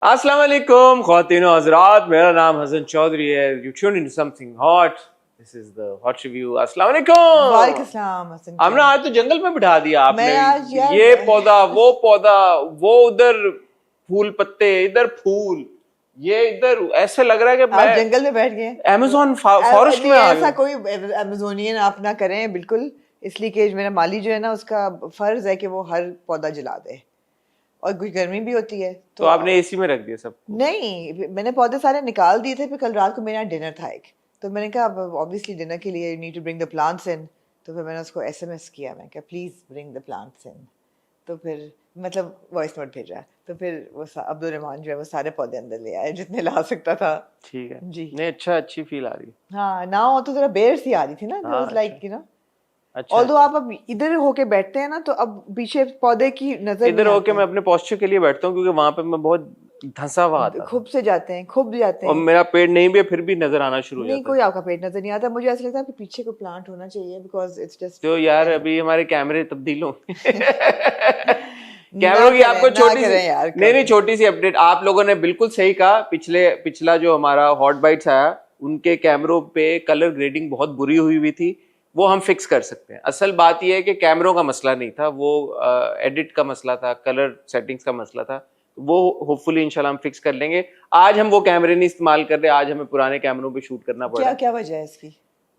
अस्सलाम वालेकुम ख्वातीन और हज़रात, मेरा नाम हसन चौधरी है। You tune into something hot. This is the hot review. अस्सलाम वालेकुम। वालेकुम सलाम हसन हमने आज तो जंगल में बिठा दिया आपने। मैं आज यार ये पौधा, वो उधर फूल पत्ते, इधर फूल, ये इधर ऐसे लग रहा है कि आप मैं जंगल में बैठ गए। अमेज़न फॉरेस्ट में आ ऐसा गया। कोई अमेजोनियन आप ना करें बिल्कुल, इसलिए कि मेरा माली जो है ना उसका फर्ज है कि वो हर पौधा जला दे, और कुछ गर्मी भी होती है तो आपने एसी में रख दिया सब? नहीं, मैंने पौधे सारे निकाल दिए थे। फिर कल रात को मेरा डिनर था एक, तो मैंने कहा अब ऑब्वियसली डिनर के लिए need to bring the plants in. तो फिर मैंने उसको एसएमएस किया, मैं कहा please bring the plants in. तो फिर मतलब वॉइस नोट भेजा। तो फिर वो अब्दुल रहमान जो है वो सारे पौधे अंदर ले आए जितने ला सकता था। ठीक है जी नहीं, अच्छी फील आ रही। हाँ ना, हो तो जरा बेर सी आ रही थी ना, हाँ लाइक यू नो। अच्छा ऑल्दो आप अब इधर होके बैठते हैं ना, तो अब पीछे पौधे की नजर इधर नहीं होके मैं आती। अपने पोस्चर के लिए बैठता हूँ क्योंकि वहां पे मैं बहुत धंसा हुआ आता था खूब से जाते हैं, खूब जाते और हैं। मेरा पेट नहीं भी है फिर भी नजर आना शुरू हो नहीं, जाता है। कोई आपका पेट नजर नहीं आता। मुझे ऐसा लगता है कि पीछे को प्लांट होना चाहिए, बिकॉज इट्स जस्ट तो यार अभी हमारे कैमरे तब्दील हो ना कैमरों की करें, आपको ना छोटी सी, करें यार नहीं कभी। छोटी सी अपडेट। आप लोगों ने बिल्कुल सही कहा। पिछला जो हमारा हॉट बाइट्स आया उनके कैमरों पे कलर ग्रेडिंग बहुत बुरी हुई हुई थी। वो हम फिक्स कर सकते हैं। असल बात यह है कि कैमरों का मसला नहीं था, वो एडिट का मसला था, कलर सेटिंग्स का मसला था। वो होपफुली इंशाल्लाह हम फिक्स कर लेंगे। आज हम वो कैमरे नहीं इस्तेमाल कर रहे, आज हमें पुराने कैमरों पे शूट करना पड़ रहा क्या है क्या वजह है इसकी?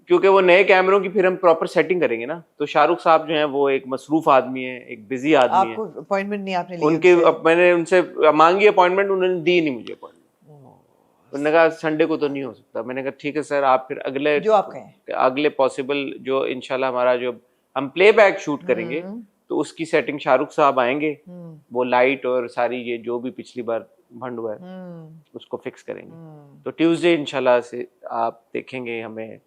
क्योंकि वो नए कैमरों की फिर हम प्रॉपर सेटिंग करेंगे ना। तो शाहरुख साहब जो हैं वो एक मसरूफ आदमी है, एक बिजी आदमी है। आपको अपॉइंटमेंट नहीं आपने ली उनके उनसे? अब मैंने उनसे मांगी अपॉइंटमेंट, उन्होंने दी नहीं मुझे अपॉइंटमेंट। उन्होंने कहा संडे को तो नहीं हो सकता। मैंने कहा ठीक है सर, आप फिर जो आप कहें। अगले पॉसिबल जो इंशाल्लाह हमारा जो हम प्लेबैक शूट करेंगे तो उसकी सेटिंग शाहरुख साहब आएंगे, वो लाइट और सारी ये जो भी पिछली बार भंड हुआ है उसको फिक्स करेंगे। तो ट्यूसडे इंशाल्लाह से आप देखेंगे हमें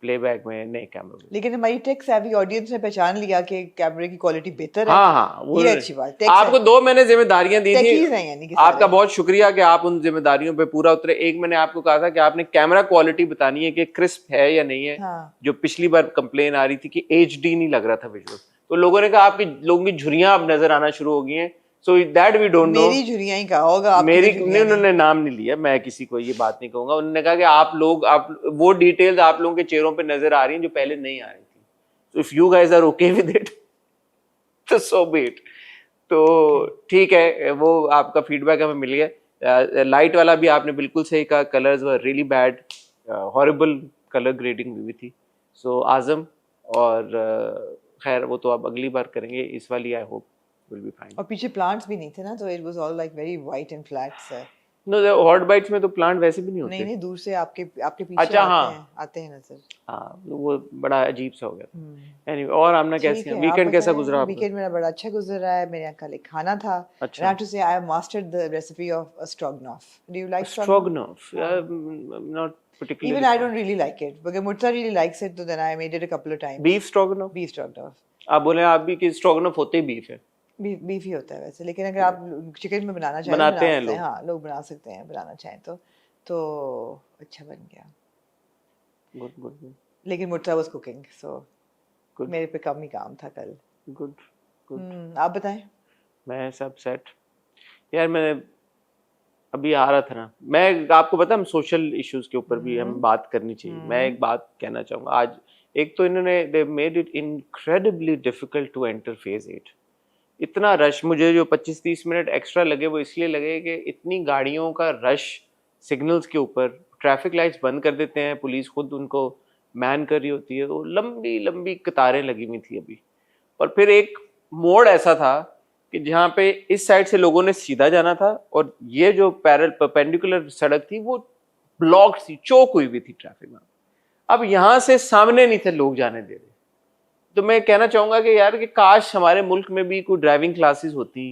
प्लेबैक में नए कैमरे। लेकिन हमारी टेक सेवी ऑडियंस ने पहचान लिया कि कैमरे की क्वालिटी बेहतर है। हाँ वो ये अच्छी बात। आपको 2 मैंने जिम्मेदारियां दी थी, टेकीज हैं यानी कि आपका सारे। बहुत शुक्रिया कि आप उन जिम्मेदारियों पे पूरा उतरे। एक मैंने आपको कहा था कि आपने कैमरा क्वालिटी बतानी है कि क्रिस्प है या नहीं है। हाँ। जो पिछली बार कंप्लेन आ रही थी कि HD नहीं लग रहा था विजुअल, तो लोगों ने कहा आपकी लोगों की झुर्रियां अब नजर आना शुरू हो गई हैं। So that we don't know. मेरी झुर्रियां ही कहा होगा, आपकी मेरी तो नहीं, झुर्रियां नहीं। उन्होंने नाम नहीं लिया, मैं किसी को ये बात नहीं कहूंगा। उन्होंने कहा कि आप वो डिटेल्स आप लोगों के चेहरों पे नजर आ रही हैं जो पहले नहीं आ रही थी। So if you guys are okay with it तो सो बी इट। तो ठीक है, वो आपका फीडबैक हमें मिल गया। लाइट वाला भी आपने बिल्कुल सही कहा, colours were really bad, horrible colour grading हुई थी। सो आजम और खैर वो तो आप अगली बार करेंगे, इस वाली I hope will be fine. और पीछे प्लांट्स भी नहीं थे ना, तो it was all like very white and flats. No, hot bites में तो प्लांट वैसे भी नहीं होते। नहीं नहीं, दूर से आपके आपके पीछे अच्छा आते हैं नजर। हाँ वो बड़ा अजीब सा हो गया था। एनीवे, और आमना कैसी है? वीकेंड कैसा गुजरा आपका? वीकेंड मेरा बड़ा अच्छा गुजर रहा है। मेरे यहाँ कल एक खाना था। अच्छा। I have to say I have mastered the recipe of stroganoff. Do you like Stroganoff? Not particularly. Even I don't really like it, because Murtaza really likes it, so then I made it a couple of times. Beef stroganoff? Beef stroganoff. आप बोले आप भी कि stroganoff होते ही beef है? Beef ही होता है वैसे, लेकिन अगर आप चिकन में बनाना चाहें बनाते तो हैं बना सकते लोग। हैं। हाँ, लोग बना सकते हैं बनाना चाहें तो अच्छा बन गया। गुड गुड गुड लेकिन Murtaza was cooking, so good मेरे पे कम ही काम था कल। Good good. आप बताएं। मैं सब सेट। यार मैं अभी आ रहा था ना, मैं आपको पता हम सोशल इश्यूज के ऊपर भी हमें बात करनी चाहिए। मैं एक बात कहना चाहूँगा आज। एक तो इन्होंने they made it incredibly difficult to enter phase 8। इतना रश, मुझे जो 25-30 मिनट एक्स्ट्रा लगे वो इसलिए लगे कि इतनी गाड़ियों का रश सिग्नल्स के ऊपर, ट्रैफिक लाइट्स बंद कर देते हैं, पुलिस खुद उनको मैन कर रही होती है, तो लंबी लंबी कतारें लगी हुई थी अभी। और फिर एक मोड़ ऐसा था कि जहाँ पे इस साइड से लोगों ने सीधा जाना था और ये जो परपेंडिकुलर सड़क थी वो ब्लॉक थी, चौक हुई हुई थी ट्रैफिक में। अब यहाँ से सामने नहीं थे लोग जाने दे रहे। तो मैं कहना चाहूंगा कि यार कि काश हमारे मुल्क में भी कोई ड्राइविंग क्लासेस होती,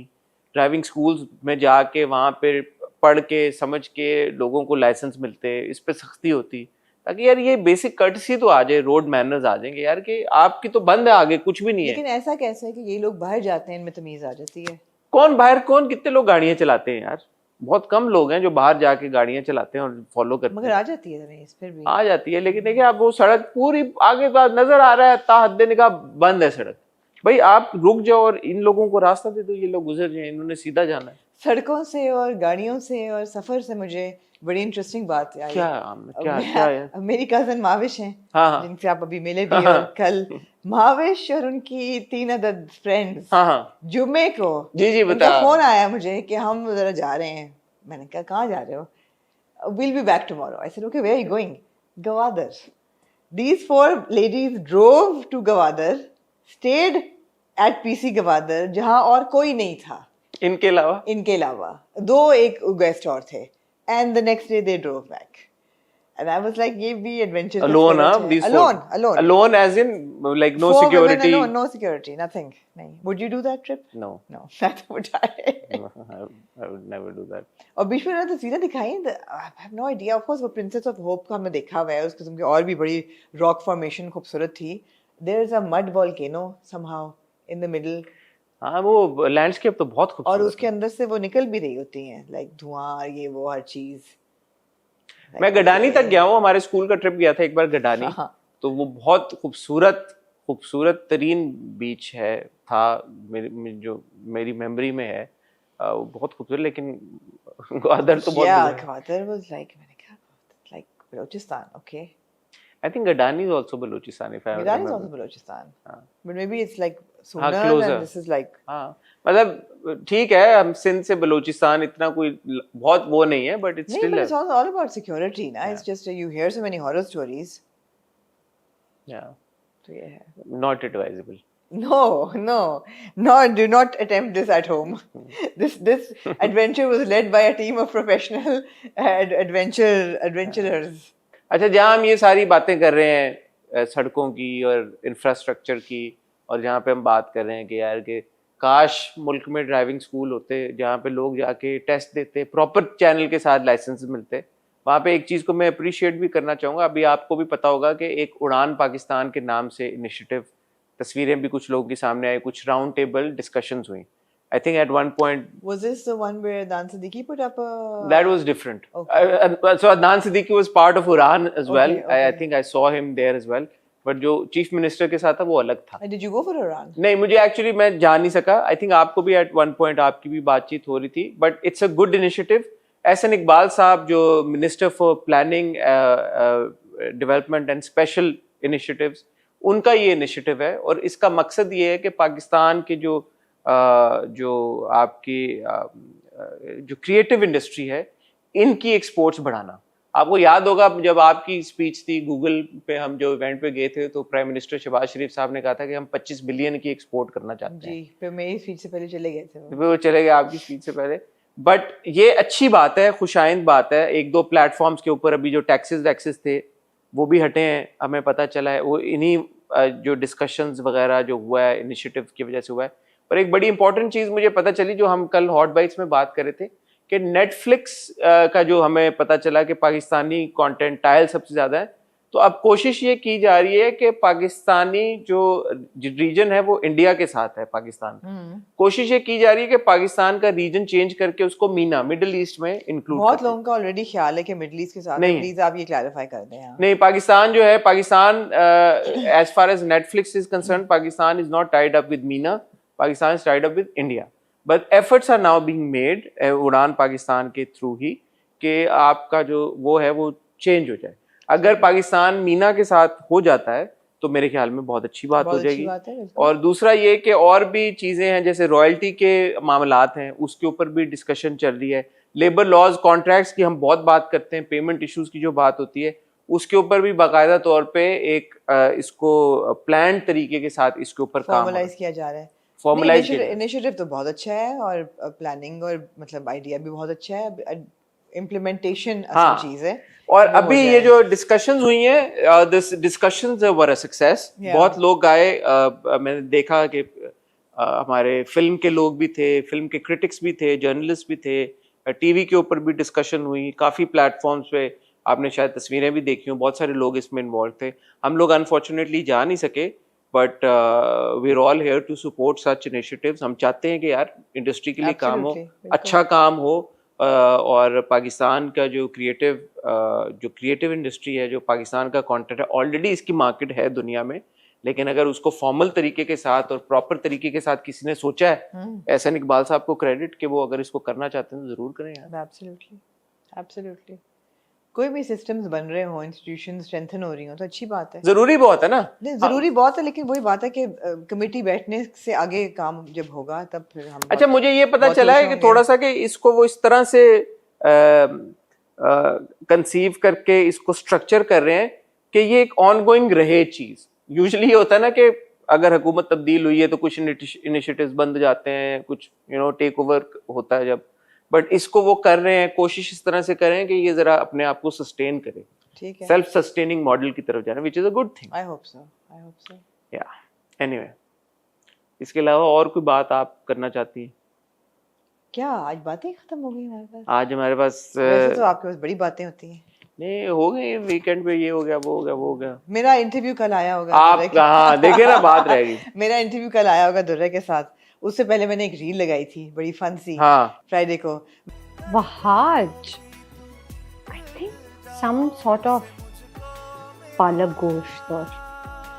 ड्राइविंग स्कूल्स में जाके वहाँ पे पढ़ के समझ के लोगों को लाइसेंस मिलते, इस पे सख्ती होती, ताकि यार ये बेसिक कर्टसी तो आ जाए, रोड मैनर्स आ जाएंगे यार कि आपकी तो बंद है, आगे कुछ भी नहीं है। लेकिन ऐसा कैसे है कि ये लोग बाहर जाते हैं, इनमें तमीज आ जाती है? कौन बाहर, कौन कितने लोग गाड़ियां चलाते हैं यार? बहुत कम लोग हैं जो बाहर जाके गाड़ियां चलाते हैं और फॉलो करते हैं। मगर आ जाती है तमीज फिर भी। आ जाती है, लेकिन देखिए आप वो सड़क पूरी आगे बात नजर आ रहा है, ताहद्दे निगाह बंद है सड़क। भाई आप रुक जाओ और इन लोगों को रास्ता दे दो, ये लोग गुजर जाए, इन्होंने सीधा जाना है। सड़कों से और गाड़ियों से और सफर से मुझे बड़ी इंटरेस्टिंग बात आई। क्या क्या है? मेरी कजन माविश हैं, हाँ हाँ जिनसे आप अभी मिले भी, और कल माविश और उनकी 3 अदद फ्रेंड्स हाँ हाँ जुम्मे को जी उनका बता। फोन आया मुझे कि हम जरा जा रहे हैं। मैंने कहा कहाँ जा रहे हो? We'll be back tomorrow. I said, okay, where are you going? Gawadar. These 4 ladies drove to Gawadar, stayed at PC Gawadar, जहाँ और कोई नहीं था इनके अलावा 2 एक गेस्ट और थे, and the next day they drove back. And I was like, ये भी adventure का alone stage huh है. these Alone. alone as in like no 4 security women alone, no security, nothing. नहीं. Would you do that trip? no No, that would I. I would never do that और बीच में उन्होंने तस्वीरें दिखाई, I have no idea. Of course, वो princess of hope का हमने देखा हुआ है, उस किस्म की और भी बड़ी रॉक फॉर्मेशन खूबसूरत थी. There is a mud volcano somehow in the middle. हाँ वो लैंडस्केप तो बहुत और खूबसूरत उसके अंदर से वो निकल भी रही होती हैं, लाइक धुआं, ये वो हर चीज. मैं गडानी तक गया हूँ, हमारे स्कूल का ट्रिप गया था एक बार गडानी. हाँ. तो वो बहुत खूबसूरत तरीन बीच है था, जो मेरी मेमोरी में है, वो बहुत खूबसूरत. लेकिन ग्वादर तो बहुत ग्वादर वाज लाइक, मैंने कहा like Balochistan. Okay, I think Gadani is also Balochistan if I Gadani is remember. also Balochistan. हाँ. But maybe it's like sooner closer. and this is like. हाँ मतलब ठीक है, हम सिंध से बलूचिस्तान इतना कोई बहुत वो नहीं है, but it's नहीं, still but it's all about security, ना? It's just you hear so many horror stories. yeah तो ये है. not advisable. No, do not attempt this at home. This adventure was led by a team of professional adventurers. अच्छा, जहाँ हम ये सारी बातें कर रहे हैं सड़कों की और इंफ्रास्ट्रक्चर की, और जहाँ पे हम बात कर रहे हैं कि यार कि काश मुल्क में ड्राइविंग स्कूल होते जहाँ पे लोग जाके टेस्ट देते, प्रॉपर चैनल के साथ लाइसेंस मिलते, वहाँ पे एक चीज़ को मैं अप्रिशिएट भी करना चाहूँगा. अभी आपको भी पता होगा कि एक उड़ान पाकिस्तान के नाम से इनिशिएटिव, तस्वीरें भी कुछ लोगों के सामने आई, कुछ राउंड टेबल डिस्कशंस हुई. I think at one point. Was this the one where Adnan Siddiqui put up a? That was different. Okay. So Adnan Siddiqui was part of Uran as well. Okay. I think I saw him there as well. But जो chief minister के साथ था वो अलग था. Did you go for Uran? नहीं, मुझे actually मैं जा नहीं सका. I think आपको भी at one point आपकी भी बातचीत हो रही थी. But it's a good initiative. Ehsan Iqbal साहब जो minister for planning, development and special initiatives, उनका ये इनिशिएटिव है. और इसका मकसद ये है कि पाकिस्तान के जो आपकी जो क्रिएटिव इंडस्ट्री है, इनकी एक्सपोर्ट्स बढ़ाना. आपको याद होगा जब आपकी स्पीच थी गूगल पे, हम जो इवेंट पे गए थे, तो प्राइम मिनिस्टर शहबाज शरीफ साहब ने कहा था कि हम 25 बिलियन की एक्सपोर्ट करना चाहते हैं. जी, फिर मेरी स्पीच से पहले चले गए थे वो चले गए आपकी स्पीच से पहले. बट ये अच्छी बात है, खुशाइंद बात है. 1-2 प्लेटफॉर्म्स के ऊपर अभी जो टैक्सेस थे वो भी हटे हैं, हमें पता चला है. वो इन्हीं जो डिस्कशंस वगैरह जो हुआ है इनिशिएटिव की वजह से हुआ है. और एक बड़ी इंपॉर्टेंट चीज़ मुझे पता चली, जो हम कल हॉट बाइट्स में बात कर रहे थे, कि नेटफ्लिक्स का जो हमें पता चला कि पाकिस्तानी कंटेंट टाइल सबसे ज़्यादा है. तो अब कोशिश ये की जा रही है कि पाकिस्तानी जो रीजन है वो इंडिया के साथ है, पाकिस्तान, कोशिश ये की जा रही है कि पाकिस्तान का रीजन चेंज करके उसको मीना, मिडिल ईस्ट में इंक्लूड. बहुत लोगों का ऑलरेडी ख्याल है कि मिडिल ईस्ट के साथ है. प्लीज आप ये क्लैरिफाई कर दें. नहीं, पाकिस्तान जो है, Pakistan as far as Netflix is concerned, Pakistan is not tied up with MENA. Pakistan is tied up with India, but efforts are now being made उड़ान पाकिस्तान के थ्रू ही कि आपका जो वो है वो चेंज हो जाए. अगर पाकिस्तान मीना के साथ हो जाता है तो मेरे ख्याल में बहुत अच्छी बात हो जाएगी. और दूसरा ये कि और भी चीज़ें हैं, जैसे रॉयल्टी के मामलात हैं, उसके ऊपर भी डिस्कशन चल रही है. लेबर लॉज, कॉन्ट्रैक्ट्स की हम बहुत बात करते हैं, पेमेंट इश्यूज की जो बात होती है, उसके ऊपर भी बाकायदा तौर पे एक इसको प्लान तरीके के साथ इसके ऊपर फॉर्मलाइज किया जा रहा है. इनिशिएटिव तो बहुत अच्छा है, और प्लानिंग और मतलब आइडिया भी बहुत अच्छा है. इम्प्लीमेंटेशन असली चीज है. और अभी ये जो डिस्कशंस हुई हैं, this discussions were a success. बहुत लोग आए, मैंने देखा कि हमारे फिल्म के लोग भी थे, फिल्म के क्रिटिक्स भी थे, जर्नलिस्ट भी थे, टीवी के ऊपर भी डिस्कशन हुई, काफ़ी प्लेटफॉर्म्स पे आपने शायद तस्वीरें भी देखी हो, बहुत सारे लोग इसमें इन्वॉल्व थे. हम लोग अनफॉर्चुनेटली जा नहीं सके, but we are all here to support such initiatives. हम चाहते हैं कि यार इंडस्ट्री के लिए काम हो, अच्छा काम हो, और पाकिस्तान का जो क्रिएटिव इंडस्ट्री है, जो पाकिस्तान का कंटेंट है, ऑलरेडी इसकी मार्केट है दुनिया में, लेकिन अगर उसको फॉर्मल तरीके के साथ और प्रॉपर तरीके के साथ किसी ने सोचा है, एहसान इकबाल साहब को क्रेडिट कि वो अगर इसको करना चाहते हैं तो जरूर करें यार। Absolutely, absolutely. कोई भी सिस्टम्स बन रहे हो, इंस्टीट्यूशन स्ट्रेंथन हो रही हो तो अच्छी बात है। जरूरी बहुत है ना। नहीं, जरूरी बहुत है, लेकिन वही बात है कि कमेटी बैठने से आगे काम जब होगा तब फिर हम अच्छा, मुझे ये पता चला है कि थोड़ा सा कि इसको वो इस तरह से कंसीव करके इसको स्ट्रक्चर कर रहे हैं कि ये एक ऑनगोइंग रहे चीज। यूजुअली होता है ना कि अगर हुकूमत तब्दील हुई है तो कुछ इनिशिएटिव्स बंद जाते हैं, कुछ टेक ओवर होता है जब, बट इसको वो कर रहे हैं, कोशिश इस तरह से कर रहे हैं कि ये जरा अपने आप को सस्टेन करे, ठीक है, सेल्फ सस्टेनिंग मॉडल की तरफ जा रहे हैं, which is a good thing. I hope so या एनीवे, इसके अलावा और कोई बात आप करना चाहती हैं? क्या आज बातें खत्म हो गई हमारे पास? आज हमारे पास वैसे तो आपके पास बड़ी बातें होती हैं। नहीं, हो गई वीकेंड पे, ये हो गया, वो हो गया, वो हो गया। मेरा इंटरव्यू कल आया होगा आप हाँ देखे ना, बात रह गई। मेरा इंटरव्यू कल आया होगा दुर्रे के साथ। उससे पहले मैंने एक रील लगाई थी बड़ी फन सी, हाँ फ्राइडे को। Vahaj, I think some sort of palak gosht or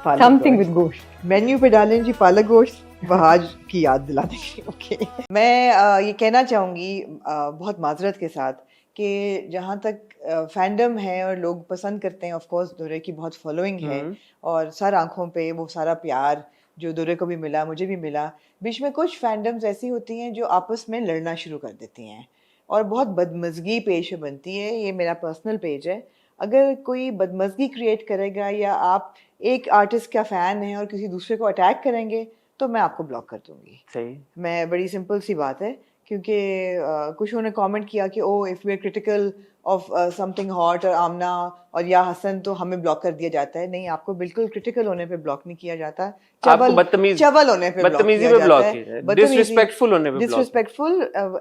पालक something गोश्त। with gosht. मेन्यू पे डालें जी पालक गोश्त, वहाज की याद दिलाने की। ओके, मैं ये कहना चाहूँगी बहुत माजरत के साथ कि जहाँ तक फैंडम है और लोग पसंद करते हैं, ऑफ कोर्स दुर्रे की बहुत फॉलोइंग है और सर आंखों पे वो सारा प्यार जो दुर्रे को भी मिला, मुझे भी मिला। बीच में कुछ फैंडम्स ऐसी होती हैं जो आपस में लड़ना शुरू कर देती हैं और बहुत बदमज़गी पेश बनती है। ये मेरा पर्सनल पेज है, अगर कोई बदमज़गी क्रिएट करेगा या आप एक आर्टिस्ट का फ़ैन है और किसी दूसरे को अटैक करेंगे तो मैं आपको ब्लॉक कर दूंगी। सही। मैं बड़ी सिंपल सी बात है, क्योंकि कुछ उन्होंने कमेंट किया कि oh if we are critical of something hot और आमना और या हसन तो हमें ब्लॉक कर दिया जाता है। नहीं, आपको बिल्कुल क्रिटिकल होने पे ब्लॉक नहीं किया जाता, चवल होने पे बदतमीजी पे ब्लॉक किया जाता है, डिसरिस्पेक्टफुल होने पे block, disrespectful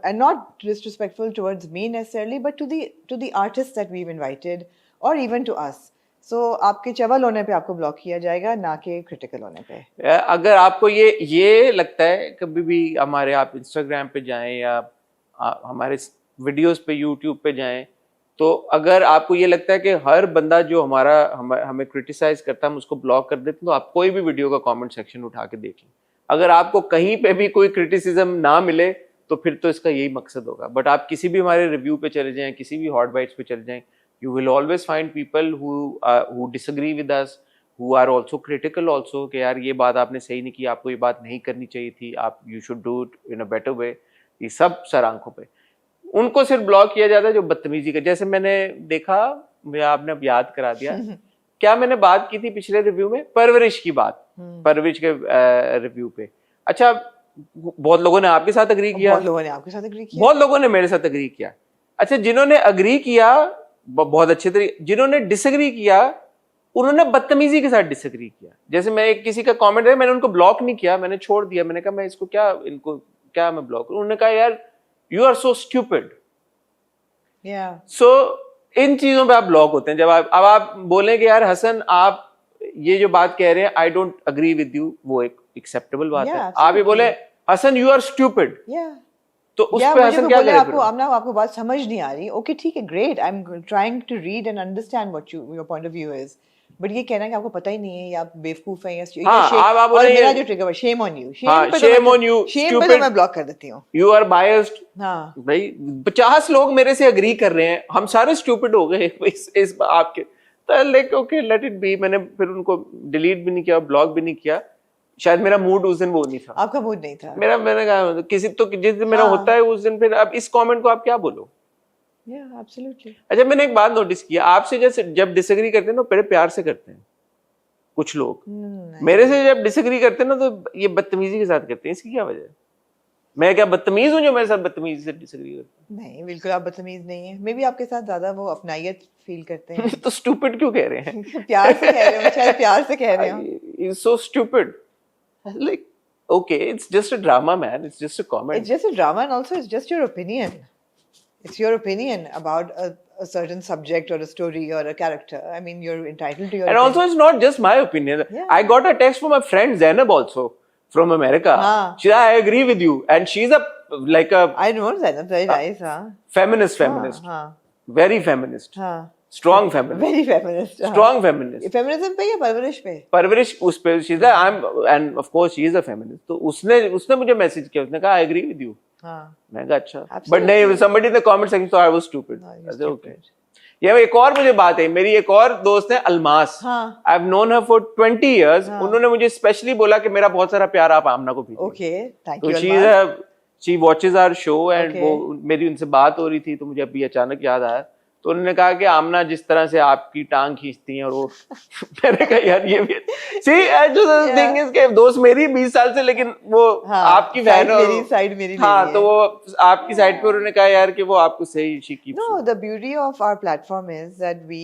and not disrespectful towards me necessarily but to the artists that we've invited or even to us. So आपके चवल होने पे आपको ब्लॉक किया जाएगा, ना कि क्रिटिकल होने पे। अगर आपको ये लगता है, कभी भी हमारे आप इंस्टाग्राम पे जाएं या हमारे वीडियोस पे यूट्यूब पे जाएं, तो अगर आपको ये लगता है कि हर बंदा जो हमें क्रिटिसाइज करता है हम उसको ब्लॉक कर देते हैं, तो आप कोई भी वीडियो का कमेंट सेक्शन उठा के देख लें। अगर आपको कहीं पे भी कोई क्रिटिसिज्म ना मिले तो फिर तो इसका यही मकसद होगा। बट आप किसी भी हमारे रिव्यू पे चले जाएं, किसी भी हॉट बाइट्स पे चले जाएं, you will always find people who disagree with us, who are also critical also कि यार ये बात आपने सही नहीं की, आपको ये बात नहीं करनी चाहिए थी, आप you should do it in a better way। ये सब सर आंखों पे, उनको सिर्फ ब्लॉक किया जाता है जो बदतमीजी का। जैसे मैंने देखा, आपने अब याद करा दिया क्या मैंने बात की थी पिछले रिव्यू में, परवरिश की बात, परवरिश के रिव्यू पे। अच्छा, बहुत लोगों ने आपके साथ अग्री किया, बहुत लोगों ने आपके साथ अग्री किया, बहुत लोगों ने मेरे साथ अग्री किया। अच्छा, जिन्होंने अग्री किया बहुत अच्छे तरीके, जिन्होंने डिसएग्री किया उन्होंने बदतमीजी के साथ डिसएग्री किया। जैसे मैं किसी का कमेंट है, मैंने उनको ब्लॉक नहीं किया, मैंने छोड़ दिया, मैंने कहा मैं इसको इनको क्या मैं ब्लॉक करूं। उन्होंने कहा यार यू आर सो स्टूपिड। सो इन चीजों पे आप ब्लॉक होते हैं। जब आप बोलें कि यार हसन आप ये जो बात कह रहे हैं I don't agree with you, वो एक एक्सेप्टेबल बात है। आप ये बोले हसन यू आर स्टूपिड, तो उस पे हसन क्या करे? आपको बात समझ नहीं आ रही, ओके ठीक है, great, I am trying to read and understand what your point of view is, but ये कहना कि आपको पता ही नहीं है या आप बेवकूफ हैं या आप और मेरा जो trigger shame on you, shame on you, shame पे मैं ब्लॉक कर देती हूं। You are biased. हाँ भाई 50 लोग मेरे से अग्री कर रहे हैं, हम सारे स्टूपिड हो गए इस आपके, तो like okay let it be. मैंने फिर उनको डिलीट भी नहीं किया, ब्लॉक भी नहीं किया। शायद मेरा मूड उस दिन वो नहीं था, आपका मूड नहीं था। मैंने कहा किसी तो जिस दिन मेरा होता है उस दिन, फिर अब इस कमेंट को आप क्या बोलो? एब्सोल्युटली। अच्छा, मैंने एक बात नोटिस किया, आपसे जैसे जब डिसएग्री करते हैं ना बड़े प्यार से करते हैं कुछ लोग, मेरे से जब डिसएग्री करते हैं ना तो ये बदतमीजी के साथ करते हैं। इसकी क्या वजह है? मैं क्या बदतमीज हूँ जो मेरे साथ बदतमीजी से डिसएग्री करते हैं? नहीं, बिल्कुल आप बदतमीज नहीं है। मे बी आपके साथ ज्यादा वो अपनायत फील करते हैं। तो स्टूपिड क्यों कह रहे हैं? प्यार से कह रहे हो, शायद प्यार से कह रहे हो। He's so stupid. Like, okay, it's just a drama, man. It's just a comment. It's just a drama, and also it's just your opinion. It's your opinion about a certain subject or a story or a character. I mean, you're entitled to your and opinion. also, it's not just my opinion. Yeah. I got a text from my friend Zainab also from America. She, I agree with you, and she's I know Zainab, very nice, feminist, very feminist. Strong feminist, very feminist, strong feminist. Feminism पे या परवरिश पे? परवरिश उस पे, she is I am end of course she is a feminist. तो उसने मुझे मैसेज किया, उसने कहा आई एग्री विद यू। हाँ, मैं कहा अच्छा, बट Absolutely. नहीं, somebody in the comment section thought I was stupid. No, you're I said okay. stupid. ये एक और मुझे बात है, मेरी एक और दोस्त है अलमास, हाँ. I have known her for 20 years. हाँ. उन्होंने मुझे स्पेशली बोला कि मेरा बहुत सारा प्यार आप आमना को भेजिए। Okay, thank तो you. She watches our show and Okay. वो मेरी उनसे बात हो रही थी, तो मुझे अभी अचानक याद आया। तो उन्होंने कहा कि आमना जिस तरह से आपकी टांग खींचती हैं और वो मैंने कहा यार ये भी सी जो थिंग इज के दोस्त मेरी 20 साल से, लेकिन वो हाँ, आपकी side बहन मेरी, side मेरी हाँ, लेनी तो है. वो आपकी साइड पे उन्होंने कहा यार कि वो आपको सही she keeps. No, the beauty of our platform is that we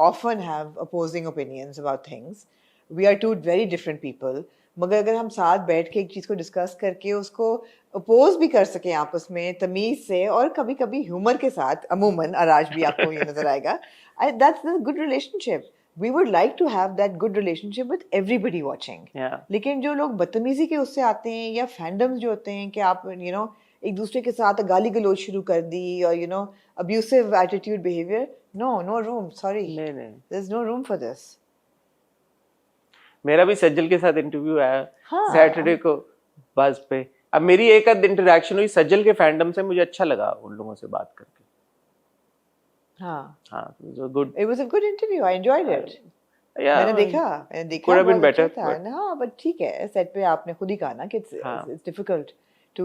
often have opposing opinions about things. We are two very different people. मगर अगर हम साथ बैठ के एक चीज़ को डिस्कस करके उसको अपोज भी कर सकें आपस में तमीज़ से और कभी कभी ह्यूमर के साथ, अमूमन आज भी आपको ये नजर आएगा, that's the good relationship. We would like to have that good relationship with everybody watching. Yeah. लेकिन जो लोग बदतमीजी के उससे आते हैं या फैंडम्स जो होते हैं कि आप एक दूसरे के साथ गाली गलौज शुरू कर दी और abusive attitude behavior, no room, sorry. नहीं There's no room for this. मेरा भी सज्जल के साथ इंटरव्यू आया हाँ. सैटरडे को बस पे। अब मेरी एक आध इंटरेक्शन हुई सज्जल के फैंडम से, मुझे अच्छा लगा उन लोगों से बात करके। हाँ, good, It was a good interview. I enjoyed it. मैंने देखा could have been बहुत अच्छा better, था but- हाँ, but ठीक है, सेट पे आपने खुद ही कहा ना कि हाँ. it's difficult to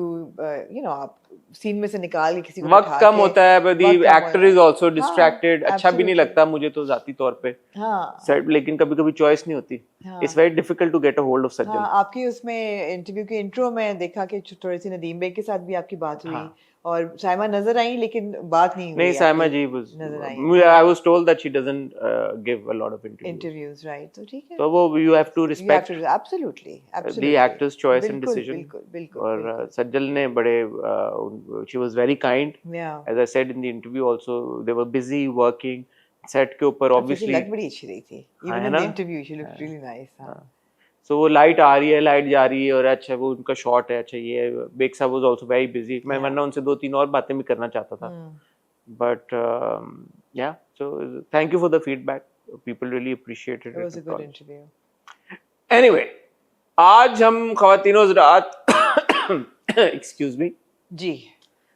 आप सीन में से निकाल के किसी को वक्त बिठा कम के- होता है, but the वक्त कम actor होता है। is also distracted। हाँ, अच्छा भी नहीं absolutely. लगता मुझे तो जाती तौर पे हाँ, सेट, लेकिन कभी कभी चॉइस नहीं होती। हाँ। It's very difficult to get a hold of हाँ, सज्जल। आपकी उसमें इंटरव्यू के इंट्रो में देखा कि थोड़ी सी नदीम बेग के साथ भी आपकी बात हुई हाँ। और साइमा नजर आई लेकिन बात नहीं हुई नहीं, साइमा आपकी जी was नजर आई I was told that she doesn't give a lot of interviews। Interviews, right? तो ठीक है, तो वो you have to you have respect to absolutely the actor's choice and बिल्कुल, decision। बिल्कुल बिल्कुल और सज्जल ने बड़े she was very kind। yeah. As I said in the interview also, they were busy working set के ऊपर Obviously, obviously। लग बड़ी अच्छी रही थी, हाँ, even है in ना? the interview she looked really nice। हाँ, So वो लाइट आ रही है, लाइट जा रही है, और अच्छा वो उनका शॉट है, अच्छा ये बेग साहब वाज आल्सो वेरी बिजी। मैं वरना उनसे 2-3 और बातें भी करना चाहता था, बट या so thank you for the feedback, people really appreciated it was a good it. interview। Anyway, आज हम ख्वातीनो हज़रात एक्सक्यूज मी, जी,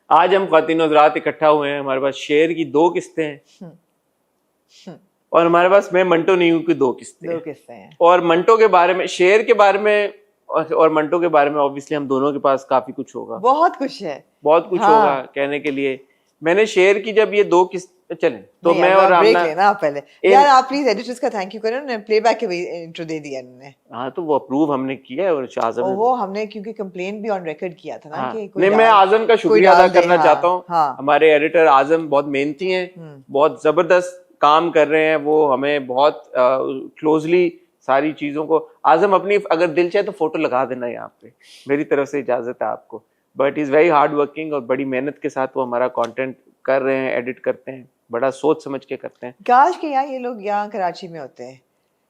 आज हम ख्वातीनो हज़रात इकट्ठा हुए हैं। हमारे पास शेर की 2 किस्तें हैं और हमारे पास मैं मंटो नीहू की 2 किस्तें दो हैं। किस्से हैं। और मंटो के बारे में, शेर के बारे में और मंटो के बारे में ऑब्वियसली हम दोनों के पास काफी कुछ होगा, बहुत कुछ है। बहुत कुछ हाँ। होगा कहने के लिए। मैंने शेर की जब ये 2 किस्त चलें तो नहीं, मैं अब और आप break आमना, लेना आप पहले यार, आप प्लीज एडिटर्स का थैंक यू करो, उन्होंने प्लेबैक के भी इंट्रो दे दिया इन्होंने। हाँ तो वो अप्रूव हमने किया है और आजम ने, ओहो, हमने क्योंकि कंप्लेन भी ऑन रिकॉर्ड किया था ना हाँ। कि कोई नहीं, मैं डाल- आजम का कोई शुक्रिया अदा डाल दे, करना हाँ, चाहता हूँ। हाँ। हमारे एडिटर आजम बहुत मेहनती हैं, बहुत जबरदस्त काम कर रहे हैं, वो हमें बहुत क्लोजली सारी चीजों को। आजम अपनी अगर दिल चाहे तो फोटो लगा देना यहाँ पे, मेरी तरफ से इजाजत है आपको। But is very hard working और बड़ी मेहनत के साथ वो हमारा कंटेंट कर रहे हैं, एडिट करते हैं, बड़ा सोच समझ के करते हैं। काश के यहाँ ये लोग यहाँ कराची में होते हैं।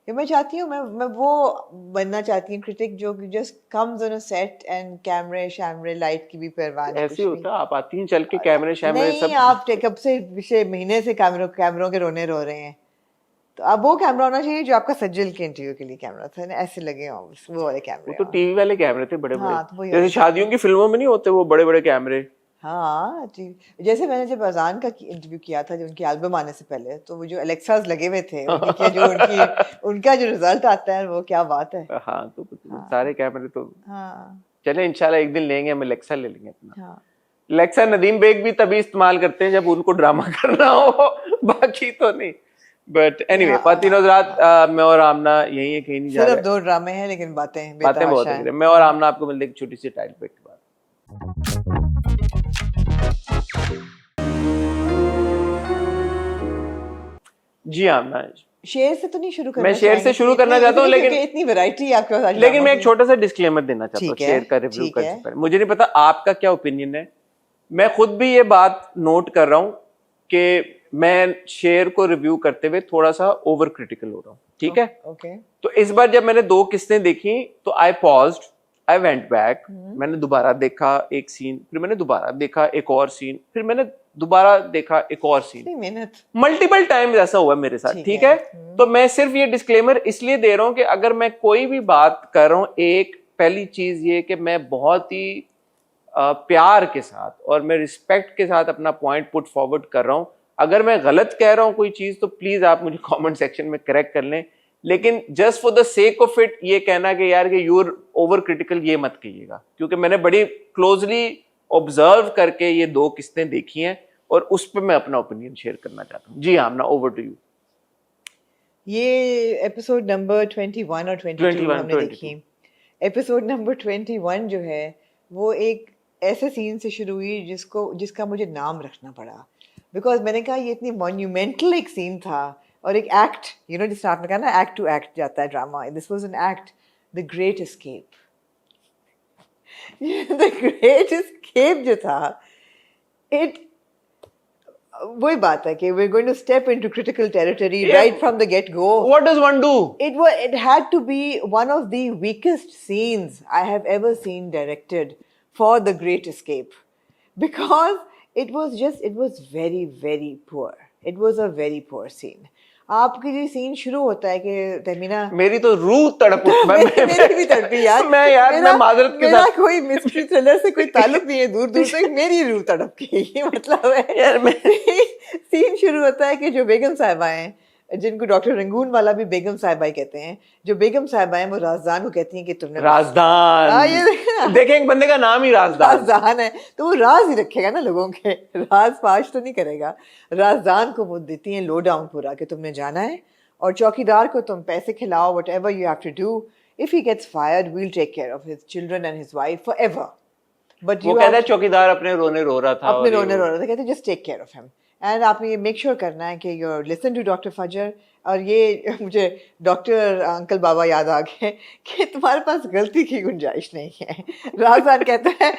ये मैं चाहती हूँ, मैं वो बनना चाहती हूँ क्रिटिक जो just comes on a set and कैमरे शैमरे लाइट की भी परवाह नहीं, ऐसे कुछ भी। होता है, आप आती हैं चल के कैमरे शैमरे नहीं, सब। आप कब से पिछले महीने से कैमरों के रोने रो रहे हैं, तो अब वो कैमरा होना चाहिए जो आपका सज्जल के इंटरव्यू के लिए कैमरा था ना, ऐसे लगे हो वो वाले कैमरे। वो तो टीवी वाले कैमरे थे बड़े हाँ, तो बड़े, वही जैसे शादियों की फिल्मों में नहीं होते वो बड़े बड़े कैमरे। हाँ जी, जैसे मैंने जब अजान का इंटरव्यू किया था, जो उनकी एल्बम आने से पहले, तो वो जो एलेक्सास लगे हुए थे उनकी जो उनका जो रिजल्ट आता है वो क्या बात है। हाँ तो सारे कैमरे तो हाँ चले, इंशाल्लाह एक दिन लेंगे, हम एलेक्सा ले लेंगे अपना। हाँ, एलेक्सा नदीम बेग भी तभी इस्तेमाल करते हैं जब उनको ड्रामा करना हो, बाकी तो नहीं। बट एनीवे, ख्वातीनो हज़रात, मैं और आमना यही है, कहीं नहीं जा सिर्फ रहे, 2 ड्रामे हैं लेकिन बातें बातें बहुत बेतहाशा है। मैं और आमना आपको मिलते हैं एक छोटी सी टाइल ब्रेक के बाद। जी आमना, शेर से तो नहीं शुरू करना मैं शेर से चाहेंगे, शुरू करना इतनी- चाहता हूँ, क्योंकि लेकिन इतनी वैरायटी आपके पास आज लेकिन ड्रामों मैं एक की। छोटा सा डिस्क्लेमर देना चाहता हूँ ठीक है, शेर का रिव्यू ठीक करने है। से पहले। मुझे नहीं पता आपका क्या ओपिनियन है, मैं खुद भी ये बात नोट कर रहा हूँ कि मैं शेर को रिव्यू करते हुए थोड़ा सा ओवर क्रिटिकल हो रहा हूँ, ठीक है। ओके, तो इस बार जब मैंने 2 किस्तें देखी तो आई पॉज्ड, आई वेंट बैक, मैंने दोबारा देखा एक सीन, फिर मैंने दोबारा देखा एक और सीन, फिर मैंने दोबारा देखा एक और सीन, नहीं मेहनत मल्टीपल टाइम ऐसा हुआ मेरे साथ, ठीक है। तो मैं सिर्फ ये डिस्क्लेमर इसलिए दे रहा हूं कि अगर मैं कोई भी बात कर रहा हूं, एक पहली चीज ये कि मैं बहुत ही प्यार के साथ और मैं रिस्पेक्ट के साथ अपना पॉइंट पुट फॉरवर्ड कर रहा हूं। अगर मैं गलत कह रहा हूं कोई चीज तो प्लीज आप मुझे कमेंट सेक्शन में करेक्ट कर लें, लेकिन just for the sake of it ये कहना कि यार कि यू आर ओवर क्रिटिकल, ये मत कहिएगा, क्योंकि मैंने बड़ी क्लोजली ऑब्जर्व करके ये दो किस्तें देखी हैं और उस पर मैं अपना ओपिनियन शेयर करना चाहता हूँ। जी हाँ, ना ओवर टू यू। ये एपिसोड नंबर 21 और 22 हमने देखी। एपिसोड नंबर 21 जो है वो एक ऐसे सीन से शुरू हुई जिसका मुझे नाम रखना पड़ा, बिकॉज मैंने कहा ये इतनी मॉन्यूमेंटल एक सीन था और एक एक्ट, जिसने आपने कहा ना एक्ट टू एक्ट जाता है drama, this was an act, the great escape. The great escape जो था, वही बात है कि we're going to step into critical territory right from the get-go. What does one do? It had to be one of the weakest scenes I have ever seen directed for The Great Escape, because it was very, very poor. It was a very poor scene. आपकी जो scene शुरू होता है कि तहमीना, मेरी तो रूह तड़प मेरी भी तड़पी यार। मैं माजरत के मेरा साथ कोई मिस्ट्री थ्रिलर से कोई ताल्लुक नहीं है, दूर दूर तक मेरी रूह तड़प गई। मतलब है यार सीन शुरू होता है कि जो बेगम साहिबा हैं, जिनको डॉक्टर रंगून वाला भी बेगम साहिबा ही कहते हैं, जो बेगम साहिबा हैं वो राजदान को कहती हैं कि तुमने राजदान, ये देखें एक बंदे का नाम ही राजदान है, तो वो राज ही रखेगा ना लोगों के, राज फाश तो नहीं करेगा। राजदान को वो देती हैं लो डाउन पूरा कि तुमने जाना है और चौकीदार को तुम पैसे खिलाओ, whatever you have to do, if he gets fired we'll take care of his children and his wife for ever. But वो कहता है चौकीदार अपने रोने रो रहा था, कहते just take care of him and आपने ये मेक श्योर करना है कि यू लिसन टू डॉक्टर फजर। और ये मुझे डॉक्टर अंकल बाबा याद आ गए कि तुम्हारे पास गलती की गुंजाइश नहीं है। राजदान कहता है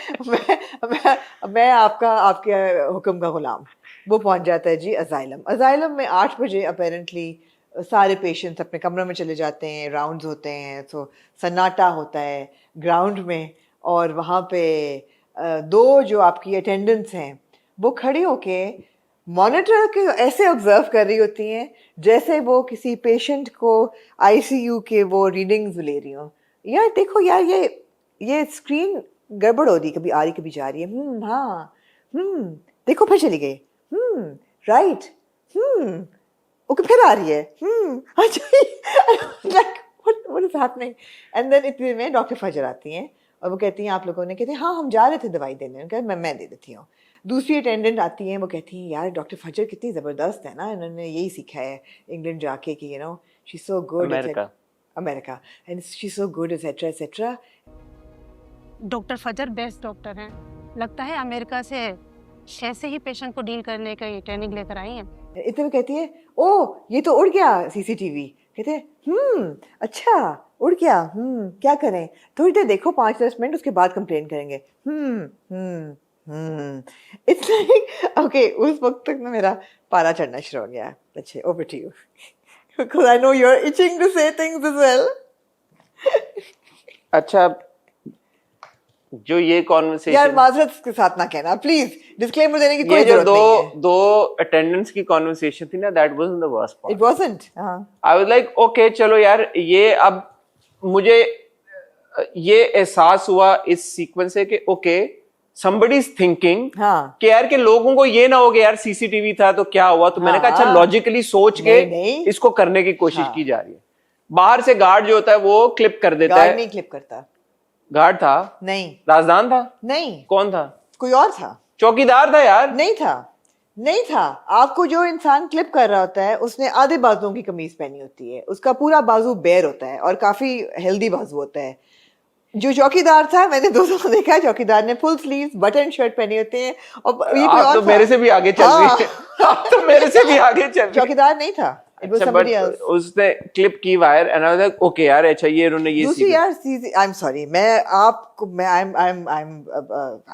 मैं आपके हुक्म का गुलाम। वो पहुंच जाता है जी अजाइलम में 8 बजे अपेरेंटली सारे पेशेंट्स अपने कमरे में चले जाते हैं, राउंड्स होते हैं, तो सन्नाटा होता है ग्राउंड में, और वहाँ पे 2 जो आपकी अटेंडेंट्स हैं वो खड़ी होके मॉनिटर के ऐसे ऑब्जर्व कर रही होती हैं जैसे वो किसी पेशेंट को आईसीयू के वो रीडिंग्स ले रही हो। यार देखो यार, ये स्क्रीन गड़बड़ हो रही, कभी आ रही कभी जा रही है, हाँ देखो फिर चली गई, राइट, ओके फिर आ रही है, अच्छा, like what is happening. And then इतने में डॉक्टर फजर आती हैं और वो कहती हैं आप लोगों ने, कहते हैं हाँ हम जा रहे थे दवाई देने, मैं दे देती हूँ। दूसरी अटेंडेंट आती हैं, वो कहती हैं यार डॉक्टर फजर कितनी ज़बरदस्त है ना, इन्होंने यही सीखा है इंग्लैंड जाके कि she so good, America and she so good etcetera etcetera. Doctor फजर बेस्ट डॉक्टर हैं, लगता है अमेरिका से 6 से ही पेशेंट को डील करने का ट्रेनिंग लेकर आई हैं। इतने में कहती है ओ ये तो उड़ गया सीसीटीवी। कहते हैं अच्छा उड़ गया, क्या करें, थोड़ी देर देखो 5-10 मिनट, उसके बाद कंप्लेन करेंगे। इट्स लाइक ओके, उस वक्त तक ना मेरा पारा चढ़ना शुरू हो गया। अच्छा over to you, because I know you are itching to say things as well. अच्छा, जो ये कॉन्वर्सेशन, यार माजरत के साथ ना कहना प्लीज, डिस्क्लेमर देने की कोई जरूरत नहीं है। दो अटेंडेंट्स की कॉन्वर्सेशन थी ना, that wasn't the worst part. It wasn't, I was like okay चलो यार, ये अब मुझे ये एहसास हुआ इस सीक्वेंस से कि ओके somebody is thinking कि यार के लोगों को ये ना हो कि यार सीसीटीवी था तो क्या हुआ, तो मैंने कहा अच्छा लॉजिकली सोच के इसको करने की कोशिश की जा रही है। बाहर से गार्ड जो होता है वो क्लिप कर देता है। गार्ड नहीं क्लिप करता। गार्ड था? नहीं। राजदान था? नहीं। कौन था? कोई और था। चौकीदार था यार? नहीं था। आपको जो इंसान क्लिप कर रहा होता है उसने आधे बाजुओं की कमीज पहनी होती है, उसका पूरा बाजू बेयर होता है और काफी हेल्दी बाजू होता है। जो चौकीदार था, मैंने दोस्तों देखा है, चौकीदार ने फुल स्लीव्स बटन शर्ट पहनी होते हैं। और ये कोई और तो मेरे से भी आगे चल रही है। तो मेरे से भी आगे चल रही। चौकीदार नहीं था, it was somebody else. उसने क्लिप की wire and I was like okay यार, अच्छा ये इन्होंने ये दूसरी यार I am sorry, I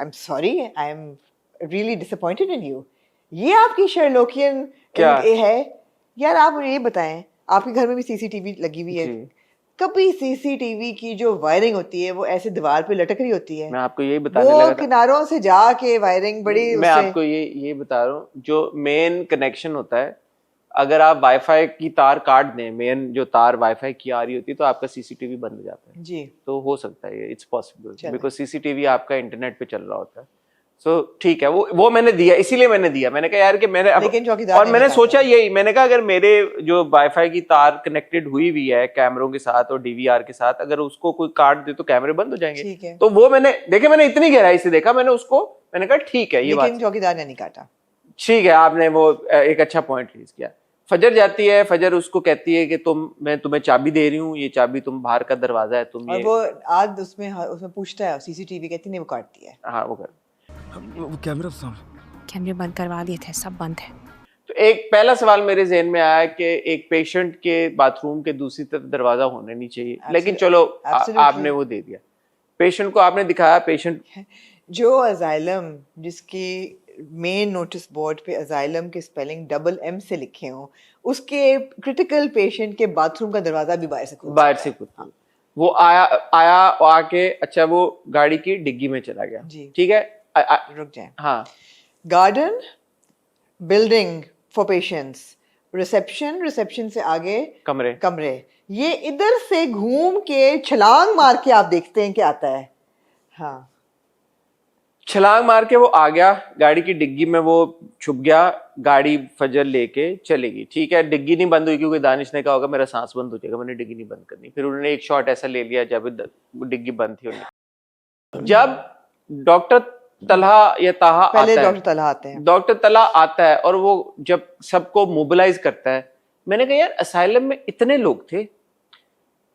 am sorry, I am really disappointed in you. ये आपकी शर्लोकियन है यार। आप मुझे ये बताएं, आपके घर में भी सीसीटीवी लगी हुई है, कभी सीसीटीवी की जो वायरिंग होती है वो ऐसे दीवार पे लटक रही होती है, मैं आपको यही बताने वो लगा था। किनारों से जाके वायरिंग बड़ी मैं उससे आपको ये बता रहा हूँ, जो मेन कनेक्शन होता है, अगर आप वाईफाई की तार काट दें, मेन जो तार वाईफाई की आ रही होती है, तो आपका सीसीटीवी बंद हो जाता है। जी तो हो सकता है, इट्स पॉसिबल, चलो। बिकॉज सीसीटीवी आपका इंटरनेट पे चल रहा होता है। सो ठीक है, वो मैंने दिया, इसीलिए मैंने दिया। मैंने कहा यार कि मैंने अब, लेकिन चौकीदार और ने मैंने नहीं सोचा काटा। यही, मैंने कहा अगर मेरे जो वाईफाई की तार कनेक्टेड हुई हुई है कैमरों के साथ और डीवीआर के साथ, अगर उसको कोई काट दे तो कैमरे बंद हो जाएंगे। ठीक है, तो वो मैंने इतनी गहराई से देखा, मैंने कहा ठीक है ये लेकिन बात चौकीदार ने नहीं काटा। ठीक है। आपने वो एक अच्छा पॉइंट रेज किया। फजर जाती है, फजर उसको कहती है कि मैं तुम्हें चाबी दे रही हूँ, ये चाबी तुम बाहर का दरवाजा है, तुम और ये, वो आज उसमें पूछता है, सीसीटीवी कहती नहीं, वो काट दिया है। हाँ वो कर। वो कैमरा साहब, कैमरे बंद करवा दिए थे, सब बंद है। तो एक पहला सवाल मेरे जहन में आया कि एक पेशेंट के बाथरूम के दूसरी तरफ दरवाजा होना नहीं चाहिए, लेकिन चलो absolutely. आपने वो दे दिया, पेशेंट को आपने दिखाया। पेशेंट जो अजाइलम जिसकी मेन नोटिस बोर्ड पे अजाइलम के स्पेलिंग डबल एम से लिखे हों, उसके क्रिटिकल पेशेंट के बाथरूम का दरवाजा भी बाहर से खुल बाहर सकता से है। खुद वो आया आके, अच्छा वो गाड़ी की डिग्गी में चला गया, जी। ठीक है। रुक जाए। हाँ, garden, building for patients, reception से आगे कमरे, ये इधर से घूम के छलांग मार के आप देखते हैं कि आता है। हाँ, छलांग मार के वो आ गया, गाड़ी की डिग्गी में वो छुप गया, गाड़ी फजर लेके चलेगी, ठीक है। डिग्गी नहीं बंद हुई क्योंकि दानिश ने कहा होगा मेरा सांस बंद हो जाएगा, मैंने डिग्गी नहीं बंद करनी। फिर उन्होंने एक शॉट ऐसा ले लिया जब डिग्गी बंद थी उन्हें। जब डॉक्टर तलहा या ताहा पहले आता है, डॉक्टर तलहा आते हैं। डॉक्टर तलहा आता है और वो जब सबको मोबिलाइज करता है, मैंने कहा यार असाइलम में इतने लोग थे,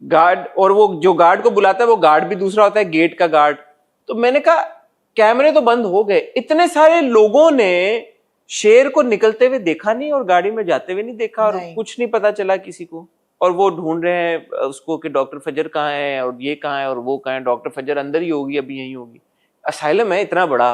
गार्ड, और वो जो गार्ड को बुलाता है वो गार्ड भी दूसरा होता है, गेट का गार्ड। तो मैंने कहा कैमरे तो बंद हो गए, इतने सारे लोगों ने शेर को निकलते हुए देखा नहीं और गाड़ी में जाते हुए नहीं देखा, और नहीं। कुछ नहीं पता चला किसी को, और वो ढूंढ रहे हैं उसको कि डॉक्टर फजर कहाँ है और ये कहाँ है और वो कहाँ है। डॉक्टर फजर अंदर ही होगी, अभी यहीं होगी। असाइलम है इतना बड़ा,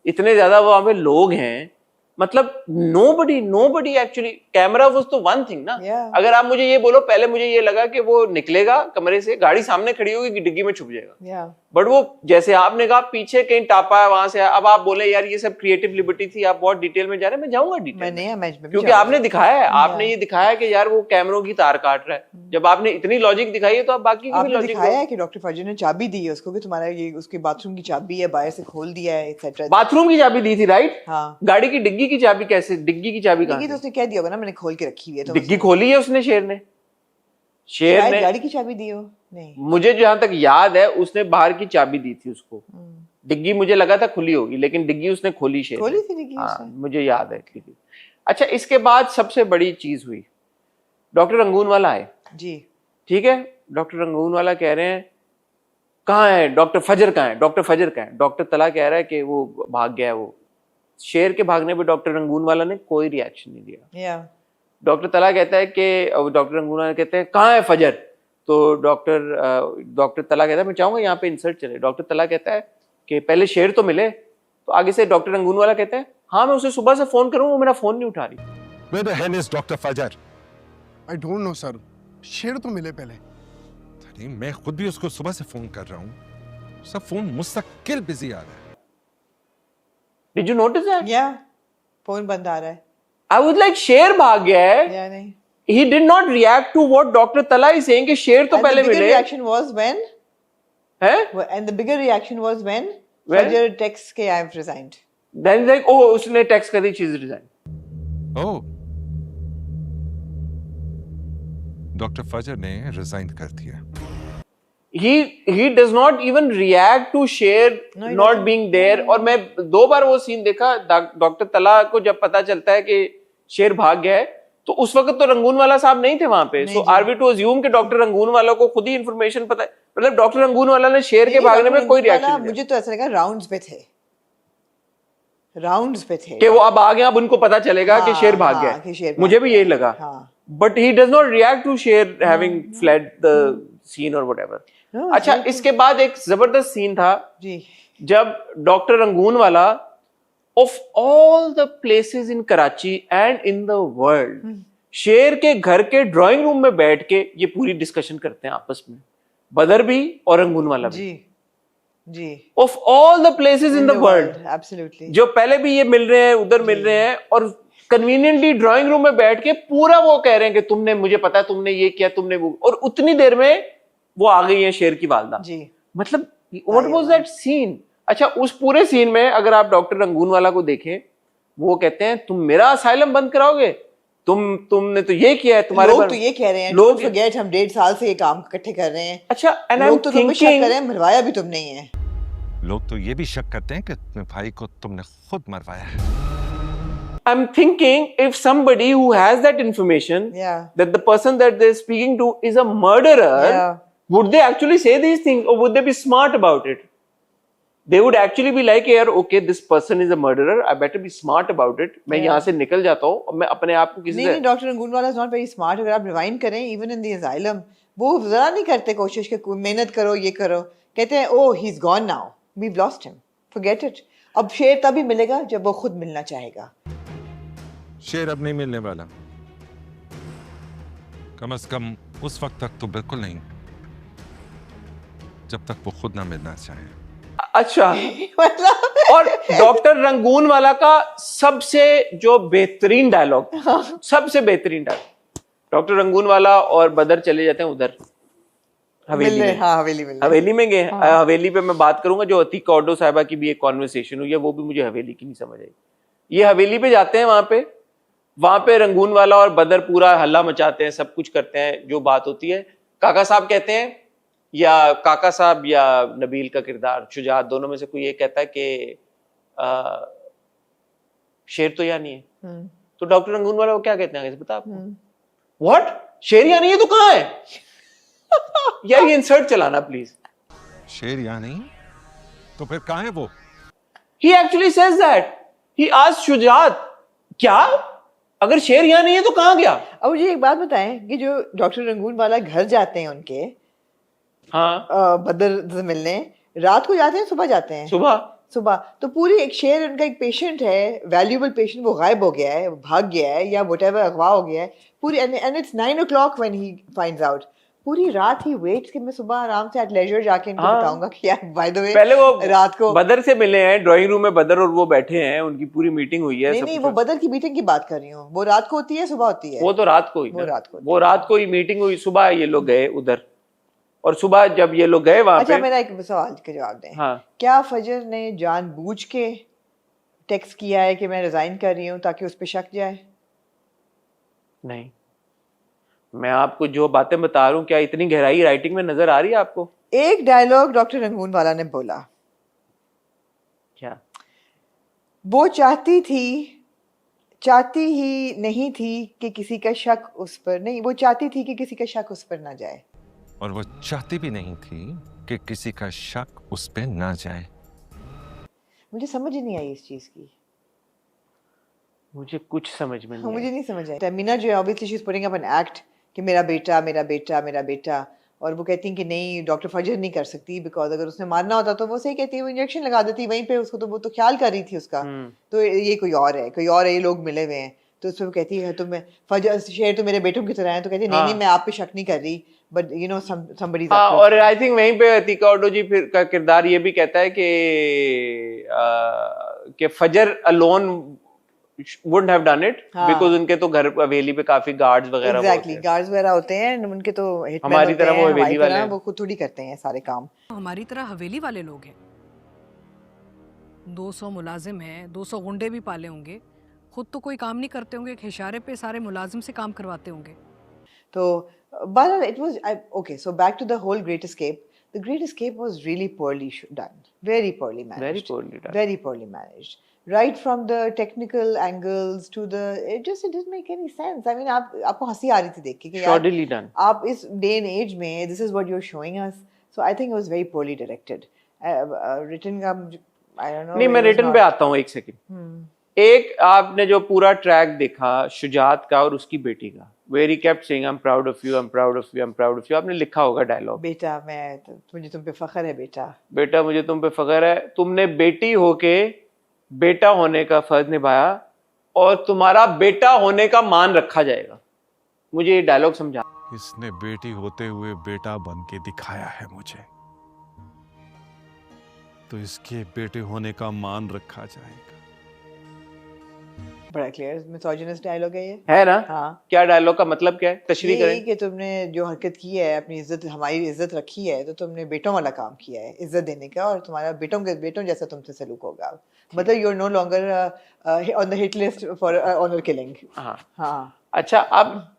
इतने ज्यादा वहां पे लोग हैं, मतलब नोबडी एक्चुअली, कैमरा वाज तो वन थिंग ना। अगर आप मुझे ये बोलो, पहले मुझे ये लगा कि वो निकलेगा कमरे से, गाड़ी सामने खड़ी होगी, डिग्गी में छुप जाएगा, बट वो जैसे आपने कहा पीछे कहीं टापा है, वहां से अब आप बोले यार ये सब क्रिएटिव लिबर्टी थी, आप बहुत डिटेल में जा रहे हैं, मैं जाऊंगा डिटेल में, क्योंकि आपने दिखाया है, आपने ये दिखाया है कि यार वो कैमरों की तार काट रहा है। जब आपने इतनी लॉजिक दिखाई है तो आप बाकी की भी लॉजिक दिखाया है कि डॉक्टर फजर ने चाबी दी है उसको कि तुम्हारा ये उसके बाथरूम की चाबी है, बाहर से खोल दिया है एक्सेट्रा। बाथरूम की चाबी दी थी, राइट? हाँ। गाड़ी की डिग्गी की चाबी कैसे? डिग्गी की चाबी कहाँ डिग्गी तो से? उसने कह दिया होगा ना, मैंने खोल के रखी हुई है। तो डिग्गी खोली है उसने, शेर ने गाड़ी की चाबी दी हो? नहीं, मुझे जहां तक याद है उसने बाहर की चाबी दी थी उसको। डिग्गी मुझे लगा था खुली होगी, लेकिन डिग्गी उसने खोली, शेर खोली थी डिग्गी हाँ, उसने। मुझे याद है। अच्छा, इसके बाद सबसे बड़ी चीज हुई, डॉक्टर रंगून वाला आए जी, ठीक है। डॉक्टर रंगून वाला कह रहे हैं कहाँ है डॉक्टर फजर, कहाँ है डॉक्टर फजर, कहाँ है? डॉक्टर तला कह रहा है कि वो भाग गया है। वो शेर के भागने पे डॉक्टर रंगून वाला ने कोई रिएक्शन नहीं दिया। डॉक्टर तला कहता है कि डॉक्टर रंगून वाला कहते हैं कहाँ है फजर, तो डॉक्टर तला कहता है मैं चाहूंगा यहाँ पे इंसर्ट चले। डॉक्टर तला कहता है कि पहले शेर तो मिले, तो आगे से डॉक्टर रंगून वाला कहता है हाँ मैं उसे सुबह से फोन करूँ, वो मेरा फोन नहीं उठा रही। Where the hell is Dr. Fajar? I don't know sir, शेर तो मिले पहले। अरे मैं खुद भी उसको सुबह से फोन कर रहा हूँ, उसका फोन मुस्तकिल बिजी आ रहा है। Did you notice that? Phone बंद आ रहा है। I was like शेर भाग गया है। या नहीं, He did not react to what Dr. Tala is saying कि शेर तो पहले मिले। reaction was when, है? and the bigger reaction was when When? Fajr texts के I have resigned. Then like oh उसने टेक्स्ट कर दी चीज रिजाइन। Oh, डॉक्टर फजर ने रिजाइन कर दिया। He does not even react to शेर No, he not doesn't. being there। और मैं 2 बार वो सीन देखा, डॉक्टर तला को जब पता चलता है कि शेर भाग गया है, तो उस वक्त तो रंगून वाला साहब नहीं थे वहां पे। सो आर वी टू अज्यूम कि डॉक्टर रंगून वाला को खुद ही इंफॉर्मेशन पता है, मतलब डॉक्टर रंगून वाला ने शेर के भागने में कोई रिएक्शन नहीं मुझे तो ऐसा लगा राउंड्स पे थे कि वो अब आ गए, अब उनको पता चलेगा कि शेर भाग हाँ, गया कि शेर है। मुझे भी यही लगा, but he does not react to Sher having fled the scene और व्हाटएवर। अच्छा, इसके बाद एक जबरदस्त सीन था जी, जब डॉक्टर रंगून वाला of all the places in Karachi and in the world, शेर के घर के ड्राइंग रूम में बैठ के ये पूरी डिस्कशन करते हैं आपस में, बदर भी और रंगून वाला भी, जी जी, of all the places in the world. Absolutely. जो पहले भी ये मिल रहे हैं, उधर मिल रहे हैं, और कन्वीनियंटली ड्राइंग रूम में बैठ के पूरा वो कह रहे हैं कि तुमने, मुझे पता है तुमने ये किया, तुमने वो, और उतनी देर में वो आ गई है शेर की वालदा जी। मतलब व्हाट वाज दैट सीन। अच्छा, उस पूरे सीन में अगर आप डॉक्टर रंगून वाला को देखें, वो कहते हैं तुम मेरा असाइलम बंद कराओगे, तुमने तो ये किया है, तुम्हारे लोग तो ये कह रहे हैं, लोग डोंट फॉरगेट हम 1.5 साल से ये काम इकट्ठे कर रहे हैं। अच्छा, एंड आई एम लोग तो तुम पे शक कर थिंकिंग, रहे हैं, मरवाया भी तुमने ही है। लोग तो ये भी शक करते हैं कि अपने भाई को तुमने खुद मरवाया है। I'm thinking if somebody who has that information, Yeah. that the person that they're speaking to is a murderer, Yeah. would they actually say these things, or would they be smart about it? They would actually be like, यार, okay, this person is a murderer, I better be smart about it. मैं यहाँ से निकल जाता हूँ और मैं अपने आप को किसी नहीं, doctor Rangoonwala is not very smart. अगर आप रिवाइंड करें, इवन इन द असाइलम, वो जरा नहीं करते कोशिश कि मेहनत करो, ये करो। कहते हैं oh he is gone now, we have lost him, forget it. अब शेर तभी मिलेगा जब वो खुद मिलना चाहेगा। शेर अब नहीं मिलने वाला, कम से कम उस वक्त तक तो बिल्कुल नहीं, जब तक वो खुद ना मिलना चाहे। अच्छा, मतलब और डॉक्टर रंगून वाला का सबसे जो बेहतरीन डायलॉग, सबसे बेहतरीन डायलॉग, डॉक्टर रंगून वाला और बदर चले जाते हैं उधर हवेली में। हाँ, हवेली मिल हवेली में गए। हवेली पे मैं बात करूंगा, जो अतीका ऑडो साहिबा की भी एक कॉन्वर्सेशन हुई है, वो भी मुझे हवेली की नहीं समझ आई। ये हवेली पे जाते हैं, वहां पे रंगून वाला और बदर पूरा हल्ला मचाते हैं, सब कुछ करते हैं, जो बात होती है। काका साहब कहते हैं, या काका साहब या नबील का किरदार शुजात, दोनों में से कोई एक कहता है कि शेर तो यहाँ नहीं है। तो डॉक्टर रंगून वाला वो क्या कहते हैं, पता आपको? व्हाट, शेर यहाँ नहीं है तो कहाँ है? यार ये इंसर्ट चलाना प्लीज। शेर यहाँ नहीं तो फिर कहाँ है वो? He actually says that. He asked Shujaat, क्या अगर शेर यहाँ नहीं है तो कहाँ गया? अब मुझे एक बात बताएं कि जो डॉक्टर रंगून वाला घर जाते हैं उनके, हाँ, बदर से मिलने, रात को जाते हैं सुबह जाते हैं? सुबह। तो पूरी एक शेर, उनका एक पेशेंट है, वैल्यूएबल पेशेंट, वो गायब हो गया है, भाग गया है, या व्हाटएवर, अगवा हो गया है पूरी, and it's 9 o'clock when he finds out. पूरी रात ही वेट्स कि मैं सुबह आराम से एट लेजर जाके इनको बताऊंगा कि यार बाय द वे पहले वो रात को बदर से मिले हैं ड्राइंग रूम में, बदर और वो बैठे हैं, उनकी पूरी मीटिंग हुई है। नहीं, वो बदर की मीटिंग की बात कर रही हूँ। वो रात को होती है, सुबह होती है? वो तो रात को हुई, वो रात को ही मीटिंग हुई, सुबह ये लोग गए उधर, और सुबह जब ये लोग गए वहां पे। अच्छा, मेरा एक सवाल का जवाब दें। हाँ। क्या फजर ने जानबूझ के टेक्स्ट किया है कि मैं रिजाइन कर रही हूँ ताकि उस पर शक जाए? नहीं, मैं आपको जो बातें बता रहा हूँ, क्या इतनी गहराई राइटिंग में नजर आ रही है आपको? एक डायलॉग डॉक्टर रंगून वाला ने बोला, क्या? वो चाहती ही नहीं थी कि किसी का शक उस पर, नहीं, वो चाहती थी कि किसी का शक उस पर ना जाए। और वो चाहती भी नहीं थी कि किसी का शक उस पे ना जाए। मुझे समझ ही नहीं आई इस चीज की। मुझे कुछ समझ में नहीं मुझे आया। नहीं समझ आई। मीना जो है, obviously she is putting up an act कि मेरा बेटा मेरा बेटा मेरा बेटा, और वो कहती हैं कि नहीं डॉक्टर फजर नहीं कर सकती, बिकॉज अगर उसने मारना होता तो वो सही कहती है, वो इंजेक्शन लगा देती वहीं पे उसको, तो वो तो ख्याल कर रही थी उसका। तो ये कोई और है, ये लोग मिले हुए हैं। तो उसमें वो कहती है तुम्हें फजर, शेर तो मेरे बेटों की तरह है, तो कहती है नहीं मैं आप पे शक नहीं कर रही, बट यू नो समबडी। हाँ, और आई थिंक वहीं पे अतीका ऑडो जी फिर का किरदार ये भी कहता है कि फजर alone wouldn't have done it, because उनके तो घर हवेली पे काफी गार्ड्स वगैरह एग्जैक्टली गार्ड्स वगैरह होते हैं, उनके तो हिटमैन हमारी तरह वो हवेली वाले हैं, वो खुद थोड़ी करते हैं सारे काम। हमारी तरह हवेली वाले लोग हैं, 200 मुलाजिम हैं, 200 गुंडे भी पाले होंगे, खुद तो कोई काम नहीं करते होंगे, एक इशारे पे सारे मुलाजिम से काम करवाते होंगे। तो but it was okay, so back to the whole Great Escape. The Great Escape was really poorly done, very poorly managed, very poorly managed, right from the technical angles to the, it didn't make any sense. I mean, आपको हंसी आ रही थी देख के कि यार आप इस day and age में this is what you're showing us, so I think it was very poorly directed. Written का I don't know. नहीं, मैं रिटर्न पे आता हूँ एक सेकंड। एक आपने जो पूरा ट्रैक देखा शुजात का और उसकी बेटी का, where he kept saying I'm proud of you, I'm proud of you, I'm proud of you, आपने लिखा होगा डायलॉग, बेटा मुझे तुम पे फख्र है, बेटा मुझे तुम पे फख्र है, तुमने बेटी होके बेटा होने का फर्ज निभाया और तुम्हारा बेटा होने का मान रखा जाएगा। मुझे ये डायलॉग समझा। इसने बेटी होते हुए बेटा बन के दिखाया है मुझे, तो इसके बेटे होने का मान रखा जाएगा। बड़ा क्लियर मिसोजिनिस्ट डायलॉग है ये। है ना? हाँ, क्या डायलॉग का मतलब क्या है? तशरीह यही करें। कि तुमने जो हरकत की है, अपनी इज्जत, हमारी इज्जत रखी है, तो तुमने बेटों वाला काम किया है, इज्जत देने का, और तुम्हारा बेटों जैसा तुमसे सलूक होगा। मतलब you are no longer on the hit list for honour killing. हाँ हाँ, अच्छा, अब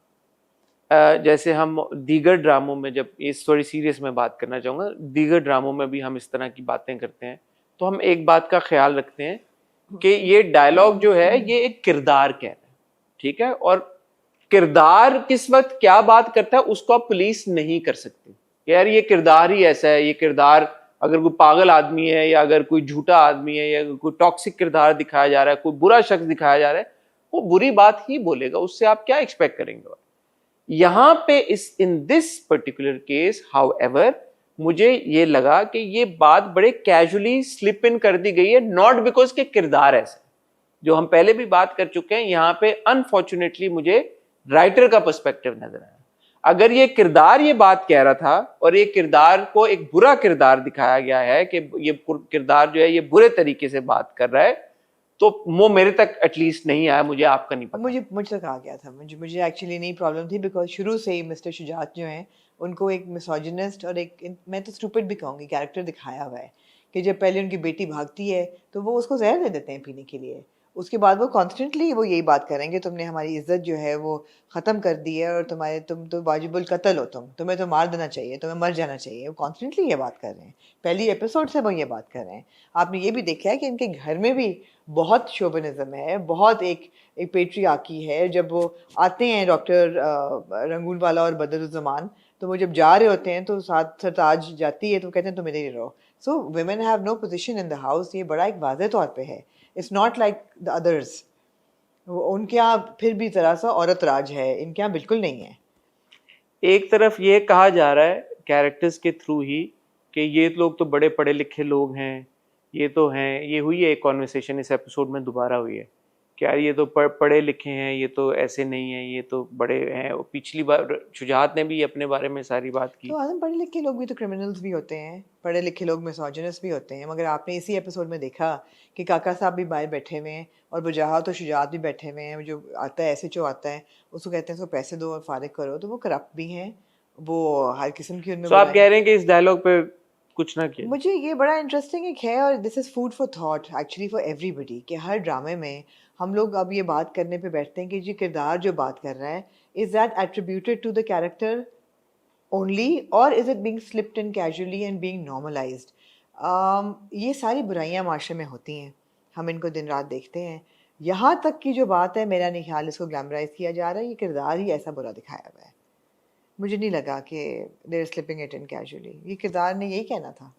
जैसे हम दीगर ड्रामों में, जब इस थोड़ी सीरियस में बात करना चाहूँगा, दीगर ड्रामों में भी हम इस तरह की बातें करते हैं, तो हम एक बात का ख्याल रखते हैं कि ये डायलॉग जो है ये एक किरदार कह रहा है, ठीक है, और किरदार किस वक्त क्या बात करता है उसको आप पुलिस नहीं कर सकती। यार ये किरदार ही ऐसा है, ये किरदार अगर कोई पागल आदमी है, या अगर कोई झूठा आदमी है, या कोई टॉक्सिक किरदार दिखाया जा रहा है, कोई बुरा शख्स दिखाया जा रहा है, वो बुरी बात ही बोलेगा, उससे आप क्या एक्सपेक्ट करेंगे। यहां पे in this particular case however मुझे ये लगा कि ये बात बड़े कैजुअली स्लिप इन कर दी गई है, नॉट बिकॉज के किरदार ऐसे, जो हम पहले भी बात कर चुके हैं। यहां पे अनफॉर्चुनेटली मुझे राइटर का पर्सपेक्टिव नजर आया। अगर ये किरदार ये बात कह रहा था और ये किरदार को एक बुरा किरदार दिखाया गया है कि ये किरदार जो है ये बुरे तरीके से बात कर रहा है, तो वो मेरे तक एटलीस्ट नहीं आया, मुझे आपका नहीं पता। मुझ तक आ गया था। मुझे एक्चुअली नहीं प्रॉब्लम थी, बिकॉज शुरू से ही मिस्टर शुजात जो हैं उनको एक मिसोजिनिस्ट और एक, मैं तो स्टूपिड भी कहूँगी, कैरेक्टर दिखाया हुआ है कि जब पहले उनकी बेटी भागती है तो वो उसको जहर दे देते हैं पीने के लिए। उसके बाद वो कॉन्स्टेंटली वो यही बात करेंगे, तुमने हमारी इज्जत जो है वो ख़त्म कर दी है, और तुम तो वाजिबुल कत्ल हो, तुम्हें तो मार देना चाहिए, तुम्हें मर जाना चाहिए। वो कॉन्स्टेंटली ये बात कर रहे हैं, पहली एपिसोड से वो ये बात कर रहे हैं। आपने ये भी देखा है कि इनके घर में भी बहुत शोविनिज्म है, बहुत एक पेट्रियार्की है। जब वो आते हैं डॉक्टर रंगून वाला और बदरुज़्ज़मान, तो वो जब जा रहे होते हैं तो साथ सरताज जाती है तो कहते हैं तुम इधर ही रहो। So women have no position in the house, ये बड़ा एक वाज़ेह तौर पे है। It's not like the others. उनके यहाँ फिर भी ज़रा सा औरत राज है, इनके यहाँ बिल्कुल नहीं है। एक तरफ ये कहा जा रहा है कैरेक्टर्स के थ्रू ही कि ये लोग तो बड़े पढ़े लिखे लोग हैं, ये तो हैं, ये हुई है एक कॉन्वर्सेशन इस एपिसोड में दोबारा हुई है कि यार ये तो पढ़े लिखे हैं, ये तो ऐसे नहीं है, ये तो बड़े हैं। और पिछली बार शुजात ने भी अपने बारे में सारी बात की। तो आदम, पढ़े लिखे लोग भी तो क्रिमिनल्स भी होते हैं, पढ़े लिखे लोग मिसोजिनिस्ट भी होते हैं। मगर आपने इसी एपिसोड में देखा कि काका साहब भी बाहर बैठे हुए हैं और बुजाहत और शुजात भी बैठे हुए हैं। जो आता है SHO आता है, उसको कहते हैं उसको पैसे दो और फारिग करो, तो वो करप्ट भी हैं, वो हर किस्म की उनमें। तो आप कह रहे हैं कि इस डायलॉग पे कुछ ना किया। मुझे ये बड़ा इंटरेस्टिंग एक है, और this is food for thought actually for everybody, कि हर ड्रामे में हम लोग अब ये बात करने पे बैठते हैं कि जो किरदार जो बात कर रहा है, is that attributed to the character only, और is it being slipped in casually and being normalised. ये सारी बुराइयां माशरे में होती हैं, हम इनको दिन रात देखते हैं। यहाँ तक की जो बात है, मेरा नहीं ख्याल इसको ग्लैमराइज किया जा रहा है, ये किरदार ही ऐसा बुरा दिखाया हुआ है। मुझे नहीं लगा कि they are slipping it in casually. ये किरदार ने यही कहना था।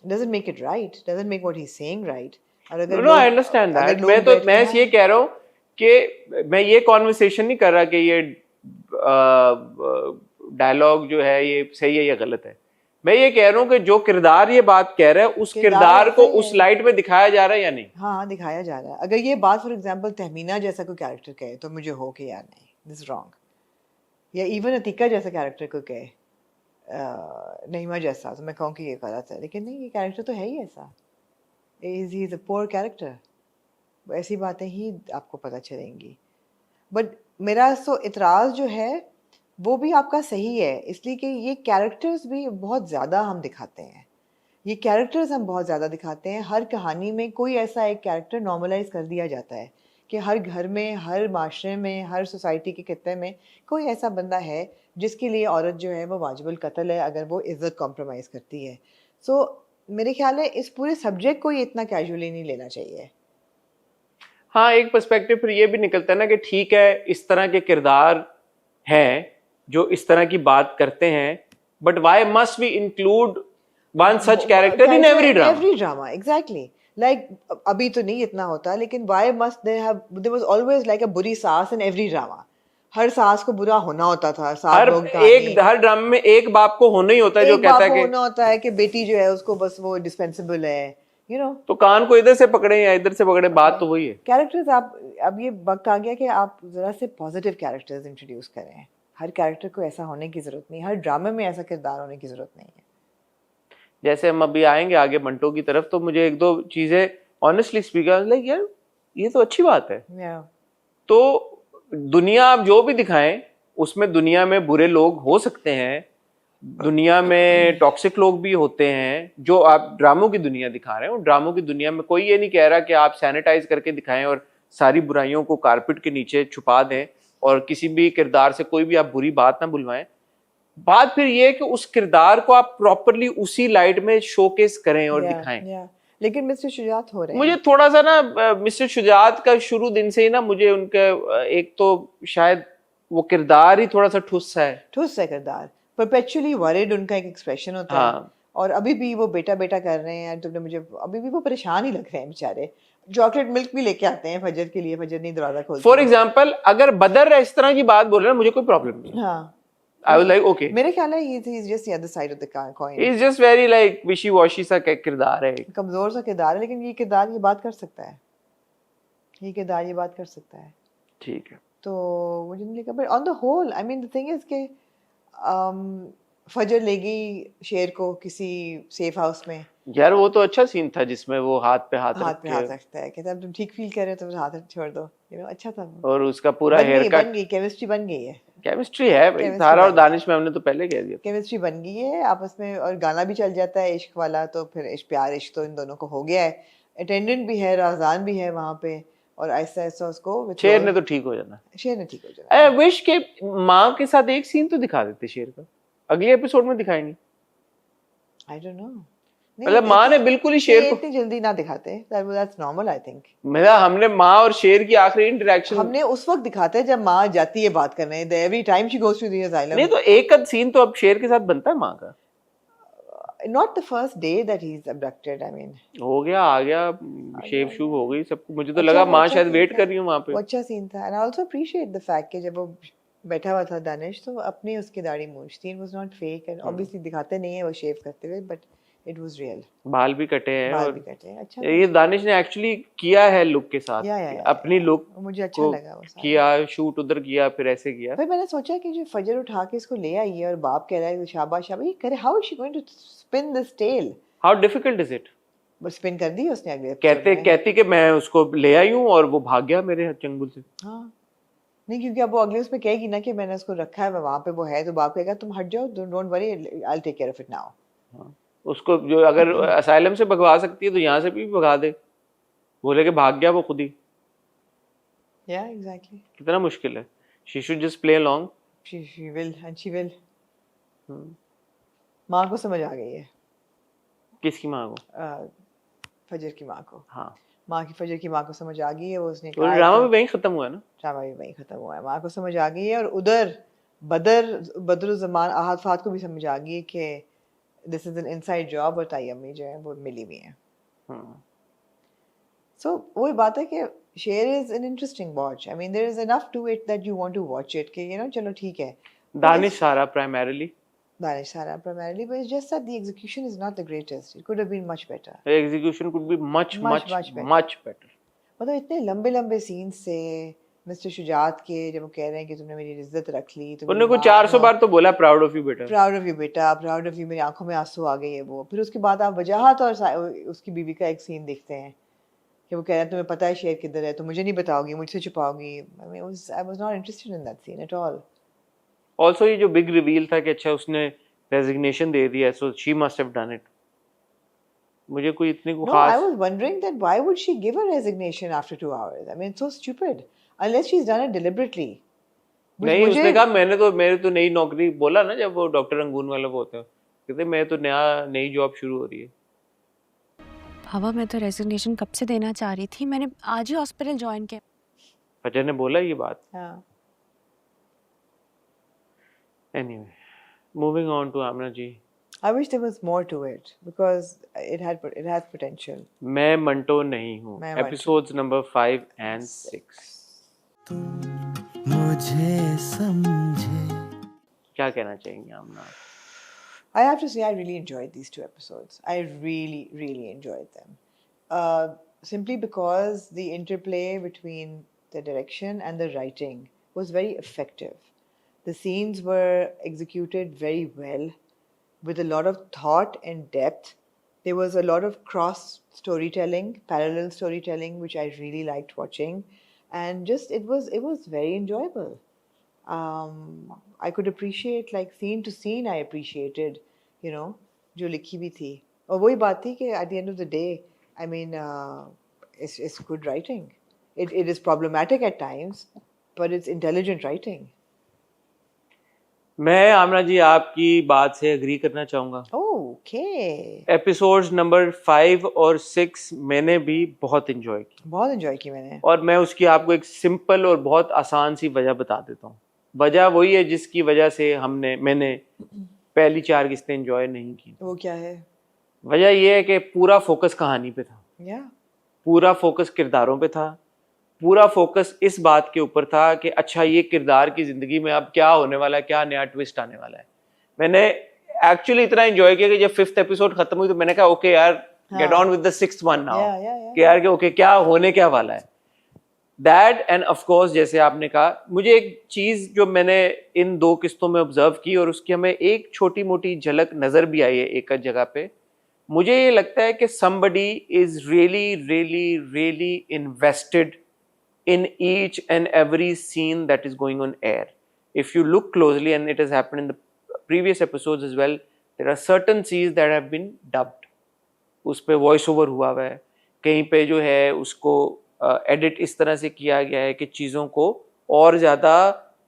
Doesn't make it right, doesn't make what he is saying right. और अगर नो, आई अंडरस्टैंड दैट। मैं ये कह रहा हूँ कि मैं ये कॉन्वर्सेशन नहीं कर रहा कि ये डायलॉग जो है ये सही है या गलत है। मैं ये कह रहा हूँ कि जो किरदार ये बात कह रहा है, उस किरदार को उस लाइट में दिखाया जा रहा है या नहीं। हाँ, दिखाया जा रहा है। अगर ये बात फॉर एग्जांपल तहमीना जैसा कोई कैरेक्टर कहे तो मुझे हो कि यार नहीं, दिस रॉन्ग, या इवन अतीका जैसा कैरेक्टर को कहे, नईमा जैसा, तो मैं कहूँ कि ये गलत है। लेकिन नहीं, ये कैरेक्टर तो है ही ऐसा, he is a poor character. ऐसी बातें ही आपको पता चलेंगी। बट मेरा सो इतराज़ जो है वो भी आपका सही है, इसलिए कि ये कैरेक्टर्स भी बहुत ज़्यादा हम दिखाते हैं। ये कैरेक्टर्स हम बहुत ज़्यादा दिखाते हैं। हर कहानी में कोई ऐसा एक कैरेक्टर नॉर्मलाइज कर दिया जाता है कि हर घर में, हर माशरे में, हर सोसाइटी के खित्ते में कोई ऐसा बंदा है जिसके लिए औरत जो है वो वाजिबुल कत्ल है अगर वो इज़्ज़त कॉम्प्रोमाइज़ करती है। सो मेरे ख्याल है इस पूरे सब्जेक्ट को ही इतना कैजुअली नहीं लेना चाहिए। हाँ, एक पर्सपेक्टिव फिर ये भी निकलता है ना कि ठीक है, इस तरह के किरदार हैं जो इस तरह की बात करते हैं, but why must we include one such character in every drama? Exactly. Like अभी तो नहीं इतना होता, लेकिन why must there was always like a बुरी सास इन एवरी ड्रामा। हर सास को बुरा होना होता था। हर ड्रामे में एक बाप को होना ही होता है जो कहता है कि होना होता है कि बेटी जो है उसको बस वो डिस्पेंसिबल है। you know, तो कान को इधर से पकड़े या इधर से पकड़े, बात तो वही है। कैरेक्टर्स आप अब ये वक्त आ गया कि आप जरा से पॉजिटिव कैरेक्टर्स इंट्रोड्यूस करें। हर कैरेक्टर को ऐसा होने की जरूरत नहीं, हर ड्रामे में ऐसा किरदार होने की जरूरत नहीं है। जैसे हम अभी आएंगे आगे मंटो की तरफ, तो मुझे एक दो चीजें ऑनेस्टली स्पीकर लाइक यार ये तो अच्छी बात है। Yeah. तो दुनिया आप जो भी दिखाएं उसमें दुनिया में बुरे लोग हो सकते हैं, दुनिया में टॉक्सिक लोग भी होते हैं। जो आप ड्रामों की दुनिया दिखा रहे हैं, उन ड्रामों की दुनिया में कोई ये नहीं कह रहा कि आप सैनिटाइज करके दिखाएं और सारी बुराइयों को कारपेट के नीचे छुपा दें और किसी भी किरदार से कोई भी आप बुरी बात ना बुलवाएं। बात फिर ये है कि उस किरदार को आप प्रॉपरली उसी लाइट में शोकेस करें और Yeah, दिखाएं। yeah. लेकिन मिस्टर शुजात हो रहे हैं। मुझे थोड़ा सा ना मिस्टर शुजात का शुरू दिन से ही ना मुझे उनका एक तो शायद वो किरदार ही थोड़ा सा ठुस सा है। ठुस है किरदार, परपेचुअली वरीड उनका एक एक्सप्रेशन होता है। हाँ। और अभी भी वो बेटा बेटा कर रहे हैं, तुमने मुझे अभी भी वो परेशान ही लग रहे हैं बेचारे। चॉकलेट मिल्क भी लेके आते हैं फजर के लिए, फजर नहीं दरवाजा खोलती। फॉर एग्जाम्पल अगर बदर इस तरह की बात बोल रहे हैं मुझे कोई प्रॉब्लम नहीं। हाँ, आई वाज लाइक ओके, मेरे ख्याल है he is just the other side of the coin. He is just very like विशी वॉशी सा किरदार है। कमजोर सा किरदार है, लेकिन ये किरदार ये बात कर सकता है, ये किरदार ये बात कर सकता है। ठीक है। तो मुझे नहीं लगा, but on the whole I mean the thing is के फजर ले गई शेर को किसी सेफ हाउस में, यार वो तो अच्छा सीन था जिसमें वो हाथ पे हाथ हाथ रख पे हाथ के रखता है, कहता है तुम ठीक फील कर रहे हो तो हाथ छोड़ दो, यू नो, अच्छा था वो। और उसका पूरा हेयर कट, बन गई केमिस्ट्री बन गई है, केमिस्ट्री है भाई। Chemistry सारा और बन दानिश में हमने तो पहले कह दिया। केमिस्ट्री बन गई है आपस में, और गाना भी चल जाता है इश्क वाला, तो फिर इश्क प्यार इश्क तो इन दोनों को हो गया है। अटेंडेंट भी है, राज़ान भी है वहाँ पे, और ऐसा ऐसा उसको शेर ने तो ठीक हो जाना। शेर ने ठीक हो जाना। आई विश के माँ के साथ एक सीन तो दिखा देते शेर का, अगले एपिसोड में दिखाई नहीं। आई डोंट नो, मतलब माँ ने बिल्कुल ही शेर को इतनी जल्दी ना दिखाते, दैट्स नॉर्मल आई थिंक। मतलब हमने माँ और शेर की आखिरी इंटरेक्शन हमने उस वक्त दिखाते हैं जब माँ जाती है बात करने, every time she goes to the asylum. नहीं तो एक आध सीन तो अब शेर के साथ बनता है माँ का। Not the first day that he is abducted, I mean हो गया, आ गया, शेव शूव हो गई सबको। मुझे तो लगा माँ शायद वेट कर रही हूँ वहाँ पे। वो अच्छा सीन था, and I also appreciate the fact कि जब वो बैठा हुआ था दानिश, तो अपनी उसकी दाढ़ी मूंछ थी, it was not fake, and obviously दिखाते नहीं है वो शेव करते हुए, बट इट वाज रियल। बाल भी कटे हैं बाल और भी कटे हैं, अच्छा ये दानिश ने एक्चुअली किया है लुक के साथ, या, अपनी लुक मुझे अच्छा को लगा वो सारा। किया, शूट उधर किया, फिर ऐसे किया। फिर मैंने सोचा कि जो फजर उठा के इसको ले आई है और बाप कह रहा है शाबाश शाबाश, ये करे, how is she going to spin this tale? How difficult is it? बस स्पिन कर दी उसने अगले episode में। कहती कि मैं उसको ले आई हूँ और वो भाग गया मेरे चंगुल से। हाँ, नहीं क्योंकि अब वो अगले उसमें कहेगी ना कि मैंने उसको रखा है वहाँ पे वो है, तो बाप कहेगा तुम हट जाओ, don't worry, I will take care of it now. उसको जो अगर असाइलम से भगवा सकती है तो यहाँ से भी भगा दे, बोले कि भाग गया वो खुद ही। या एग्जैक्टली, कितना मुश्किल है। She should just play along. She will and she will. माँ को समझ आ गई है, किसकी माँ को? फजर की माँ को। हाँ, माँ की फजर की माँ को समझ आ गई है, वो उसने तो कहा ड्रामा भी वहीं खत्म हुआ है ना। ड्रामा भी वहीं खत्म हुआ है, माँ को समझ आ गई है, और उधर बदरुज़्ज़मान आहद फात को भी समझ आ गई है कि this is an inside job, और ताई अम्मी जो है वो मिली हुई हैं। सो वही बात है कि Sher is an interesting watch, I mean there is enough to it that you want to watch it, कि यू नो चलो ठीक है। Danish Sara primarily, Danish Sara primarily, but it's just that the execution is not the greatest. It could have been much better. Execution could be much Much much better. Much better. मतलब इतने लंबे लंबे scenes से mister Shujaat के, जब वो कह रहे हैं कि तुमने मेरी इज्जत रख ली, उन्होंने को 400 बार तो बोला प्राउड ऑफ यू बेटा, प्राउड ऑफ यू बेटा, प्राउड ऑफ यू, मेरी आंखों में आंसू आ गए है वो। फिर उसके बाद आप वजाहत और उसकी बीवी का एक सीन देखते हैं कि वो कह रहे हैं तुम्हें पता है शेर किधर है, तो मुझे नहीं बताओगी, मुझसे छुपाओगी। I was not interested in that scene at all. Also ये जो बिग रिवील था कि अच्छा उसने रेजिग्नेशन दे दिया, so she must have done it. मुझे कोई इतनी को No, I खास was wondering that why would she give a resignation after 2 hours? I mean, it's so stupid. Unless she's done it deliberately. नहीं, उसने कहा मेरे तो नई नौकरी, बोला ना जब वो डॉक्टर रंगून वाला वो होता है, कहते मैं तो नई जॉब शुरू हो रही है। बाबा मैं तो रेजिग्नेशन कब से देना चाह रही थी, मैंने आज ही हॉस्पिटल ज्वाइन किया। फजर ने बोला ये बात। हाँ। Anyway, moving on to Amna ji. I wish there was more to it because it has potential. मैं मंटो नहीं हूँ, मैं मंटो। Episodes number 5 and 6। मुझे समझे। क्या कहना चाहेंगे आमना? I have to say I really enjoyed these 2 episodes. I really, really enjoyed them. Simply because the interplay between the direction and the writing was very effective. The scenes were executed very well, with a lot of thought and depth. There was a lot of cross storytelling, parallel storytelling, which I really liked watching, and just it was very enjoyable. I could appreciate like scene to scene. I appreciated, you know, जो लिखी भी थी. और वही बात थी कि at the end of the day, I mean, it's good writing. It is problematic at times, but it's intelligent writing. मैं आमना जी आपकी बात से एग्री करना चाहूँगा. Okay. एपिसोड्स नंबर 5 और 6 मैंने भी बहुत एंजॉय की. बहुत एंजॉय की मैंने. और मैं उसकी आपको एक सिंपल और बहुत आसान सी वजह बता देता हूँ. वजह वही है जिसकी वजह से मैंने पहली 4 किस्तें एंजॉय नहीं की. वो क्या है? वजह ये है कि पूरा फोकस कहानी पे था. Yeah. पूरा फोकस किरदारों पे था. पूरा फोकस इस बात के ऊपर था कि अच्छा ये किरदार की जिंदगी में अब क्या होने वाला है, क्या नया ट्विस्ट आने वाला है. मैंने एक्चुअली इतना एंजॉय किया कि जब 5th एपिसोड खत्म हुई तो मैंने कहा ओके यार, get on with the 6th one now. कि यार ओके क्या होने क्या वाला है. दैट एंड ऑफ कोर्स जैसे आपने कहा, मुझे एक चीज जो मैंने इन 2 किस्तों में ऑब्जर्व की और उसकी हमें एक छोटी मोटी झलक नजर भी आई है एक जगह पे. मुझे ये लगता है कि somebody is really really really invested in each and every scene that is going on air. If you look closely, and it has happened in the previous episodes as well, there are certain scenes that have been dubbed. उस पे voice over हुआ है, कहीं पे जो है उसको edit इस तरह से किया गया है कि चीज़ों को और ज़्यादा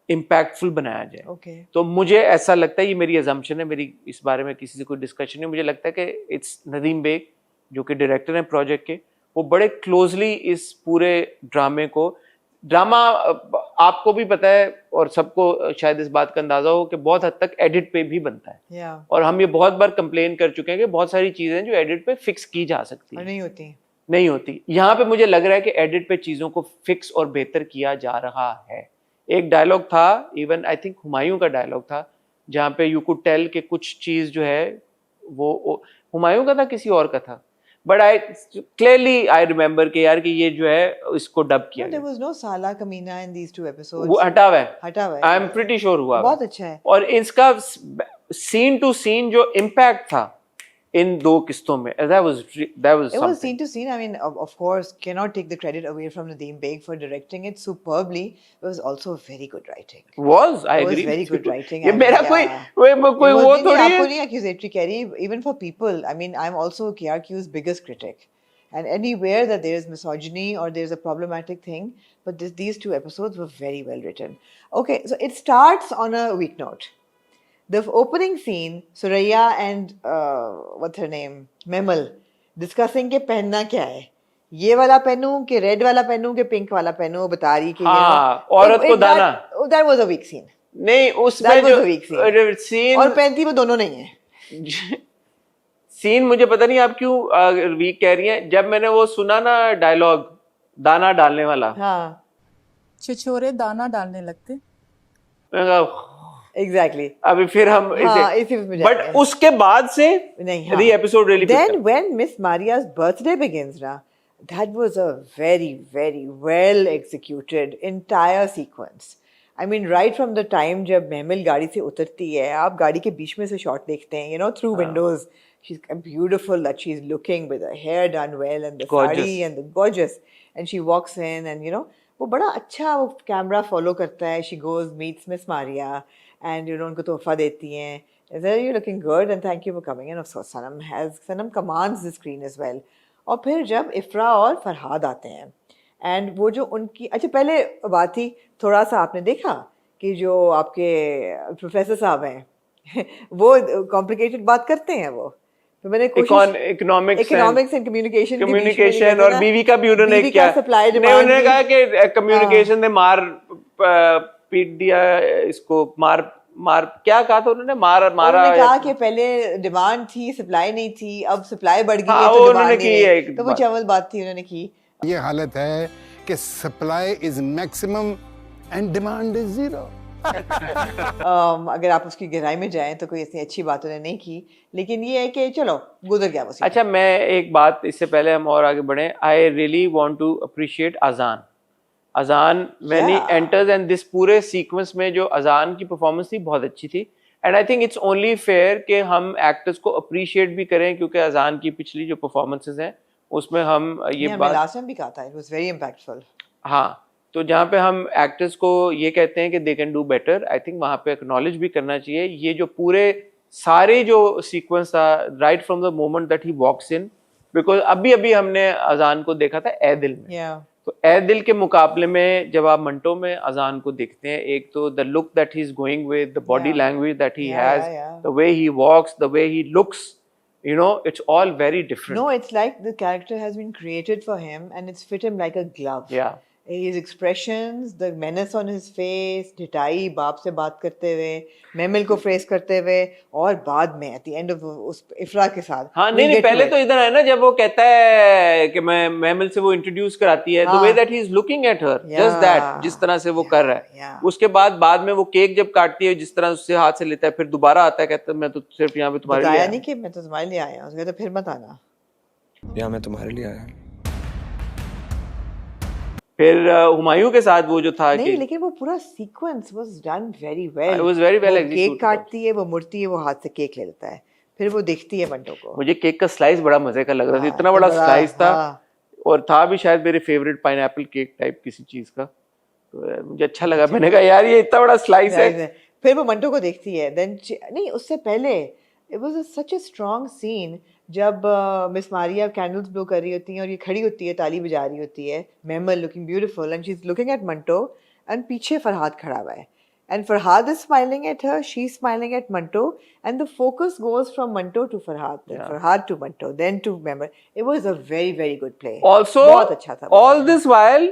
इम्पैक्टफुल बनाया जाए. Okay. तो मुझे ऐसा लगता है, ये मेरी अजम्पशन है, मेरी इस बारे में किसी से कोई डिस्कशन नहीं. मुझे लगता है कि इट्स नदीम बेग जो कि डायरेक्टर हैं प्रोजेक्ट के, वो बड़े क्लोजली इस पूरे ड्रामा आपको भी पता है और सबको शायद इस बात का अंदाजा हो कि बहुत हद तक एडिट पे भी बनता है. Yeah. और हम ये बहुत बार कंप्लेन कर चुके हैं कि बहुत सारी चीजें जो एडिट पे फिक्स की जा सकती और है नहीं होती. यहाँ पे मुझे लग रहा है कि एडिट पे चीजों को फिक्स और बेहतर किया जा रहा है. एक डायलॉग था, इवन आई थिंक हुमायूं का डायलॉग था, जहाँ पे यू कुड टेल कि कुछ चीज जो है वो हुमायूं का था किसी और का था, but I clearly I remember कि यार कि ये जो है इसको डब किया There गया. was no Sala Kamina in these 2 episodes. वो हटा हुआ है. हटा हुआ है. आई एम प्रीटी श्योर हुआ बहुत है. अच्छा है. और इसका सीन टू सीन जो इम्पैक्ट था इन 2 किस्तों में, that was It was something. scene to scene. I mean, of course, cannot take the credit away from Nadeem Baig for directing it superbly. It was also very good writing. Was I It was agree? very with good you. writing. ये I mean, मेरा yeah. कोई It was वो नहीं, थोड़ी आपको है. नहीं accusatory carry. Even for people, I mean, I'm also KRQ's biggest critic. And anywhere that there is misogyny or there's a problematic thing, but these 2 episodes were very well written. Okay, so it starts on a weak note. The opening scene, Suraya and what's her name, Memal, discussing के पहनना क्या है, ये वाला पहनूं कि red वाला पहनूं कि pink वाला पहनूं, बता रही कि हाँ, औरत को दाना. That was a weak scene. नहीं, उसमें That was जो a weak scene. सीन और पहनती वो दोनों नहीं है. सीन मुझे पता नहीं आप क्यों वीक कह रही हैं. जब मैंने वो सुना ना डायलॉग दाना डालने वाला, हाँ, छिछोरे दाना डालने लगते. मैंने कहा exactly. अभी फिर हम हाँ, इसी में बट जाएंगे. उसके बाद से नहीं, हाँ. the episode really picked Then up. when Miss Maria's birthday begins, na, that was a very, very well executed entire sequence. I mean, right from the time जब महमिल गाड़ी से उतरती है, आप गाड़ी के बीच में से शॉट देखते हैं, you know, through windows. She's beautiful that she's looking with her hair done well and the Gorgeous. sari and the gorgeous. And she walks in and, you know, वो बड़ा अच्छा वो कैमरा फॉलो करता है. She goes, meets Miss Maria and, you know, उनको तोहफा देती हैं. You're looking good and thank you for coming. And of course, Sanam commands the screen as well. और फिर जब इफ्रा और फरहाद आते हैं एंड वो जो उनकी, अच्छा पहले बात थी, थोड़ा सा आपने देखा कि जो आपके प्रोफेसर साहब हैं वो कॉम्प्लिकेटेड बात करते हैं. वो तो मैंने इकोनॉमिक्स एंड कम्युनिकेशन और बीवी का भी उन्होंने क्या उन्होंने कहा कि कम्युनिकेशन ने मार पीट दिया इसको, मार क्या कहा था उन्होंने, मारा उन्होंने कहा कि पहले डिमांड थी सप्लाई नहीं थी, अब सप्लाई बढ़ गई है तो उन्होंने की है. तो वो चवल बात थी उन्होंने की. ये हालत है कि supply is maximum and demand is 0. अगर आप उसकी गहराई में जाएं तो कोई इतनी अच्छी बात उन्होंने नहीं की, लेकिन ये है कि चलो गुजर गया वो सीन। अच्छा, मैं एक बात इससे पहले हम और आगे बढ़े, I really want to appreciate Azaan when he enters and this पूरे सीक्वेंस में जो अजान की परफॉर्मेंस थी बहुत अच्छी थी। And I think it's only fair कि हम एक्टर्स को अप्रिशिएट भी करें, क्योंकि अजान की पिछली जो परफॉर्मेंसेस हैं उसमें हम ये बात लास्ट टाइम भी कहा था, इट वाज वेरी इंपैक्टफुल। हाँ, तो जहाँ पे हम एक्टर्स को ये कहते हैं कि they can do better, I think वहाँ पे एक्नॉलेज भी करना चाहिए। ये जो पूरे सारे जो सीक्वेंस था right from the moment that he walks in, because अभी हमने अजान को देखा था ए दिल में, तो ए दिल के मुकाबले में जब आप मंटो में अजान को देखते हैं, एक तो the look that he is going with, the body language that he has, the way he walks, the way he looks, you know, it's all very different. No, it's like the character has been created for him and it's fit him like a glove. Yeah. His expressions, the menace on his face, ढिठाई बाप से बात करते हुए, mammal को face करते हुए, और बाद में at the end of उस इफ्रा के साथ। हाँ, नहीं पहले तो इधर है ना, जब वो कहता है कि मैं मेमल से वो इंट्रोड्यूस कराती है, the way that he is looking at her, just that, जिस तरह से वो कर रहा है। उसके बाद में वो केक जब काटती है, जिस तरह उससे हाथ से लेता है, फिर दोबारा आता है, कहता है मैं तो सिर्फ यहाँ पे तुम्हारे लिए आया नहीं कि मैं तो तुम्हारे लिए आया हूँ, उसके तो फिर मत आना, यहाँ मैं तुम्हारे लिए आया। फिर हुमायूं के साथ वो जो था नहीं, कि लेकिन वो पूरा sequence was done very well. It was very well executed. Cake काटती है, वो मुड़ती है, वो हाथ से केक ले लेता है, फिर वो देखती है मंटो को। मुझे केक का स्लाइस बड़ा मजे का लग रहा था, इतना बड़ा स्लाइस था, और था भी शायद मेरे फेवरेट पाइनएप्पल केक टाइप किसी चीज का, तो मुझे अच्छा लगा। मैंने कहा यार ये इतना बड़ा स्लाइस है। फिर वो मंटो को देखती है, देन नहीं, उससे पहले it was such a strong scene जब मिस मारिया कैंडल्स ब्लो कर रही होती हैं और ये खड़ी होती है, ताली बजा रही होती है, mammal looking beautiful and she is looking at Manto, and पीछे फरहाद खड़ा हुआ है, and Farhad is smiling at her, she's smiling at Manto, and the focus goes from Manto to Farhad, then Farhad to Manto, then to Memel. It was a very, very good play. Also, बहुत अच्छा था, all this while,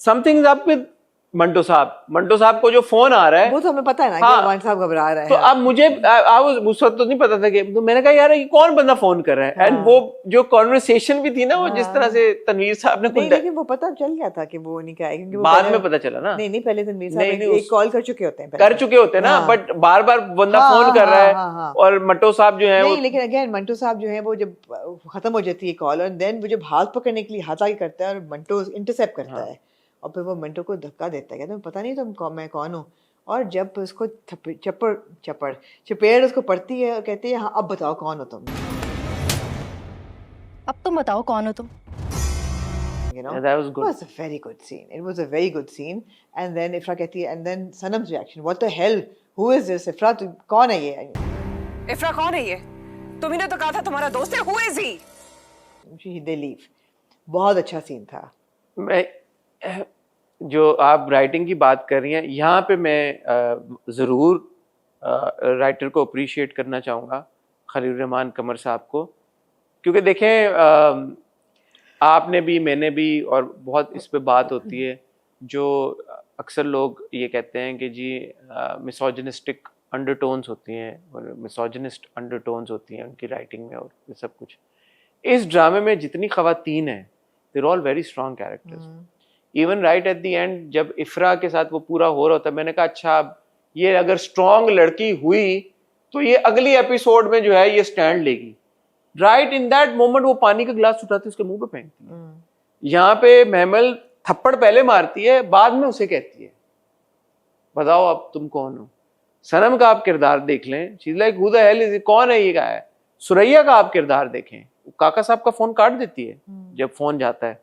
something's up with Manto साहब को जो phone आ रहा है, वो तो हमें पता है ना कि अमान साहब घबरा रहे हैं। तो अब मुझे उस वक्त तो नहीं पता था कि, तो मैंने कहा यार ये कौन बंदा फोन कर रहा है, एंड वो जो कॉन्वर्सेशन भी थी ना, वो जिस तरह से तनवीर साहब ने नहीं, लेकिन वो पता चल गया था कि वो नहीं कहा, क्योंकि वो बाद में पता चला ना। नहीं, पहले तनवीर साहब एक कॉल कर चुके होते हैं, ना, बट बार बंदा फोन कर रहा है, और मंटो साहब जो है, लेकिन अगेन मंटो साहब जो है वो जब खत्म हो जाती है कॉल, और देन वो जब हाथ पकड़ने के लिए हाथ आगे करता है और मंटो इंटरसेप्ट करता है, और फिर वो मंटो को धक्का देता है, कहता है पता नहीं मैं कौन हूँ, और जब उसको चपेड़ उसको पड़ती है और कहती है हाँ अब बताओ कौन हो तुम, अब तुम बताओ कौन हो तुम। You know, that was good. It was a very good scene. It was a very good scene. And then Ifra कहती है, and then Sanam's reaction, what the hell? Who is this? Ifra, कौन है ये? इफ्रा कौन है ये? तुमने तो कहा था तुम्हारा दोस्त है, who is he? They leave. बहुत अच्छा सीन था। मैं जो आप राइटिंग की बात कर रही हैं, यहाँ पे मैं ज़रूर राइटर को अप्रिशिएट करना चाहूँगा, खलील रहमान कमर साहब को, क्योंकि देखें आपने भी, मैंने भी, और बहुत इस पे बात होती है, जो अक्सर लोग ये कहते हैं कि जी मिसोजिनिस्टिक अंडरटोन्स होती हैं, मिसोजिनिस्ट अंडरटोन्स होती हैं उनकी राइटिंग में, और ये सब कुछ। इस ड्रामे में जितनी ख़वातीन हैं, there all very strong characters. Even right at the end जब इफ्रा के साथ वो पूरा हो रहा होता है, मैंने कहा अच्छा ये अगर स्ट्रॉन्ग लड़की हुई तो ये अगली एपिसोड में जो है ये स्टैंड लेगी। राइट इन दैट मोमेंट वो पानी का गिलास उठाती है, उसके मुंह पे फेंकती है। यहाँ पे महमल थप्पड़ पहले मारती है, बाद में उसे कहती है बताओ अब तुम कौन हो। सनम का आप किरदार देख लें, she is like who the hell is, कौन है ये, क्या है। सुरैया का आप किरदार देखें, काका साहब का फोन काट देती है जब फोन जाता है।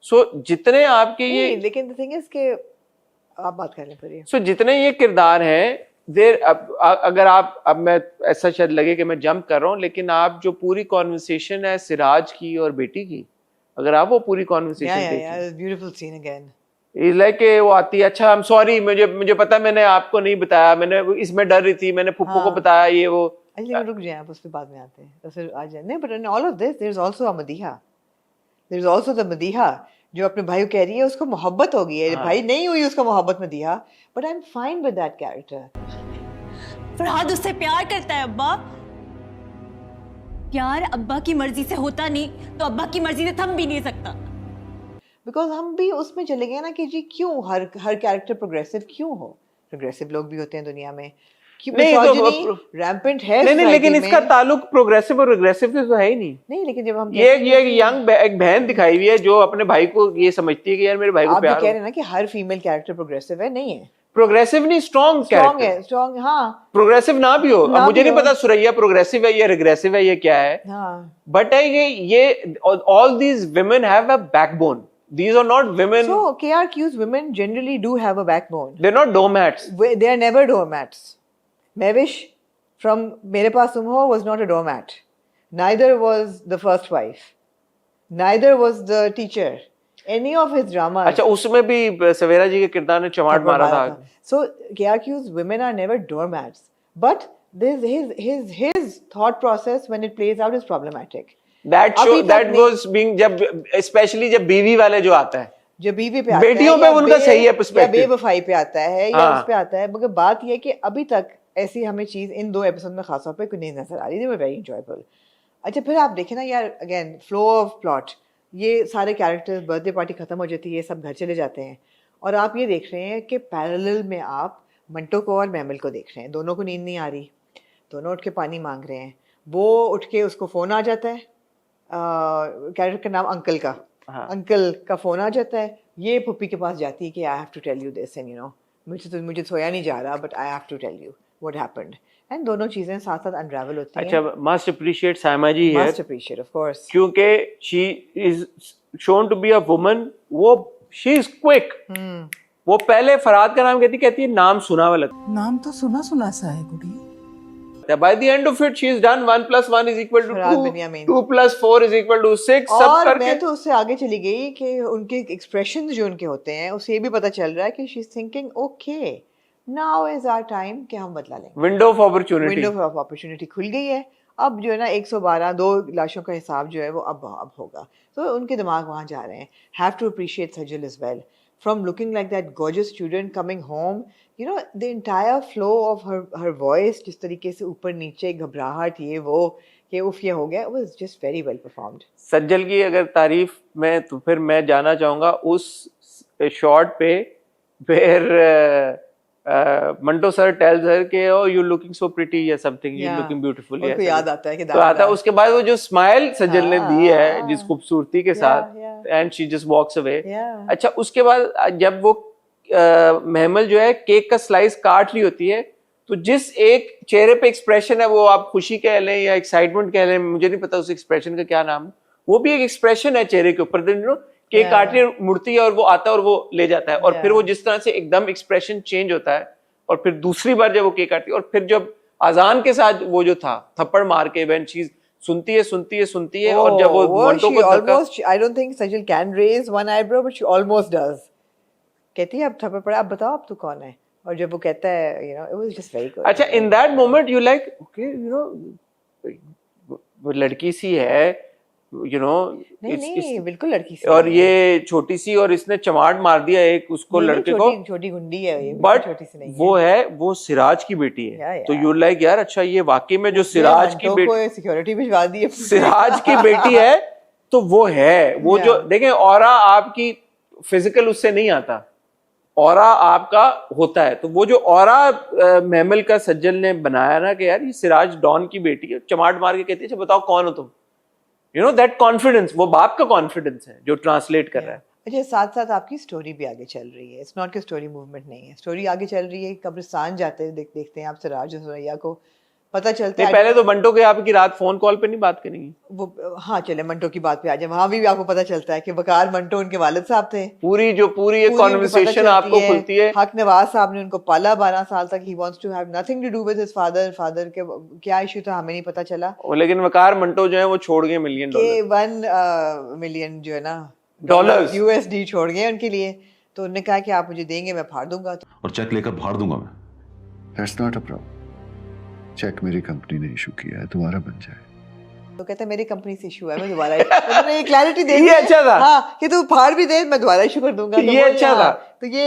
सो जितने आपके ये, लेकिन द थिंग इज के आप बात कर लें फिर। सो जितने ये किरदार हैं देर, अगर आप, अब मैं ऐसा शायद लगे कि मैं जंप कर रहा हूँ, लेकिन आप जो पूरी कॉन्वर्सेशन है सिराज की और बेटी की, अगर आप वो पूरी कॉन्वर्सेशन देखें, beautiful scene again, is like वो आती है, अच्छा आई एम सॉरी, मुझे पता, मैंने आपको नहीं बताया, मैंने इसमें डर रही थी, मैंने फुप्पो को बताया, ये वो। रुक जाए आप, उस पे बाद में आते हैं, तो फिर आ जाए। नहीं, but in all of this there is also a Madiha, there is also the Madiha जो अपने भाई को कह रही है उसको मोहब्बत हो गई है। भाई नहीं हुई उसको मोहब्बत Madiha, but I am fine with that character. Farhad उससे प्यार करता है अब्बा, प्यार अब्बा की मर्जी से होता नहीं तो अब्बा की मर्जी से थम भी नहीं सकता। बिकॉज हम भी उसमें चले गए ना कि जी क्यों हर कैरेक्टर प्रोग्रेसिव क्यों हो, प्रोग्रेसिव लोग भी होते हैं दुनिया में कि नहीं, तो मिसोजिनी रैम्पेंट है नहीं, लेकिन society इसका में। ताल्लुक प्रोग्रेसिव और रिग्रेसिव से तो है ही नहीं। नहीं, लेकिन जब हम ये एक यंग एक बहन दिखाई हुई है जो अपने भाई को ये समझती है कि यार मेरे भाई को आप भी प्यार कह रहे हैं ना कि हर फीमेल कैरेक्टर प्रोग्रेसिव है, नहीं है, प्रोग्रेसिव नहीं, स्ट्रॉन्ग स्ट्रॉन्ग कैरेक्टर है, स्ट्रॉन्ग, हाँ प्रोग्रेसिव ना भी हो। ना अब मुझे भी नहीं हो। पता सुरैया प्रोग्रेसिव है या रिग्रेसिव है, ये क्या है, हाँ। बट है ये all these women have a backbone, these are not women, So KRQ's women generally do have a backbone. they're not doormats. They are never doormats. Mavish from Mere Paas Tum Ho was not a doormat. Neither was the first wife. Neither was the teacher. Any of his dramas. अच्छा, उसमें भी सवेरा जी के किरदार ने चमाट मारा था। So KRQ's women are never doormats. But this his thought process when it plays out is problematic. That was being जब especially जब बीवी वाले जो आता है, जब बीवी पे आता बेटियों है पे उनका सही है या पर्सपेक्टिव, बेवफाई पे आता है या हाँ। उस पे आता है, मगर बात ये है कि अभी तक ऐसी हमें चीज इन 2 एपिसोड में खास तौर पे कोई नहीं नजर आ रही। दे वर वेरी एंजॉयबल। अच्छा, फिर आप देखें ना यार, अगेन फ्लो ऑफ प्लॉट, ये सारे कैरेक्टर्स, बर्थडे पार्टी खत्म हो जाती है, सब घर चले जाते हैं और आप ये देख रहे हैं कि पैरेलल में आप मंटो को और मैमल को देख रहे हैं, दोनों को नींद नहीं आ रही, दोनों उठ के पानी मांग रहे हैं। वो उठ के उसको फोन आ जाता है, कैरेक्टर का नाम अंकल का, हाँ। अंकल का फोन आ जाता है, ये पुप्पी के पास जाती है कि I have to tell you this and मुझे सोया नहीं जा रहा but I have to tell you what happened, and दोनों चीजें साथ साथ अनरावल होती हैं। अच्छा, मस्ट अप्रिशिएट सायमा जी है, मस्ट अप्रिशिएट ऑफ कोर्स, क्योंकि she is shown to be a woman, वो शी इज क्विक। वो पहले फराद का नाम कहती है नाम सुना हुआ लगता नाम तो सुना सुना सा है कुड़ी। है, by the end of it she is done 1 + 1 = 2, 2 + 4 = 6, सब और करके मैं तो उससे आगे चली गई कि उनके एक्सप्रेशंस जो उनके होते हैं उससे ये भी पता चल रहा है कि she is thinking okay now is our time कि हम बदला लेंगे, window of opportunity, window of opportunity खुल गई है। अब जो है ना 112 2 लाशों का हिसाब जो है वो अब होगा, तो उनके दिमाग वहाँ जा रहे हैं। Have to appreciate Sajal as well, from looking like that gorgeous student coming home, you know, the entire flow of her voice, जिस तरीके से ऊपर नीचे घबराहट, ये वो कि उफ ये हो गया, was just very well performed. सज्जल की अगर तारीफ में तो फिर मैं जाना चाहूंगा उस शॉट पे where मंटो सर टेल्स हर के ओ यू लुकिंग सो प्रिटी या समथिंग, यू लुकिंग ब्यूटीफुल, उनको याद आता है कि तो आता है उसके बाद वो जो स्माइल सज्जल ने दी है जिस खूबसूरती के साथ, yeah. And she just walks away. Yeah. अच्छा, उसके बाद जब वो महमल जो है केक का स्लाइस काट रही होती है, तो जिस एक चेहरे पे एक्सप्रेशन है, वो आप खुशी कह लें या एक्साइटमेंट कह लें, मुझे नहीं पता उस एक्सप्रेशन का क्या नाम है, वो भी एक एक्सप्रेशन है चेहरे के ऊपर, केक काट रही मुड़ती है और वो आता है और वो ले जाता है, और फिर वो जिस तरह से एकदम एक्सप्रेशन चेंज होता है, और फिर दूसरी बार जब वो केक काटती है, और फिर जब अजान के साथ वो जो था थप्पड़ मार के व्हेन शी सुनती है और जब वो मंटो को almost, I don't think Sajal can raise one eyebrow but she almost does, कहती है अब थप्पड़ पड़ा, अब बताओ अब तू कौन है, और जब वो कहता है you know it was just very good. अच्छा, in that moment you like okay, you know वो लड़की सी है, you know, नहीं बिल्कुल लड़की सी, और ये छोटी सी, और इसने चमाट मार दिया एक उसको लड़के को, छोटी गुंडी है ये, बट छोटी सी नहीं वो है, वो सिराज की बेटी है, तो यू लाइक यार अच्छा ये वाकई में जो सिराज की बेटी, सिक्योरिटी भिजवा दी है, सिराज की बेटी है, तो वो है वो जो देखें ऑरा आपकी फिजिकल उससे नहीं आता, ऑरा आपका होता है, तो वो जो ऑरा महमल का सज्जल ने बनाया ना कि यार ये सिराज डॉन की बेटी है, चमाट मार के कहती है अच्छा बताओ कौन हो तुम, यू नो दैट कॉन्फिडेंस, वो बाप का कॉन्फिडेंस है जो ट्रांसलेट कर रहा है। अच्छा, साथ साथ आपकी स्टोरी भी आगे चल रही है, इट्स नॉट कि स्टोरी मूवमेंट नहीं है, स्टोरी आगे चल रही है। कब्रिस्तान जाते हैं, देखते हैं आप सिराज और सुरैया को, पता चलता है पहले तो मंटो के आपकी रात फोन कॉल पे नहीं बात करेंगी वो, हाँ चले मंटो की बात पे आ जाए, वहां भी आपको पता चलता है कि वकार मंटो उनके वालिद साहब थे, पूरी ये कॉन्वर्सेशन आपको खुलती है। हक नवाज साहब ने उनको पाला 12 साल तक, he wants to have nothing to do with his father के क्या इशू था हमें नहीं पता चला, लेकिन वकार मंटो जो है वो छोड़ गए $1 मिलियन, 1 मिलियन जो है ना डॉलर्स USD छोड़ गए उनके लिए, तो उन्होंने कहा कि आप मुझे देंगे मैं फाड़ दूंगा, और चेक लेकर फाड़ दूंगा मैं। That's not a problem, cheque मेरी कंपनी ने इशू किया है, तुम्हारा बन जाए। तो कहता है मेरी कंपनी से इशू है, मैं दोबारा उन्होंने ये क्लैरिटी दे दी, ये अच्छा था, हाँ कि तू फाड़ भी दे मैं दोबारा इशू कर दूंगा, ये अच्छा था। तो ये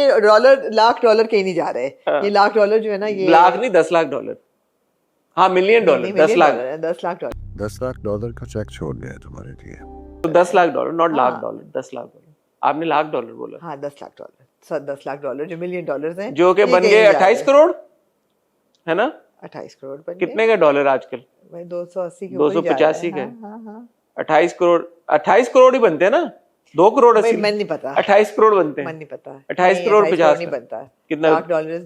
लाख डॉलर कहीं नहीं जा रहे, ये लाख डॉलर जो है ना, ये लाख नहीं $10 लाख, हाँ $1 मिलियन, 10 लाख $10 $10 लाख का चेक छोड़ गया तुम्हारे लिए, $10 लाख, नॉट $1 लाख, $10 लाख, आपने $1 लाख बोला, हाँ $10 लाख। $10 लाख जो $1 मिलियन हैं, जो कि ये बन कहीं गए नहीं जा 28 रहे। करोड़, है ना? 28 करोड़ बन गए। कितने का डॉलर आजकल? भाई 280 के ऊपर ही जा रहा है। 285 के। हाँ, हाँ। 28 करोड़ ही बनते हैं ना? 2 करोड़ भाई 80। मन नहीं पता। 28 करोड़ बनते हैं। मन नहीं पता। 28 करोड़ 50 नहीं बनता। कितना? $1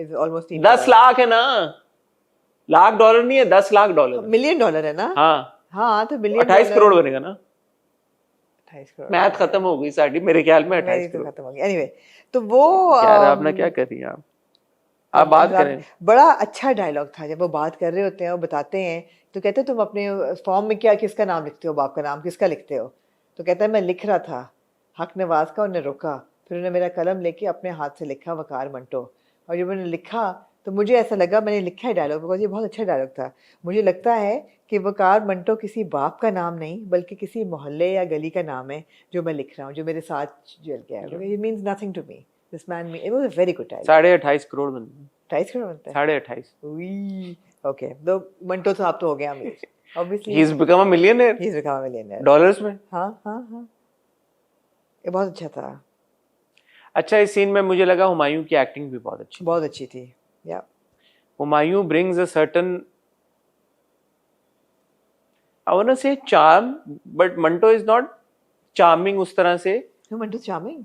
is almost $3 10 लाख है ना? लाख डॉलर नहीं है, 10 लाख डॉलर। $1 मिलियन है ना? हाँ तो $1 28 करोड़ बनेगा ना? 28 करोड़। मैथ खत्म हो गई साडी मेरे ख्याल में 28 तो करोड़। खत्म हो गया। एनीवे तो वो यार आपने क्या कर रही हैं आप बात करें। बड़ा अच्छा डायलॉग था जब वो बात कर रहे होते हैं, वो बताते हैं तो कहते हैं तुम अपने फॉर्म में क्या किसका नाम लिखते हो, बाप का नाम किसका लिखते हो? तो कहता है मैं लिख रहा था हक नवाज का, उन्हें रोका, फिर उन्होंने मेरा कलम लेके अपने हाथ से लिखा वकार मंटो। और जब मैंने लिखा तो मुझे ऐसा लगा, मैंने लिखा है डायलॉग बिकॉज ये बहुत अच्छा डायलॉग था, मुझे लगता है कि वकार मंटो किसी बाप का नाम नहीं बल्कि किसी मोहल्ले या गली का नाम है जो मैं लिख रहा हूँ, जो मेरे साथ जल गया है। It means nothing to me, this man, it was a very good dialogue. 28.5 crore बनते हैं। 28 करोड़ बनते हैं? 28.5। ओके, तो मंटो साहब तो हो गया अमीर obviously. He is become a millionaire. He is become a millionaire dollars में। हाँ, ये बहुत अच्छा था। अच्छा, इस सीन में मुझे लगा हुमायूं की एक्टिंग भी बहुत अच्छी थी। या Humayun brings a certain, I want to say charm, but Manto is not charming उस तरह से। No, Manto's charming.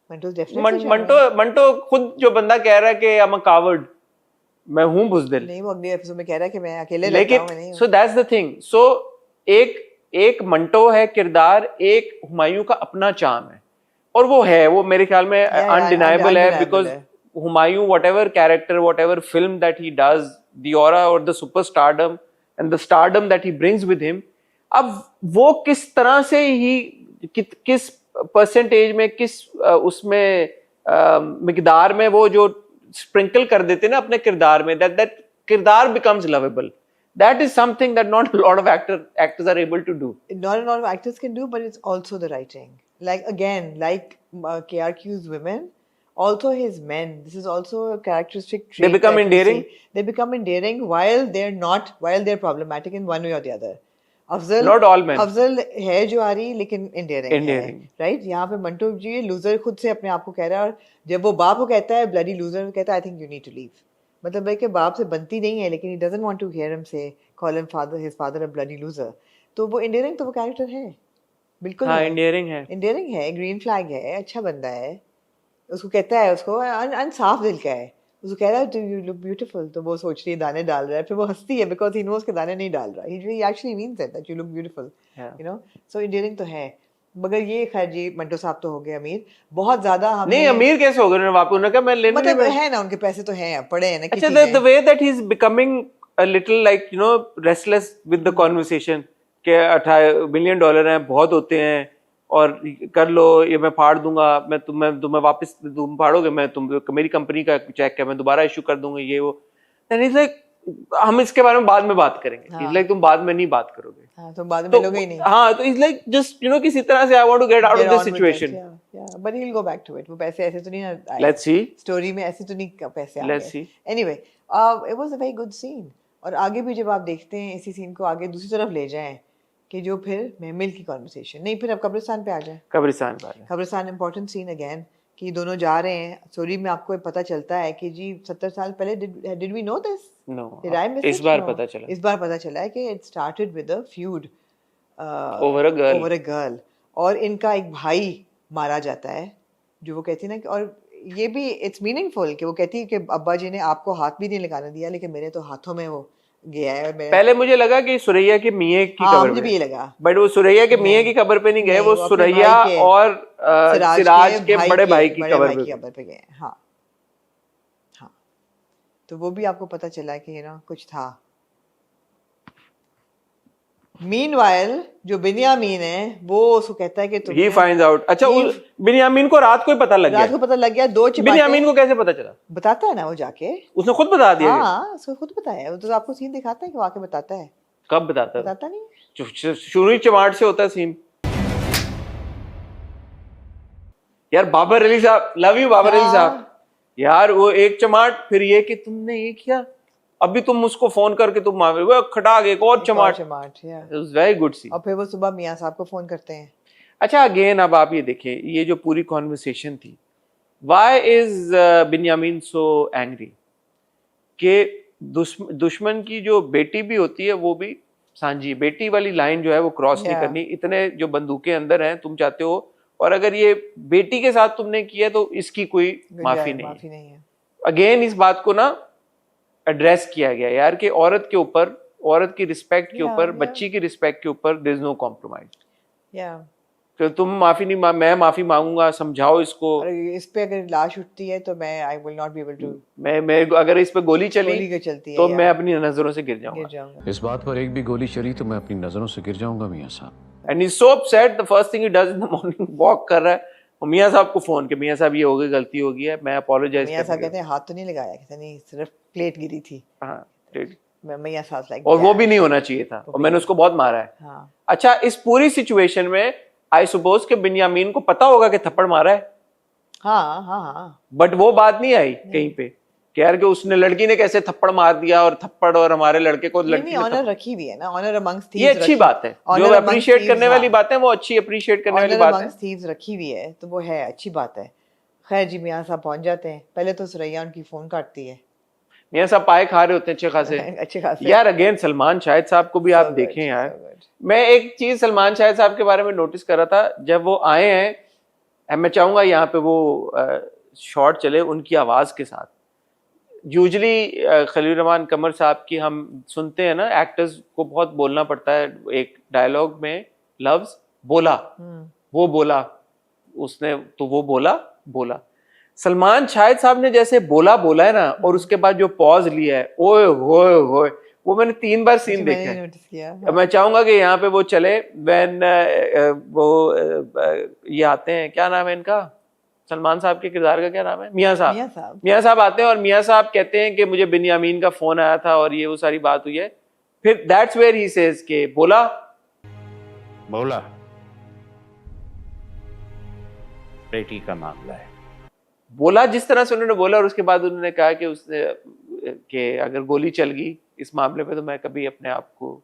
Manto's definitely charming. Manto खुद जो बंदा कह रहा है कि I'm a coward, मैं हूँ बुज़दिल। नहीं, वो अगले एपिसोड में कह रहा है कि मैं अकेले रहता हूँ, मैं नहीं हूँ। So that's the thing. So एक मंटो है किरदार, एक हुमायूं का अपना चार्म है, और वो है, वो मेरे ख्याल में अनडिनाइबल है, because Humayun whatever character, whatever film that he does, the aura or the superstardom and the stardom that he brings with him, अब वो किस तरह से ही किस परसेंटेज में, किस उसमें मिकदार में वो जो स्प्रिंकल कर देते ना अपने किरदार में, that किरदार becomes lovable. That is something that not a lot of actors are able to do. Not a lot of actors can do, but it's also the writing. Like again, like KRQ's women, also his men. This is also a characteristic trait. They become endearing. They become endearing while they're problematic in one way or the other. Afzal, not all men. Afzal है जो आ रही लेकिन endearing है, right? यहाँ पे मंटो जी loser खुद से अपने आप को कह रहा है, और जब वो बाप को कहता है ब्लडी लूजर, कहता है I think you need to leave. मतलब है कि बाप से बनती नहीं है, लेकिन he doesn't want to hear him say call him his father a bloody loser. तो वो endearing तो वो कैरेक्टर है, बिल्कुल। हाँ, endearing है, ग्रीन फ्लैग है, अच्छा बंदा है। उसको कहता है, उसको अनसाफ दिल का है, उसको कह रहा है यू लुक ब्यूटीफुल, तो वो सोच रही है दाने डाल रहा है, फिर वो हंसती है बिकॉज ही नोज के दाने नहीं डाल रहा, he actually means that you look beautiful, you know. So endearing तो है, मगर ये खैर जी मंटो साहब तो हो गए अमीर, बहुत ज्यादा। हम नहीं, अमीर कैसे हो गए वापस? उन्होंने कहा मैं लेने मतलब है ना, उनके पैसे तो हैं, पड़े हैं ना। अच्छा, the way that he is becoming a little like you know restless with the conversation कि $18 मिलियन हैं, बहुत होते हैं, और कर लो, ये मैं फाड़ दूंगा, मैं तुम्हें वापस, तुम फाड़ोगे, मैं मेरी कंपनी का चेक है, मैं दोबारा इशू कर दूंगा, ये वो। Then he's like, हम इसके बारे में बाद में बात करेंगे। He's like, तुम बाद में नहीं बात करोगे। हाँ, तुम बाद में मिलोगे ही नहीं। हाँ, तो he's like just you know किसी तरह से I want to get out of this situation. Yeah, but he'll go back to it. वो पैसे ऐसे तो नहीं आए। Let's see. स्टोरी में ऐसे तो नहीं पैसे आए। Let's see. Anyway, it was a very good scene. और आगे भी जब आप देखते हैं इसी सीन को आगे दूसरी तरफ ले जाएं, कि जो फिर महमिल की कॉन्वर्सेशन, नहीं फिर अब कब्रिस्तान पे आ जाए। कब्रिस्तान इंपॉर्टेंट सीन अगेन, कि दोनों जा रहे हैं। स्टोरी में आपको पता चलता है कि जी 70 साल पहले did we know this? No, इस बार पता चला है कि it started with a feud over a girl, और इनका एक भाई मारा जाता है, जो वो कहती है ना, और ये भी इट्स मीनिंगफुल कि वो कहती है कि अब्बा जी ने आपको हाथ भी नहीं लगाने दिया, लेकिन मेरे तो हाथों में वो गया है। पहले मुझे लगा कि सुरैया के मियां की कब्र मुझे भी ये लगा, बट वो सुरैया के मियां की कब्र पे नहीं गए, वो सुरैया और सिराज के बड़े भाई की कब्र पे गए। हाँ, तो वो भी आपको पता चला कि ना कुछ था। मीनवाइल जो बिन्यामीन है वो उसको कहता है कि तुम ही फाइंड्स आउट। अच्छा, बिन्यामीन को रात को ही पता लग गया। बिन्यामीन को कैसे पता चला? बताता है ना वो जाके, उसने खुद बता दिया। हाँ, उसको खुद बताया, वो तो आपको सीन दिखाता है कि वाकई बताता है। कब बताता है? बताता नहीं, शुरू चमाट से होता है सीन। यार बाबर अली साहब, लव यू बाबर अली साहब, यार वो एक चमाट, फिर ये कि तुमने ये किया, अभी तुम उसको फोन करके तुम वो खटाक एक और चमाट। वेरी गुड सी। और फिर वो सुबह मियां साहब को फोन करते हैं। अच्छा, अगेन अब आप ये देखें, ये जो पूरी कॉन्वर्सेशन थी Why is Binyamin so angry? कि दुश्मन की जो बेटी भी होती है वो भी सांझी, बेटी वाली लाइन जो है वो क्रॉस नहीं करनी। इतने जो बंदूकें अंदर हैं तुम चाहते हो, और अगर ये बेटी के साथ तुमने किया तो इसकी कोई माफी नहीं है। अगेन इस बात को ना एड्रेस किया गया यार कि औरत के ऊपर, औरत की रिस्पेक्ट के ऊपर, बच्ची की रिस्पेक्ट के ऊपर देयर इज नो कॉम्प्रोमाइज। तो तुम माफी नहीं मैं माफी मांगूंगा, समझाओ इसको। इस पे अगर लाश उठती है तो मैं I will not be able to, मैं अगर इस पे गोली चली तो मैं अपनी नजरों से गिर जाऊंगा। इस बात पर एक भी गोली चली तो मैं अपनी नजरों से गिर जाऊंगा मियां साहब। And he so upset, the first thing he does in the morning, walk कर रहा है और मियां साहब को फोन के, मियां साहब ये हो गई, गलती हो गई है, मैं अपोलोजाइज। मियां साहब कहते हैं हाथ तो नहीं लगाया, कहते नहीं सिर्फ प्लेट गिरी थी। हां प्लेट, मियां साहब लाइक, और वो भी नहीं होना चाहिए था और मैंने उसको बहुत मारा है। हाँ। अच्छा, इस पूरी सिचुएशन में आई सपोज कि बिन्यामीन को पता होगा कि थप्पड़ मारा है। हाँ। बट वो बात नहीं आई कहीं पे कि यार कि उसने, लड़की ने कैसे थप्पड़ मार दिया, और थप्पड़ और हमारे लड़के को लड़की ने ऑनर रखी भी है ना, ऑनर अमंगस्ट थीव्स। ये अच्छी बात है, जो अप्रिशिएट करने वाली बातें वो अच्छी अप्रिशिएट करने वाली बात है। थीव्स रखी भी है तो वो है, अच्छी बात है। खैर जी, मियां साहब पहुंच जाते हैं, पहले तो सुरैया उनकी फोन काटती है। मियां साहब पाए खा रहे होते हैं अच्छे खासे यार। अगेन सलमान शाहिद साहब को भी आप देखें यार। मैं एक चीज सलमान शाहिद साहब के बारे में नोटिस कर रहा था, जब वो आए हैं, मैं चाहूंगा यहाँ पे वो शॉट चले उनकी आवाज के साथ। यूजली खलील रहमान कमर साहब की हम सुनते हैं ना, एक्टर्स को बहुत बोलना पड़ता है एक डायलॉग में लफ्ज बोला, वो बोला उसने, तो वो बोला। सलमान शाहिद साहब ने जैसे बोला है ना, और उसके बाद जो पॉज लिया है, ओए होए होए, वो मैंने 3 बार सीन देखा है। मैं चाहूंगा कि यहाँ पे वो चले, व्हेन वो ये आते हैं, क्या नाम है इनका, सलमान साहब के किरदार का क्या नाम है, मियां साहब आते हैं और मियां साहब कहते हैं कि मुझे बिन्यामीन का फोन आया था और ये वो सारी बात हुई है। फिर दैट्स वेयर ही सेज के बोला बेटी का मामला है, बोला जिस तरह से उन्होंने बोला, और उसके बाद उन्होंने कहा कि उसने कि अगर गोली चल गई इस मामले पे तो मैं कभी अपने आप को।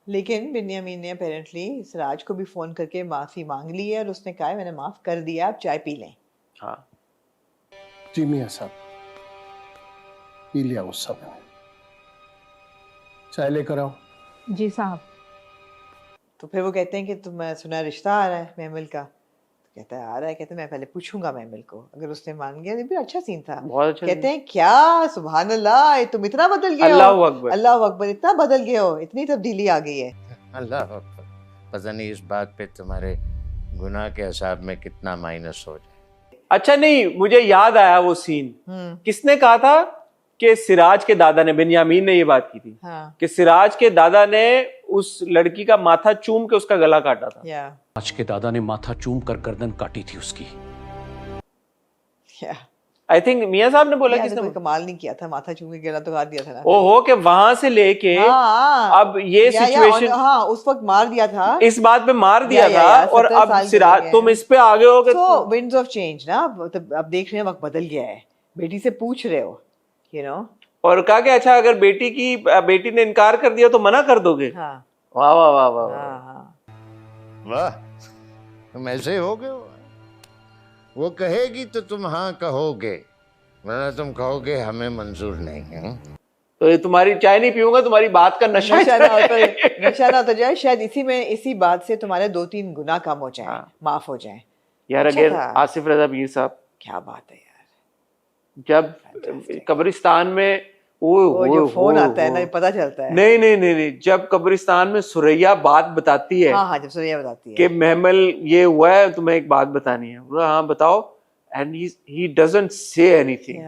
लेकिन बिन्यामीन ने अपेरेंटली सिराज को भी फोन करके माफी मांग ली है और उसने कहा मैंने माफ कर दिया, आप चाय पी लें। हाँ जी मियां साहब, पी लिया गुस्सा मैंने, चाय लेकर आओ। जी साहब। तो फिर वो कहते हैं कि तुम सुना रिश्ता आ रहा है महमिल का, कहता है आ रहा है, कहते हैं मैं पहले पूछूंगा महमिल को, अगर उसने मान गया। ये भी अच्छा सीन था, बहुत अच्छा। कहते हैं क्या सुभान अल्लाह, तुम इतना बदल गए हो, अल्लाह अकबर, इतना बदल गए हो, इतनी तब्दीली आ गई है। अल्लाह अकबर, पता नहीं इस बात पे तुम्हारे गुनाह के हिसाब में कितना माइनस हो जाए। अच्छा नहीं, मुझे याद आया वो सीन, किसने कहा था कि सिराज के दादा ने, बिन्यामीन ने ये बात की थी कि सिराज के दादा ने उस लड़की का माथा चूम के उसका गला काटा था। आज के दादा ने माथा चूम कर गर्दन काटी थी उसकी। आई थिंक मियां साहब ने बोला किसने, कमाल नहीं किया था, माथा चूम के गला तो काट दिया था ना। ओहो, कि वहां से लेके अब ये सिचुएशन, हाँ उस वक्त मार दिया था, इस बात पे मार दिया था, और अब सिराज तुम इस पे आ गए हो। तो विंड्स ऑफ चेंज ना, अब देख रहे हैं वक्त बदल गया है, बेटी से पूछ रहे हो, यू नो, और कहा कि अच्छा अगर बेटी ने इनकार कर दिया तो मना कर दोगे। हाँ। वाह वाह वाह वाह वाह, तुम ऐसे हो गए हो। वो कहेगी तो तुम हाँ कहोगे, वरना तुम कहोगे हमें मंजूर नहीं है। तो तुम्हारी चाय नहीं पीऊंगा, तुम्हारी बात का नशा ना होता जाए, शायद इसी बात से तुम्हारे 2-3 गुनाह कम हो जाए, माफ हो जाए यार। अगर आसिफ रजा मीर साहब, क्या बात है यार, जब कब्रिस्तान में वो जो फोन आता है ना, पता चलता है। नहीं, जब कब्रिस्तान में सुरैया बात बताती है, हाँ, जब सुरैया बताती है कि महमल ये हुआ है, तुम्हें एक बात बतानी है, हाँ बताओ, and he doesn't say anything.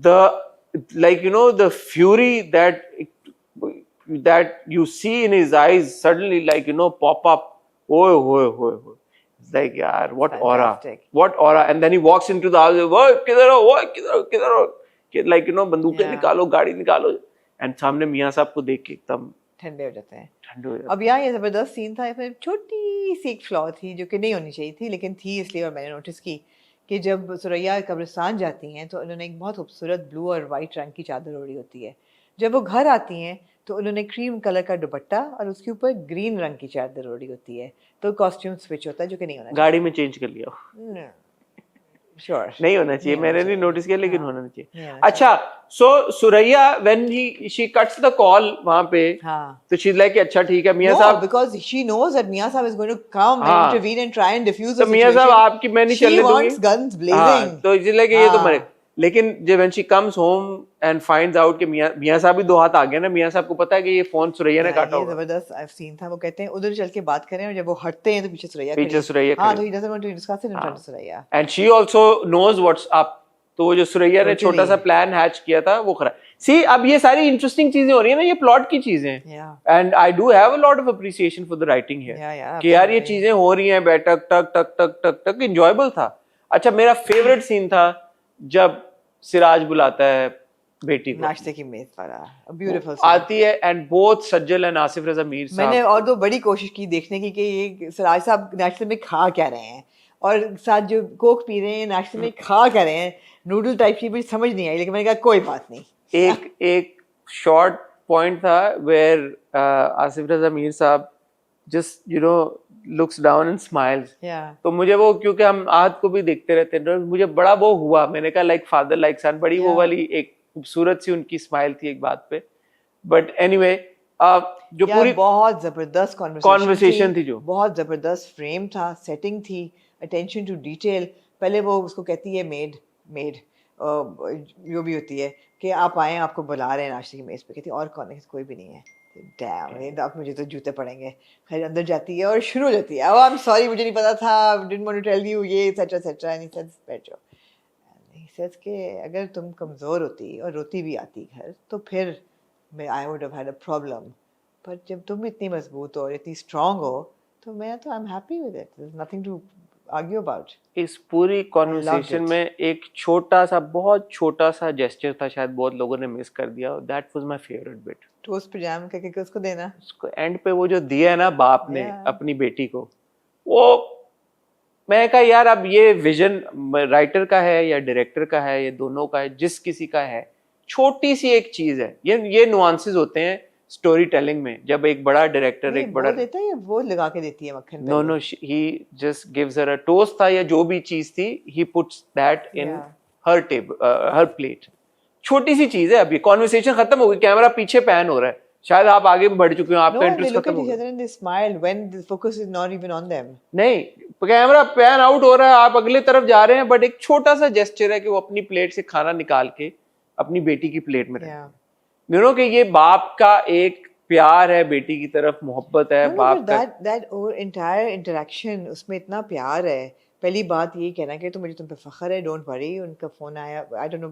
The fury that you see in his eyes suddenly pop up. Oh. It's like, yaar, what aura, and then he walks into the house, किधर हो, बंदूकें निकालो, गाड़ी निकालो, एंड सामने मियां साहब को देख के एकदम ठंडे हो जाते हैं। अब यहाँ ये जबरदस्त सीन था, इसमें छोटी सी एक फ्लॉ थी जो कि नहीं होनी चाहिए थी, लेकिन थी इसलिए, और मैंने नोटिस की कि जब सुरैया कब्रिस्तान जाती हैं तो उन्होंने एक बहुत खूबसूरत ब्लू और वाइट रंग की चादर ओढ़ी होती है। जब वो घर आती हैं तो उन्होंने क्रीम कलर का दुपट्टा और उसके ऊपर ग्रीन रंग की चादर ओढ़ी होती है, तो कॉस्ट्यूम स्विच होता है, जो कि नहीं होना चाहिए। गाड़ी में चेंज कर लिया। Sure. नहीं होना चाहिए, नहीं मैंने होना नहीं नोटिस किया, लेकिन हाँ, होना चाहिए। नहीं होना अच्छा, सो Suraiya when she cuts the call वहां पे, हाँ. तो she's like अच्छा ठीक है मियां No, साहब, because she knows that Mia Saab is going to come हाँ. and intervene and try and diffuse the तो मियां situation. साहब आपकी मैं नहीं She चलने दूंगी, wants guns blazing. हाँ, तो इसलिए कि ये तो हाँ. मरे। लेकिन जब when she comes home and finds out कि मियां साहब भी 2 हाथ आ गए ना, मियां साहब को पता है कि ये फोन सुरैया ने काटा ये होगा, जबरदस्त सीन था। वो कहते हैं उधर चल के बात करें, और जब वो हटते हैं तो पीछे सुरैया खड़ी पीछे है। सुरैया हाँ, खड़ी। तो he doesn't want to discuss it in front of Suraya. and she also knows what's up। तो वो जो सुरैया ने छोटा सा प्लान हैच किया था वो खरा। सी अब ये सारी इंटरेस्टिंग चीजें हो रही है ना, ये प्लॉट की चीजें हैं, and I do have a lot of appreciation for the writing here कि यार ये चीजें हो रही हैं, बैठक टक टक टक टक टक, एंजॉयबल था। अच्छा, मेरा फेवरेट सीन था जब सिराज बुलाता है बेटी को नाश्ते की मेज पर, ब्यूटीफुल आती है, and both Sajal and Asif Raza Mir साहब। मैंने और तो बड़ी कोशिश की देखने की कि ये सिराज साहब नाश्ते में खा क्या रहे हैं, और साथ जो कोक पी रहे हैं नाश्ते में खा क्या रहे हैं, नूडल टाइप की मुझे समझ नहीं आई, लेकिन मैंने कहा कोई बात नहीं। एक शॉर्ट पॉइंट था वेयर आसिफ रजा मीर साहब just you know looks down and smiles. तो मुझे वो, क्योंकि हम आहत को भी देखते रहते हैं, मुझे बड़ा वो हुआ, मैंने कहा लाइक फादर लाइक सन, बड़ी वो वाली एक खूबसूरत सी उनकी स्माइल थी एक बात पे। बट एनीवे जो पूरी बहुत जबरदस्त कॉन्वर्सेशन थी, जो बहुत जबरदस्त फ्रेम था, सेटिंग थी, अटेंशन टू डिटेल। पहले वो उसको कहती है मेड जो भी होती है कि आप आए, आपको बुला रहे हैं नाश्ते की मेज पे, कहती है और कौन है, कोई भी नहीं है। डैम, अब मुझे तो जूते पड़ेंगे। खैर अंदर जाती है और शुरू हो जाती है, आई एम सॉरी मुझे नहीं पता था, didn't want to tell you, ये etcetera etcetera, and he says बैठ जाओ। ही सेज कि अगर तुम कमज़ोर होती और रोती भी आती घर, तो फिर मैं I would have had a problem, पर जब तुम इतनी मजबूत हो और इतनी स्ट्रांग हो, तो मैं तो I am happy with it, there is nothing to argue about. इस पूरी कॉन्वर्सेशन में एक छोटा सा, बहुत छोटा सा जेस्चर था, शायद बहुत लोगों ने मिस कर दिया, that was my favourite bit. Toast पजाम करके उसको देना, उसको एंड पे वो जो दिया है ना बाप ने अपनी बेटी को, वो मैं कहा यार अब ये विजन राइटर का है या डायरेक्टर का है, ये दोनों का है, जिस किसी का है, छोटी सी एक चीज है, ये नुआंसेस होते हैं स्टोरी टेलिंग में। जब एक बड़ा डायरेक्टर एक बड़ा देता है, वो लगा के देती है मक्खन। No he just gives her a toast था या जो भी चीज थी, he puts that in her table, her plate. छोटी सी चीज है। अभी कॉन्वर्सेशन खत्म हो गई, कैमरा पीछे पैन हो रहा है, शायद आप आगे बढ़ चुके हो, आपका इंटरेस्ट खत्म हो गया। They smiled when the focus is not even on them. नहीं, कैमरा पैन आउट हो रहा है, आप अगले तरफ जा रहे हैं, बट एक छोटा सा जेस्चर है कि वो अपनी प्लेट से खाना निकाल के अपनी बेटी की प्लेट में रखते हैं। यू नो कि ये बाप का एक प्यार है बेटी की तरफ, मोहब्बत है बाप का। that entire interaction, उसमें इतना प्यार है। पहली बात ये कहना कि तो मुझे तुम पे फख्र है, डोंट वरी, उनका फोन आया, आई डोंट नो,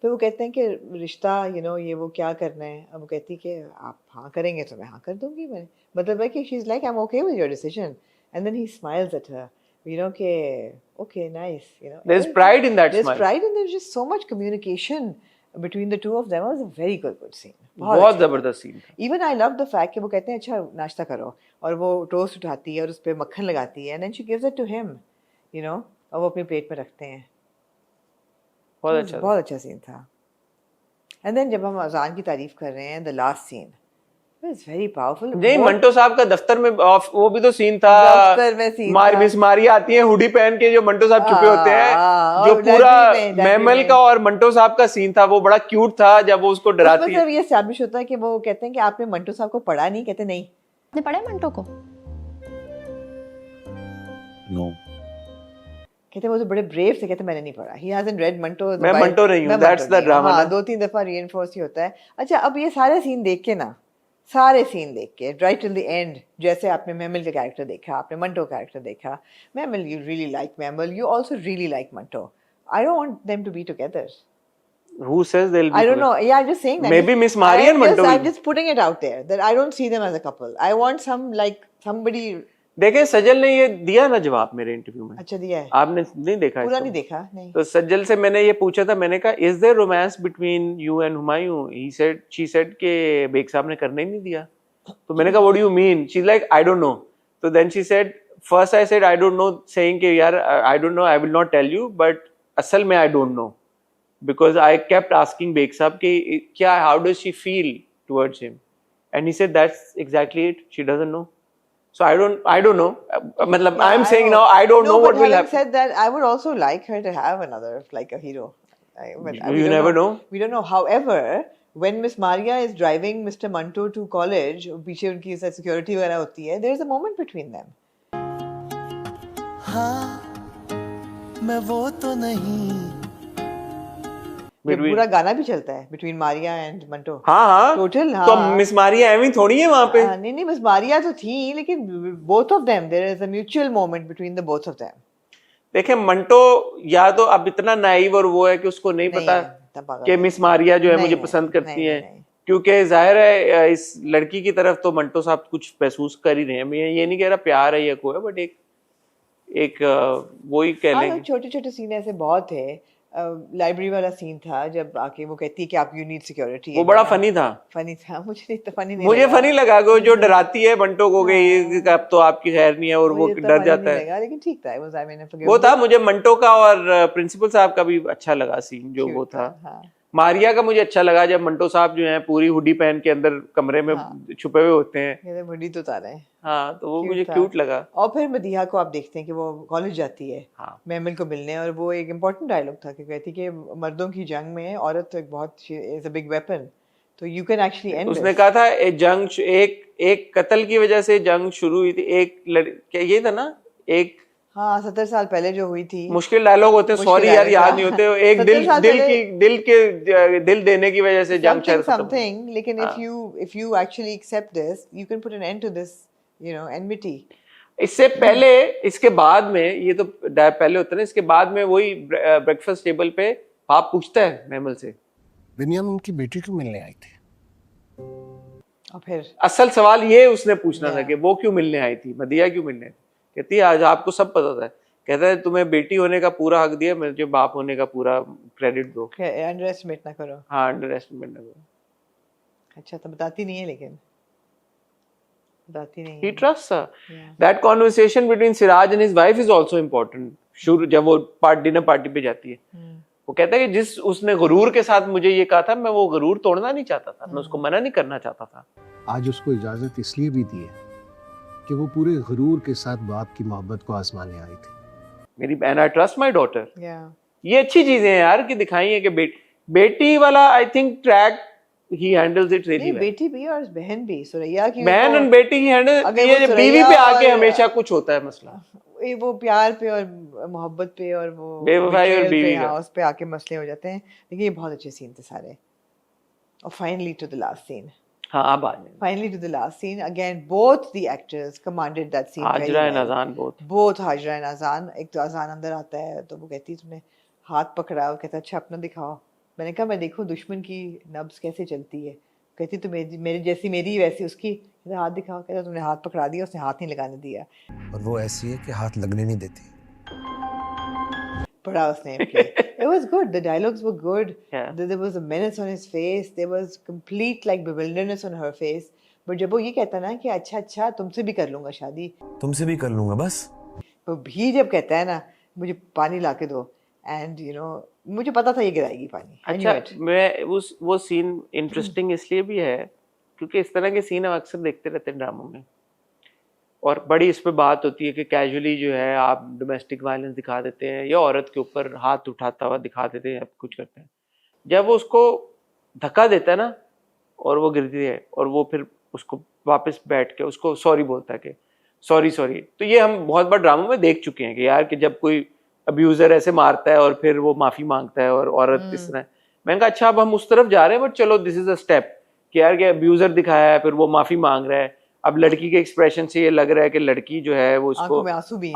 फिर वो कहते हैं कि रिश्ता ये वो क्या करना है, अब वो कहती कि आप हाँ करेंगे तो मैं हाँ कर दूंगी। मैं मतलब है कि she is like I am okay with your decision, and then he smiles at her, you know के okay nice, there's pride in that smile, there's pride, and there's just so much communication between the two of them. It was a very good scene, बहुत जबरदस्त सीन था। Even I love the fact कि वो कहते हैं अच्छा नाश्ता करो, और वो टोस्ट उठाती है और उस पे मक्खन लगाती है, and then she gives it to him, और वो अपनी प्लेट में रखते हैं। बहुत अच्छा सीन था। And then जब हम अजान की तारीफ कर रहे हैं, the last scene was very powerful। नहीं, मंटो साहब का दफ्तर में वो भी तो सीन था, दफ्तर में सीन था। मिस मारिया आती है हुडी पहन के, जो मंटो साहब छुपे होते हैं, जो पूरा मैमल का और मंटो साहब का सीन था, वो बड़ा क्यूट था जब वो उसको डराती है। ये एस्टैब्लिश होता है कि वो कहते हैं कि आपने मंटो साहब को पढ़ा नहीं, कहते नहीं। आपने पढ़ा मंटो को? नो। कहते वो तो बड़े ब्रेव थे, कहते मैंने नहीं पढ़ा। He hasn't read Manto. मैं मंटो नहीं हूँ, that's the drama। हाँ, 2-3 दफा रीइंफोर्स ही होता है। अच्छा, अब ये सारे सीन देख के ना, सारे सीन देख के राइट टिल द एंड, जैसे आपने मेमल का कैरेक्टर देखा, आपने मंटो का कैरेक्टर देखा, mammal you really like mammal, you also really like Manto. I don't want them to be together. Who says they'll be? I don't know. Yeah, I'm just saying that. Maybe Miss Maria and Manto. I'm just putting it out there that I don't see them as a couple. I want somebody. देखें, सज्जल ने ये दिया ना जवाब मेरे interview में। अच्छा, दिया है। आपने नहीं देखा? पूरा नहीं देखा, नहीं। तो सज्जल से मैंने ये पूछा था, मैंने कहा is there romance between you and Humayun? She said के बेग साहब ने करने ही नहीं दिया। तो मैंने कहा what do you mean? She is like I don't know. तो then she said first I said I don't know, saying कि यार I don't know, I will not tell you, but असल में I don't know, because I kept asking Baig साहब कि क्या, how does she feel towards him, and he said that's exactly it, she doesn't know. So I don't know. मतलब Yeah, I'm I saying know. now I don't No, know but what will having happen. said that, I would also like her to have another, like a hero. But we You don't never know. We don't know. However, when Miss Maria is driving Mr. Manto to college, पीछे उनकी security वगैरह होती है, there is a moment between them. हाँ मैं वो तो नहीं ये पूरा गाना भी चलता है between Maria and Manto. हाँ Total हाँ. तो मिस मारिया एवी थोड़ी है वहाँ पे. नहीं Miss Maria तो थी, लेकिन both of them, there is a mutual moment between the both of them. देखें मंटो या तो अब इतना नाइव और वो है कि उसको नहीं पता कि मिस मारिया जो है मुझे पसंद करती है, क्योंकि जाहिर है इस लड़की की तरफ तो मंटो साहब कुछ महसूस कर ही रहे हैं. मैं ये नहीं कह रहा प्यार है या कोई है, बट एक वो ही कह लेंगे. छोटे छोटे सीन ऐसे बहुत थे. लाइब्रेरी वाला सीन था जब आके वो कहती है कि आप यू नीड सिक्योरिटी. वो बड़ा फनी था. मुझे नहीं फनी नहीं मुझे फनी लगा कि जो डराती है मंटो को कि अब तो आपकी खैर नहीं है और वो डर जाता है. लेकिन ठीक था. वो था. मुझे मंटो का और प्रिंसिपल साहब का भी अच्छा लगा सीन जो वो था. मारिया का मुझे अच्छा लगा जब मंटो साहब जो है पूरी हुडी पहन के अंदर कमरे में छुपे हुए होते हैं. हुडी तो उतारे हैं. हाँ, तो वो मुझे क्यूट लगा. और फिर मदीहा को आप देखते हैं कि वो कॉलेज जाती है मेमल को मिलने, और वो एक इम्पोर्टेंट डायलॉग था कि कहती कि मर्दों की जंग में औरत तो एक बहुत इज अ बिग वेपन, तो यू कैन एक्चुअली एंड. उसने कहा था एक कत्ल की वजह से जंग शुरू हुई थी. क्या ये था ना, एक 70 साल पहले जो हुई थी. मुश्किल डायलॉग होते हैं, सॉरी यार याद नहीं होते. एक दिल देने की वजह से जंग समथिंग. लेकिन if you actually accept this, you can put an end to this, enmity. इससे पहले, इसके बाद में, ये तो पहले होता है ना, इसके बाद में वही ब्रेकफास्ट टेबल पे बाप पूछता है मेमल से, बिनियामिन उनकी बेटी क्यों मिलने आई थी. और फिर असल सवाल ये उसने पूछना था कि वो क्यों मिलने आई थी, मदिया क्यों मिलने आई थी. कहती है आज आपको सब पता था. कहता है तुम्हें बेटी होने का पूरा हक दिया, मुझे बाप होने का पूरा क्रेडिट दो. अंडर एस्टिमेट ना करो. हाँ, अंडर एस्टिमेट ना करो. अच्छा, तो बताती नहीं है, लेकिन बताती नहीं. He trusts her. That conversation between Siraj and his wife is also important. शुरू जब वो डिनर पार्टी पे जाती है, वो कहता है कि जिस उसने गुरूर के साथ मुझे ये कहा था, मैं वो गुरूर तोड़ना नहीं चाहता था, मैं उसको मना नहीं करना चाहता था. आज उसको इजाजत इसलिए भी दी है कि वो पूरे गुरूर के साथ बाप की मोहब्बत को आजमाने आई थी. मेरी and I trust my daughter. ये अच्छी चीजें हैं यार कि दिखाई है कि बेटी वाला I think track he handles it really well. बेटी भी और बहन भी, सुरैया की बहन और बेटी ही हैंडल. ये बीवी पे आके हमेशा कुछ होता है मसला, वो प्यार पे और मोहब्बत पे और वो बेवफाई और बीवी का, उस पे आके मसले हो जाते हैं. लेकिन ये बहुत अच्छे सीन थे सारे. और finally to the last scene. हाँ, बाद में finally to the last scene again, both the actors commanded that scene. Hazra and अजान both हाजरा and अजान. एक तो अजान अंदर आता है तो वो कहती है तुमने हाथ पकड़ा, वो कहता अच्छा अपना दिखाओ. मैंने कहा मैं देखूं दुश्मन की नब्ज कैसे चलती है. कहती तो मेरी जैसी मेरी वैसी उसकी. हाथ दिखाओ. कहता तुमने हाथ पकड़ा दिया, उसने हाथ नहीं लगाने दिया. और वो ऐसी है कि हाथ लगने नहीं देती. पढ़ा उसने. It was good. The dialogues were good. There was a menace on his face. There was complete like bewilderness on her face. But जब वो ये कहता ना कि अच्छा तुमसे भी कर लूँगा शादी. तुमसे भी कर लूँगा बस. तो भी जब कहता है ना मुझे पानी ला के दो, and मुझे पता था ये गिराएगी पानी. अच्छा, मैं वो सीन इंटरेस्टिंग इसलिए भी है क्योंकि इस तरह के सीन हम अक्सर देखते रहते हैं ड्रामों में, और बड़ी इस पे बात होती है कि कैजुअली जो है आप डोमेस्टिक वायलेंस दिखा देते हैं या औरत के ऊपर हाथ उठाता हुआ दिखा देते हैं, कुछ करते हैं. जब वो उसको धक्का देता है ना और वो गिरती है और वो फिर उसको वापस बैठ के उसको सॉरी बोलता है कि सॉरी, तो ये हम बहुत बार ड्रामों में देख चुके हैं कि यार कि जब कोई अब्यूज़र ऐसे मारता है और फिर वो माफ़ी मांगता है और औरत इस तरह. मैंने कहा अच्छा अब हम उस तरफ जा रहे हैं, बट चलो दिस इज़ अ स्टेप कि यार कि अब्यूज़र दिखाया है, फिर वो माफ़ी मांग रहा है. अब लड़की के एक्सप्रेशन से ये लग रहा है कि लड़की जो है वो उसको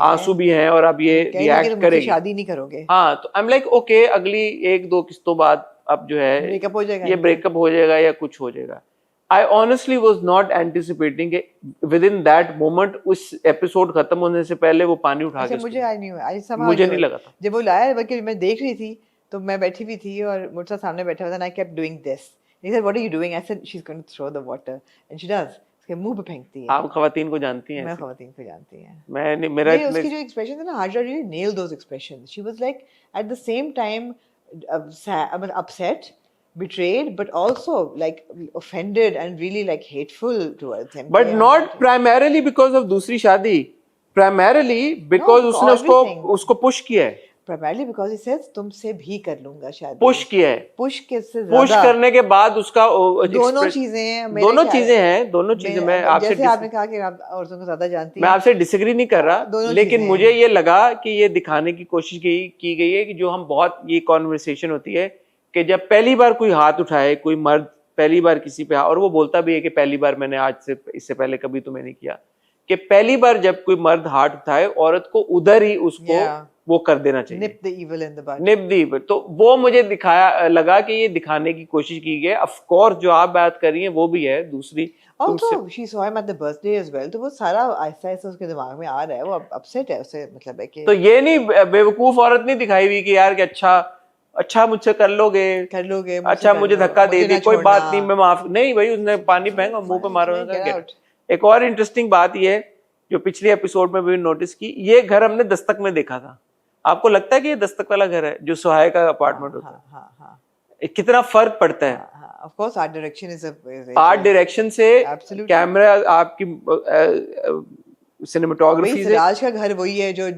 आंसू भी हैं और अब ये रिएक्ट करेगी, शादी नहीं करोगे. हाँ, तो आई एम लाइक ओके, अगली 1-2 किस्तों बाद अब जो है ब्रेकअप हो जाएगा, ये ब्रेकअप हो जाएगा या कुछ हो जाएगा. I honestly was not anticipating with in that moment, उस एपिसोड खत्म होने से पहले वो पानी उठा के मुझे नहीं लगा था. जब वो लाया, बल्कि मैं देख रही थी तो मैं बैठी हुई थी और मुझसे सामने बैठा हुआ था. I kept doing this. He said what are you doing. I said she is going to throw the water and she does. उसके मुंह पे फेंकती है. आप खवातीन को जानती हैं. मैं खवातीन को जानती हैं. मैं मेरा उसकी जो एक्सप्रेशन था ना, Hajra really nailed those expressions. She was like at the same time upset betrayed, but also like offended and really like hateful towards him. But not primarily because of दूसरी शादी, primarily because No, उसने everything. उसको push किया है, Primarily because he says तुमसे भी कर लूंगा शादी. पुश किया है, पुश किससे पुश ज्यादा? करने के बाद उसका दोनों चीजें हैं. मेरे दोनों ख्याल- चीजें हैं, दोनों चीजें. मैं आपसे जैसे आपने कहा कि आप औरतों को ज्यादा जानती मैं हैं. आपसे डिसएग्री नहीं कर रहा, दोनों लेकिन चीजें मुझे ये लगा कि ये दिखाने की कोशिश की गई है कि जो हम बहुत ये कॉन्वर्सेशन होती है कि जब पहली बार कोई हाथ उठाए, कोई मर्द पहली बार किसी पे, और वो बोलता भी है कि पहली बार मैंने आज से इससे पहले कभी तुम्हें नहीं किया, कि पहली बार जब कोई मर्द हाथ उठाए औरत को उधर ही उसको वो कर देना चाहिए, Nip the evil in the bud. निप दी. तो वो मुझे दिखाया लगा कि ये दिखाने की कोशिश की गई है. ऑफ कोर्स जो आप बात कर रही हैं वो भी है. दूसरी Also, she saw him at the birthday as well. तो वो सारा आहिस्ता आहिस्ता उसके दिमाग में आ रहा है. वो अपसेट है, उसे मतलब है कि तो ये नहीं बेवकूफ औरत नहीं दिखाई हुई कि यार कि अच्छा मुझसे कर लोगे, अच्छा मुझे धक्का दे दी, कोई बात नहीं, मैं माफ नहीं. भाई उसने पानी फेंका मुंह पे मारा. एक और इंटरेस्टिंग बात ये है जो पिछले एपिसोड में भी नोटिस की, ये घर हमने दस्तक में देखा था. आपको लगता है कि ये दस्तक वाला घर है जो सुहाय का अपार्टमेंट होता है? कितना फर्क पड़ता है. Of course, art direction is art direction से कैमरा, आपकी सिनेमेटोग्राफी से. सिराज का घर वही है जो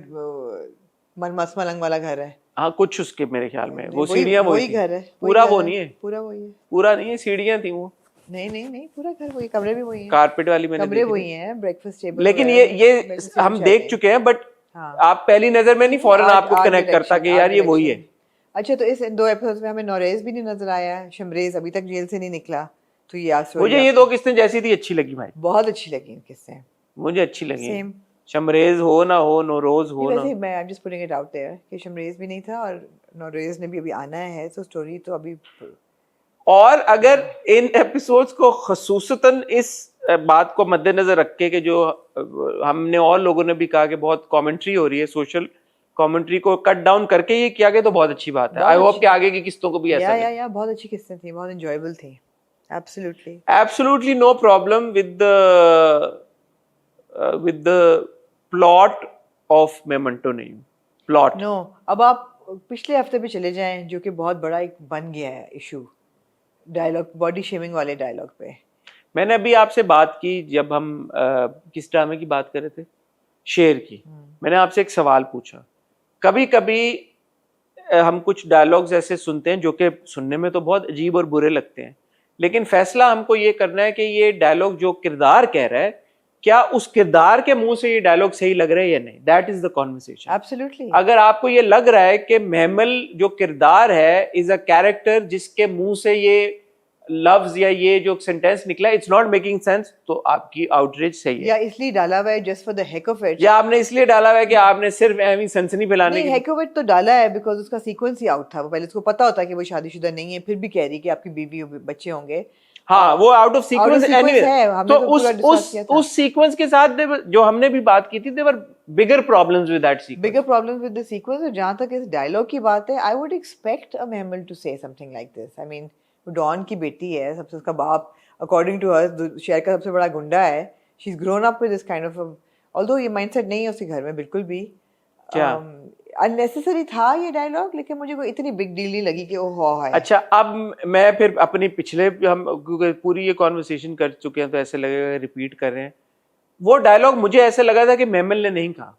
मस्त मलंग वाला घर है. हाँ, कुछ उसके मेरे ख्याल में वो सीढ़ियाँ वही घर है. पूरा वो नहीं है, पूरा वही है. पूरा नहीं है, सीढ़ियाँ थी वो. नहीं, पूरा घर वही, कमरे भी वही हैं. कारपेट वाली मैंने कमरे वही हैं, ब्रेकफास्ट टेबल. लेकिन ये हम देख चुके हैं, बट आप पहली नजर में नहीं फौरन आपको कनेक्ट करता कि यार ये वही है. अच्छा, तो इस 2 एपिसोड्स में हमें नौरेज भी नहीं नजर आया, शमरेज अभी तक जेल से नहीं निकला. तो ये मुझे ये 2 किस्तें जैसी थी अच्छी लगी भाई, बहुत अच्छी लगी किस्सें, मुझे अच्छी लगी. सेम शमरेज हो ना हो, नौरोज हो ना. वैसे मैं I am just putting it out there कि शमरेज भी नहीं था और नौरेज ने भी अभी आना है. तो स्टोरी तो अभी. और अगर इन एपिसोड्स को खसूसतन इस बात को मद्देनजर रख के कि जो हमने और लोगों ने भी कहा कि बहुत कमेंट्री हो रही है, सोशल कमेंट्री को कट डाउन करके ये किया गया तो बहुत अच्छी बात है. आई होप कि आगे की किस्तों को भी ऐसा या बहुत अच्छी किस्तें थी, बहुत एंजॉयबल थी. Absolutely no problem with the plot of Memento. नहीं प्लॉट नो. अब आप पिछले हफ्ते पे चले जाएं जो कि बहुत बड़ा एक बन गया है इशू, डायलॉग, बॉडी शेमिंग वाले डायलॉग पे. मैंने अभी आपसे बात की जब हम किस ड्रामे की बात कर रहे थे, शेर की. मैंने आपसे एक सवाल पूछा. कभी कभी हम कुछ डायलॉग्स ऐसे सुनते हैं जो कि सुनने में तो बहुत अजीब और बुरे लगते हैं, लेकिन फैसला हमको ये करना है कि ये डायलॉग जो किरदार कह रहा है, क्या उस किरदार के मुंह से ये डायलॉग सही लग रहा है या नहीं. That is the conversation. Absolutely. अगर आपको ये लग रहा है कि महमल जो किरदार है इज अ कैरेक्टर जिसके मुंह से ये लफ्ज या ये जो सेंटेंस निकला इट्स नॉट मेकिंग सेंस, तो आपकी आउटरीच सही है. या इसलिए डाला हुआ है just for the heck of it, या आपने इसलिए डाला हुआ है कि आपने सिर्फ एवी सनसनी फैलाने की. हेक ऑफ इट तो डाला है बिकॉज उसका सीक्वेंस ही आउट था. वो पहले उसको पता होता कि वो शादीशुदा नहीं है, फिर भी कह रही कि आपकी बीवी बच्चे होंगे. हाँ, वो आउट ऑफ सीक्वेंस एनीवे. तो उस सीक्वेंस के साथ जो हमने भी बात की थी, there bigger problems with that sequence. Bigger problems with the sequence. और जहां तक इस डायलॉग की बात है, I would expect a Mahmal to say something like this. I mean, don की बेटी है, सबसे उसका बाप अकॉर्डिंग टू हर शहर का सबसे बड़ा गुंडा है. She is grown up with this kind of, although ये माइंडसेट नहीं है उसके घर में बिल्कुल भी. अननेसेसरी था ये डायलॉग, लेकिन मुझे कोई इतनी बिग डील नहीं लगी कि ओह है. अच्छा, अब मैं फिर अपनी पिछले, हम क्योंकि पूरी ये कॉन्वर्सेशन कर चुके हैं तो ऐसे लगेगा रिपीट कर रहे हैं. वो डायलॉग मुझे ऐसे लगा था कि महमल ने नहीं कहा,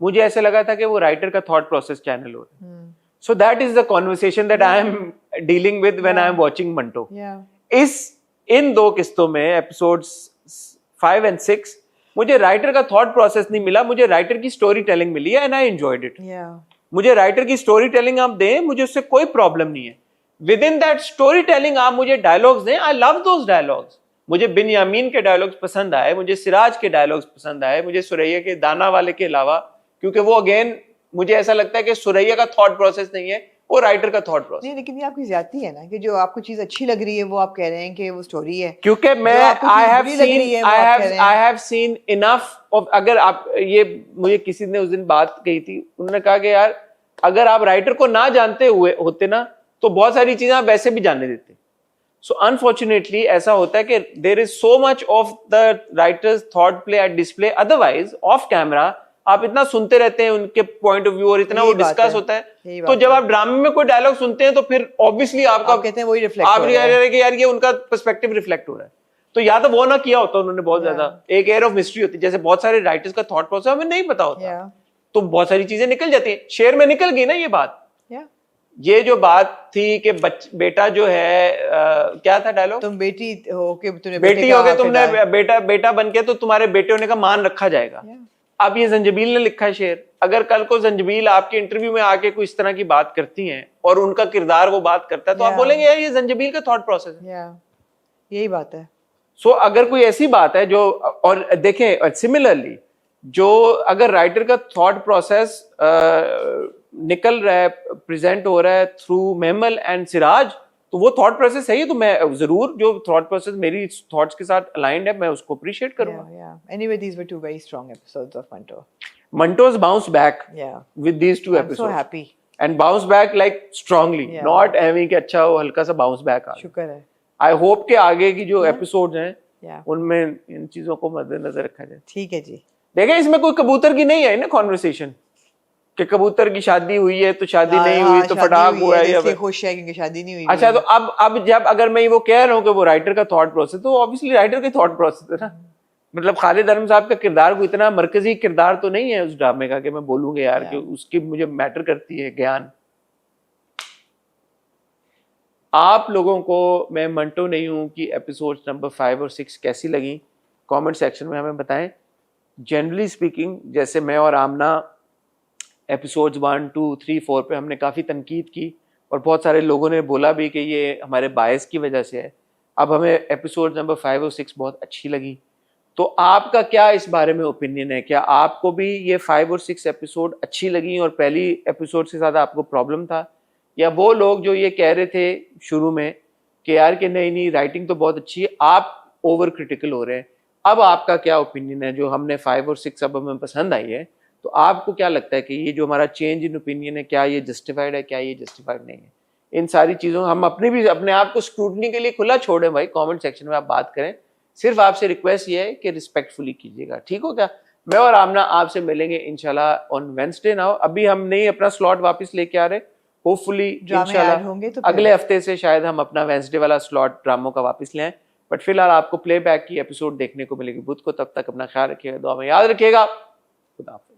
मुझे ऐसे लगा था कि वो राइटर का थॉट प्रोसेस चैनल हो रहा है. So that is the conversation that I am dealing with when I am watching Manto. इन 2 किस्तों में एपिसोड्स 5 and 6 मुझे राइटर का थॉट प्रोसेस नहीं मिला, मुझे राइटर की स्टोरी टेलिंग मिली है एंड आई एंजॉयड इट. मुझे राइटर की स्टोरी टेलिंग आप दें, मुझे उससे कोई प्रॉब्लम नहीं है. With in that story telling आप मुझे डायलॉग्स दें, आई लव दोज डायलॉग्स. मुझे बिन यामीन के डायलॉग्स पसंद आए, मुझे सिराज के डायलॉग्स पसंद आए, मुझे सुरैया के दाना वाले के अलावा, क्योंकि वो अगेन मुझे ऐसा लगता है कि सुरैया का थॉट प्रोसेस नहीं है, वो राइटर का थॉट प्रोसेस. नहीं, लेकिन ये आपकी ज्यादती है ना कि जो आपको चीज अच्छी लग रही है वो आप कह रहे हैं कि वो स्टोरी है. क्योंकि मैं I have seen enough of, अगर आप ये, मुझे किसी ने उस दिन बात कही थी, उन्होंने कहा कि यार अगर आप राइटर को ना जानते हुए होते ना तो बहुत सारी चीजें आप वैसे भी जानने देते. सो अनफॉर्चुनेटली ऐसा होता है कि there is so much of the writer's thought play at display, otherwise of camera आप इतना सुनते रहते हैं उनके पॉइंट ऑफ व्यू और इतना वो डिस्कस होता है, तो जब आप ड्रामे में कोई डायलॉग सुनते हैं तो फिर ऑब्वियसली आपका कहते हैं वही रिफ्लेक्ट आप रियलाइज करें कि यार ये उनका पर्सपेक्टिव रिफ्लेक्ट हो रहा है। तो या तो वो ना किया होता उन्होंने बहुत ज्यादा, एक एयर ऑफ मिस्ट्री होती है, जैसे बहुत सारे राइटर्स का थॉट प्रोसेस हमें नहीं पता होता, तो बहुत सारी चीजें निकल जाती है। शेर में निकल गई ना ये बात, ये जो बात थी कि बेटा जो है क्या था डायलॉग, तुम बेटी हो के तुमने बेटी हो के तुमने बेटा बन के तो तुम्हारे बेटे होने का मान रखा जाएगा। अब ये जंजबील ने लिखा है शेर, अगर कल को जंजबील आपके इंटरव्यू में आके कोई इस तरह की बात करती हैं और उनका किरदार वो बात करता है, तो आप बोलेंगे यार ये जंजबील का थॉट प्रोसेस है। यही बात है। सो अगर कोई ऐसी बात है जो, और देखें सिमिलरली जो अगर राइटर का थॉट प्रोसेस निकल रहा है, प्रेजेंट हो रहा है थ्रू मेमल एंड सिराज, तो वो थॉट प्रोसेस सही है, तो मैं जरूर जो थॉट प्रोसेस मेरी थॉट्स के साथ अलाइंड है मैं उसको अप्रिशिएट करूंगा। Anyway, these were two very strong episodes of Manto. Manto's bounced back with these two I'm episodes. so happy. And bounced back like strongly, not having कि अच्छा वो हल्का सा बाउंस बैक आ। शुक्र है। I hope के आगे की जो एपिसोड्स हैं उनमें इन चीजों को मद्देनजर रखा जाए। ठीक है जी। देखें इसमें कोई कबूतर की नहीं है ना कॉन्वर्सेशन कि कबूतर की शादी हुई है तो शादी नहीं हुई तो फटाक हुआ है या खुश है क्योंकि शादी नहीं हुई। अच्छा तो अब जब अगर मैं वो कह रहा हूँ कि वो राइटर का थॉट प्रोसेस, तो ऑब्वियसली राइटर का थॉट प्रोसेस है ना। मतलब खालिद अहमद साहब का किरदार को इतना मरकजी किरदार तो नहीं है उस ड्रामे का कि मैं बोलूंगा यार कि उसकी मुझे मैटर करती है ज्ञान। आप लोगों को मैं मंटो नहीं हूं कि एपिसोड नंबर 5 और 6 कैसी लगी, कमेंट सेक्शन में हमें बताएं। जनरली स्पीकिंग जैसे मैं और आमना एपिसोड्स 1, 2, 3, 4 पे हमने काफ़ी तनकीद की और बहुत सारे लोगों ने बोला भी कि ये हमारे बायस की वजह से है। अब हमें एपिसोड नंबर 5 और 6 बहुत अच्छी लगी, तो आपका क्या इस बारे में ओपिनियन है? क्या आपको भी ये 5 और 6 एपिसोड अच्छी लगी और पहली एपिसोड से ज़्यादा आपको प्रॉब्लम था, या वो लोग जो ये कह रहे थे शुरू में कि यार कि नहीं राइटिंग तो बहुत अच्छी है, आप ओवर क्रिटिकल हो रहे हैं? अब आपका क्या ओपिनियन है? जो हमने 5 और 6 अब हमें पसंद आई है, तो आपको क्या लगता है कि ये जो हमारा चेंज इन ओपिनियन है, क्या ये जस्टिफाइड है, क्या ये जस्टिफाइड नहीं है? इन सारी चीज़ों हम अपने आप को स्क्रूटनी के लिए खुला छोड़ें भाई, कमेंट सेक्शन में आप बात करें। सिर्फ आपसे रिक्वेस्ट ये है कि रिस्पेक्टफुली कीजिएगा, ठीक हो क्या? मैं और आमना आपसे मिलेंगे इंशाल्लाह ऑन वेडनेसडे नाउ। अभी हम नहीं अपना स्लॉट वापस लेके आ रहे, होपफुली इंशाल्लाह तो अगले हफ्ते से शायद हम अपना वेडनेसडे वाला स्लॉट ड्रामों का वापस लें, बट फिलहाल आपको प्लेबैक की एपिसोड देखने को मिलेगी बुध को। तब तक अपना ख्याल रखिएगा, दुआ में याद रखिएगा। खुदा हाफिज़।